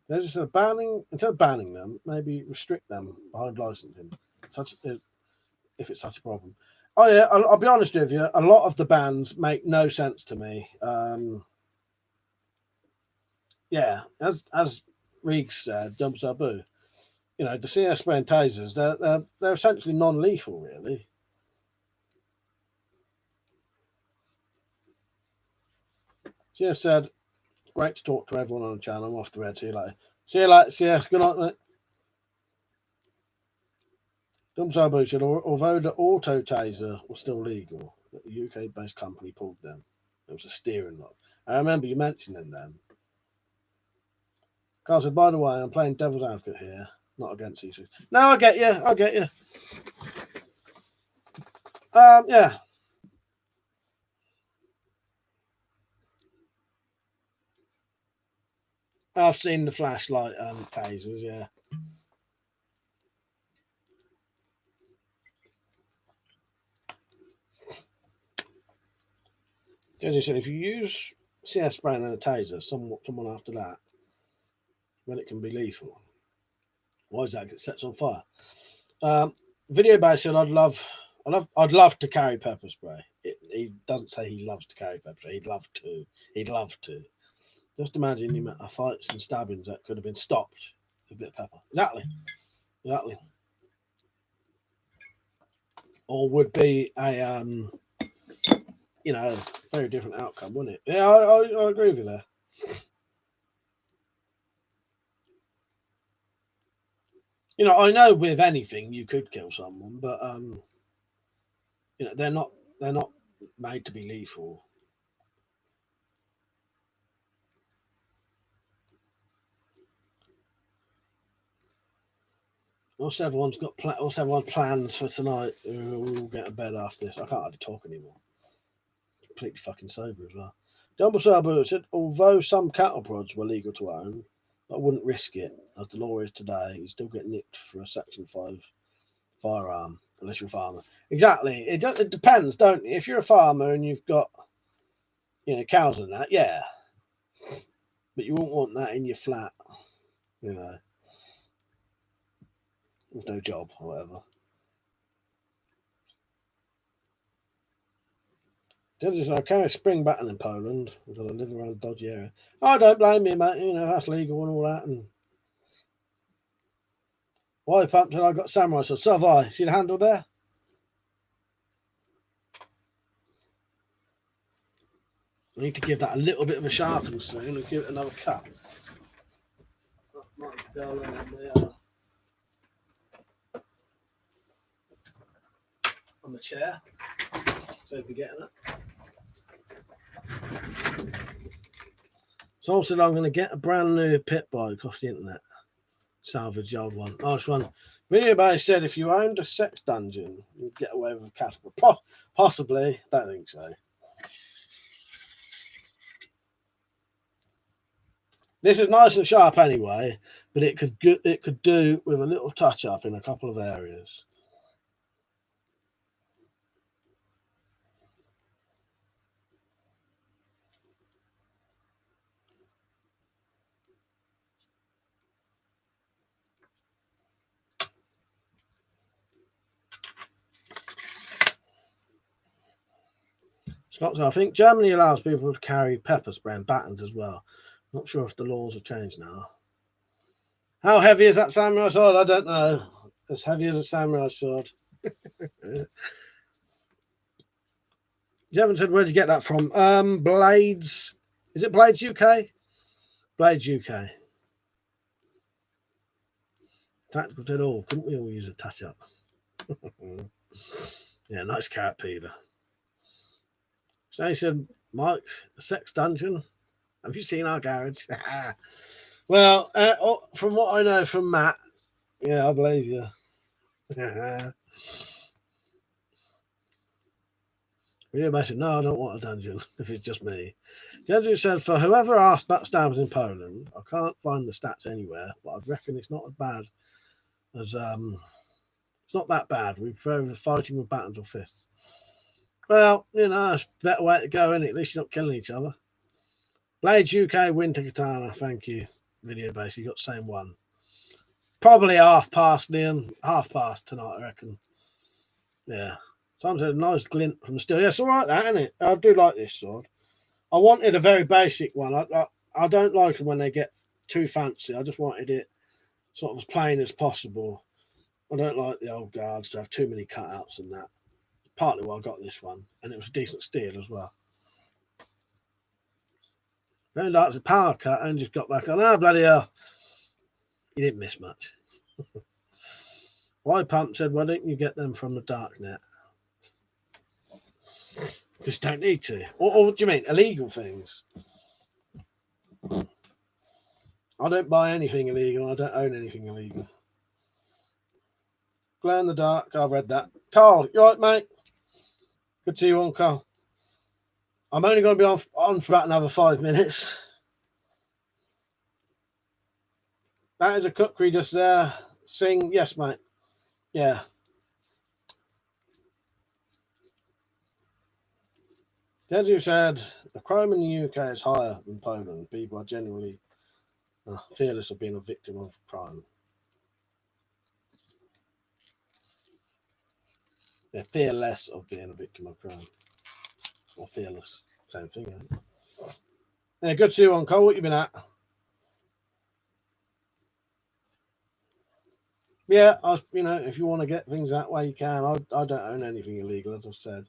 They're just instead of banning them, maybe restrict them behind licensing, if it's such a problem. Oh yeah, I'll be honest with you, a lot of the bans make no sense to me. Yeah, as Reeks said, Jump Sabu, the CS spray and tasers, they're essentially non-lethal, really. CS said, great to talk to everyone on the channel. I'm off to bed. See you later. See you later, CS. Good night, mate. Dumb Sabu said, although the auto taser was still legal, the UK-based company pulled them. It was a steering lock. I remember you mentioning them. Carl said, by the way, I'm playing devil's advocate here, not against these. No, I get you. Yeah. I've seen the flashlight tasers, yeah. As you said, if you use CS spray and then a taser, someone after that, when it can be lethal. Why is that? It sets on fire. Video base said, I'd love to carry pepper spray. He doesn't say he loves to carry pepper spray. He'd love to. Just imagine the amount of fights and stabbings that could have been stopped with a bit of pepper. Exactly. Or would be a very different outcome, wouldn't it? Yeah, I agree with you there. I know with anything you could kill someone, but they're not made to be lethal. What's everyone's plans for tonight? We'll get to bed after this. I can't hardly talk anymore. Completely fucking sober as well. Dumble Sabu said, although some cattle prods were legal to own, I wouldn't risk it. As the law is today, you still get nicked for a Section 5 firearm, unless you're a farmer. Exactly. It depends, don't it? If you're a farmer and you've got, cows and that, yeah. But you won't want that in your flat, with no job or whatever. Judges I carry a spring baton in Poland because I live around a dodgy area. I don't blame me, mate. You know, that's legal and all that. And why pumped till I got samurai sword? So have I. See the handle there? I need to give that a little bit of a sharpen soon and give it another cut. That might go along on the chair. So forgetting it. So also I'm going to get a brand new pit bike off the internet. Salvage the old one. Nice one. Video base said if you owned a sex dungeon, you'd get away with a category. Possibly. Don't think so. This is nice and sharp anyway, but it could do with a little touch up in a couple of areas. Scott, I think Germany allows people to carry pepper spray and batons as well. Not sure if the laws have changed now. How heavy is that samurai sword? I don't know. As heavy as a samurai sword. You haven't said where'd you get that from? Blades. Is it Blades UK? Blades UK. Tactical did all. Couldn't we all use a touch up? Yeah, nice carrot peeler. So he said, Mike, a sex dungeon. Have you seen our garage? Well, from what I know from Matt, yeah, I believe you. Really imagine, no, I don't want a dungeon if it's just me. Andrew said, for whoever asked backstabbers in Poland, I can't find the stats anywhere, but I reckon it's not as bad as it's not that bad. We prefer fighting with batons or fists. Well, you know, it's a better way to go, isn't it? At least you're not killing each other. Blades UK Winter Katana, thank you. Video base, you got the same one. Probably half past, Liam. Half past tonight, I reckon. Yeah. Sometimes a nice glint from the steel. Yeah, it's all right, that, isn't it? I do like this sword. I wanted a very basic one. I don't like them when they get too fancy. I just wanted it sort of as plain as possible. I don't like the old guards to have too many cutouts and that. Partly why I got this one, and it was a decent steel as well. Very like a power cut and just got back on. Ah, bloody hell. You didn't miss much. Why Pump said, why don't you get them from the darknet? Just don't need to. Or what do you mean? Illegal things? I don't buy anything illegal. I don't own anything illegal. Glow in the dark. I've read that. Carl, you all right, mate? Good to see you on, Carl. I'm only going to be on for about another 5 minutes. That is a cookery just there. Sing, yes, mate. Yeah. As you said, the crime in the UK is higher than Poland. People are generally fearless of being a victim of crime. They're fearless of being a victim of crime. Or fearless. Same thing, isn't it? Yeah, good to see you on, Cole. What you been at? Yeah, you know, if you want to get things that way, you can. I don't own anything illegal, as I've said.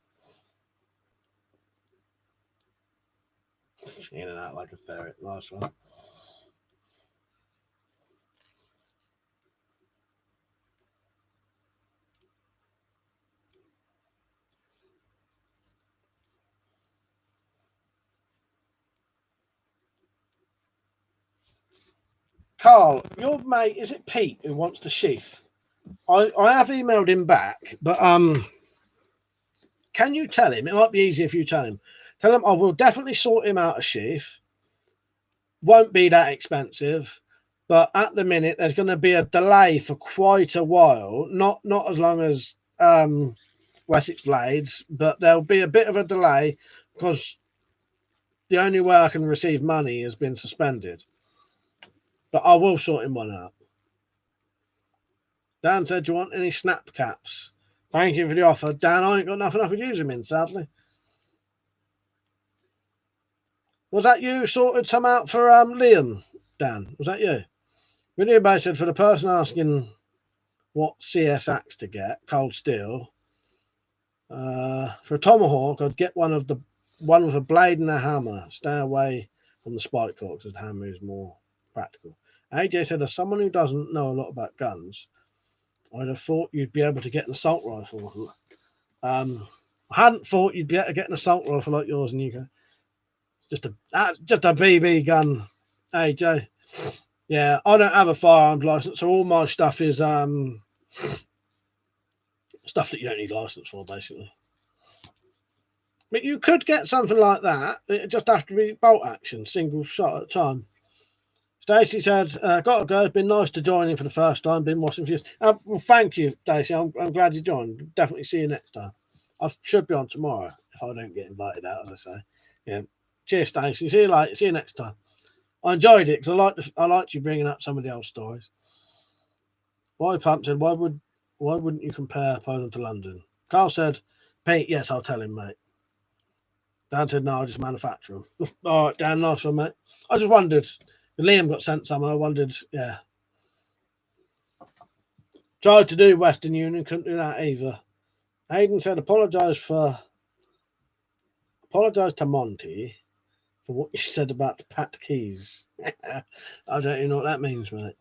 In and out like a ferret. Nice one. Carl, your mate, is it Pete who wants the sheath? I have emailed him back, but can you tell him? It might be easier if you tell him. Tell him I will definitely sort him out a sheath. Won't be that expensive, but at the minute there's going to be a delay for quite a while. Not as long as Wessex Blades, but there'll be a bit of a delay because the only way I can receive money has been suspended. But I will sort him one out. Dan said, do you want any snap caps? Thank you for the offer. Dan, I ain't got nothing I could use them in, sadly. Was that you sorted some out for Liam, Dan? Was that you? Video Bay said for the person asking what CS axe to get, cold steel, for a tomahawk, I'd get one with a blade and a hammer. Stay away from the spike hawks, as the hammer is more practical. AJ said, as someone who doesn't know a lot about guns, I'd have thought you'd be able to get an assault rifle. I hadn't thought you'd be able to get an assault rifle like yours in UK. Just a BB gun, AJ. Yeah, I don't have a firearms license, so all my stuff is stuff that you don't need a license for, basically. But you could get something like that. It just have to be bolt action, single shot at a time. Stacey said, "Got to go. It's been nice to join in for the first time. Been watching for years." Well, thank you, Stacey. I'm glad you joined. Definitely see you next time. I should be on tomorrow if I don't get invited out, as I say. Yeah. Cheers, Stacey. See you later. See you next time. I enjoyed it because I liked you bringing up some of the old stories. Why Pump said, why wouldn't you compare Poland to London? Carl said, Pete, yes, I'll tell him, mate. Dan said, no, I'll just manufacture them. All right, Dan, nice one, mate. I just wondered. Liam got sent some, and I wondered, yeah. Tried to do Western Union, couldn't do that either. Hayden said, apologise to Monty for what you said about the pat keys. I don't even know what that means, mate.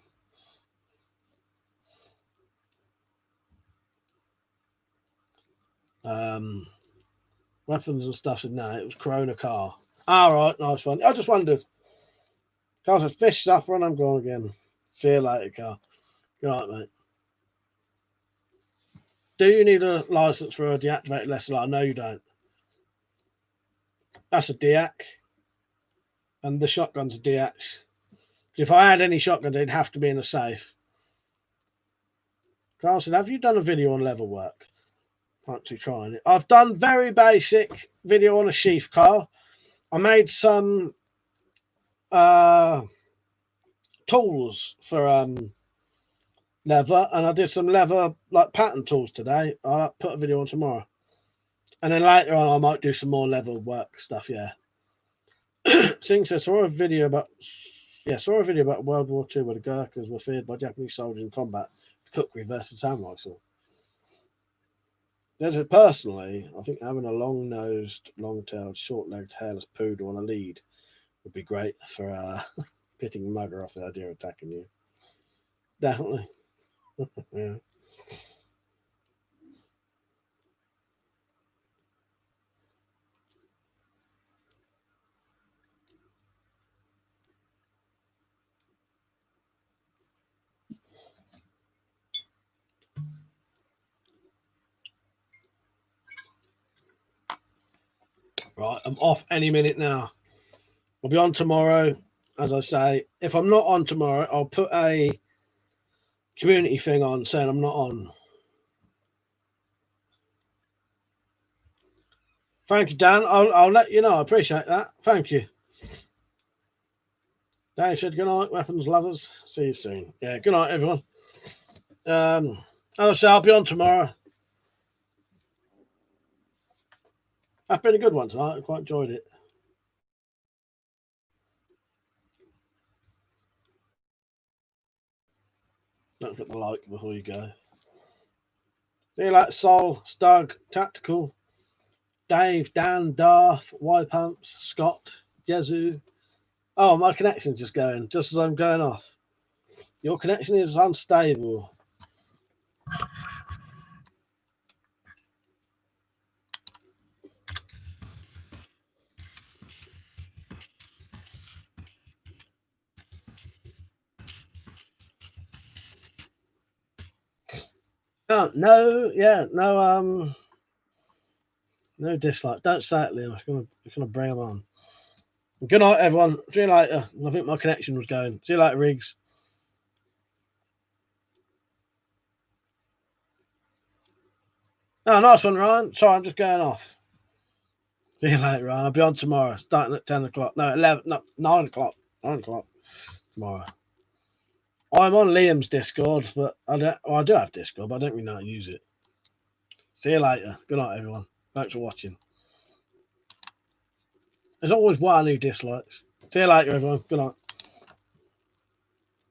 Weapons and stuff said, no, it was Corona car. All right, nice one. I just wondered. Carl said, fish supper, and I'm gone again. See you later, Carl. Good night, mate. Do you need a license for a deactivated SLR? No, you don't. That's a deac. And the shotgun's a deac. If I had any shotgun, they'd have to be in a safe. Carl said, have you done a video on level work? Actually trying it. I've done very basic video on a sheath car. I made some tools for leather, and I did some leather like pattern tools today. I'll put a video on tomorrow. And then later on I might do some more leather work stuff, yeah. Singh says, saw a video about World War II where the Gurkhas were feared by Japanese soldiers in combat, cookery versus samurai sword. Personally, I think having a long-nosed, long-tailed, short-legged, hairless poodle on a lead would be great for pitting a mugger off the idea of attacking you. Definitely. Yeah. Right, I'm off any minute now. I'll be on tomorrow, as I say. If I'm not on tomorrow, I'll put a community thing on saying I'm not on. Thank you, Dan. I'll let you know. I appreciate that. Thank you. Dave said, good night, weapons lovers. See you soon. Yeah, good night, everyone. As I say, I'll be on tomorrow. That's been a good one tonight. I quite enjoyed it. Don't forget the like before you go. Do you like Sol, Stug, Tactical, Dave, Dan, Darth, Y Pumps, Scott, Jezu? Oh, my connection's just going, just as I'm going off. Your connection is unstable. Oh, no, no dislike. Don't say it, Liam. I'm gonna bring them on. Good night, everyone. See you later. I think my connection was going. See you later, Riggs. Oh, nice one, Ryan. Sorry, I'm just going off. See you later, Ryan. I'll be on tomorrow, starting at 10 o'clock. No, 11, no, 9 o'clock. 9 o'clock tomorrow. I'm on Liam's Discord, but I do have Discord, but I don't really know how to use it. See you later. Good night, everyone. Thanks for watching. There's always one who dislikes. See you later, everyone. Good night.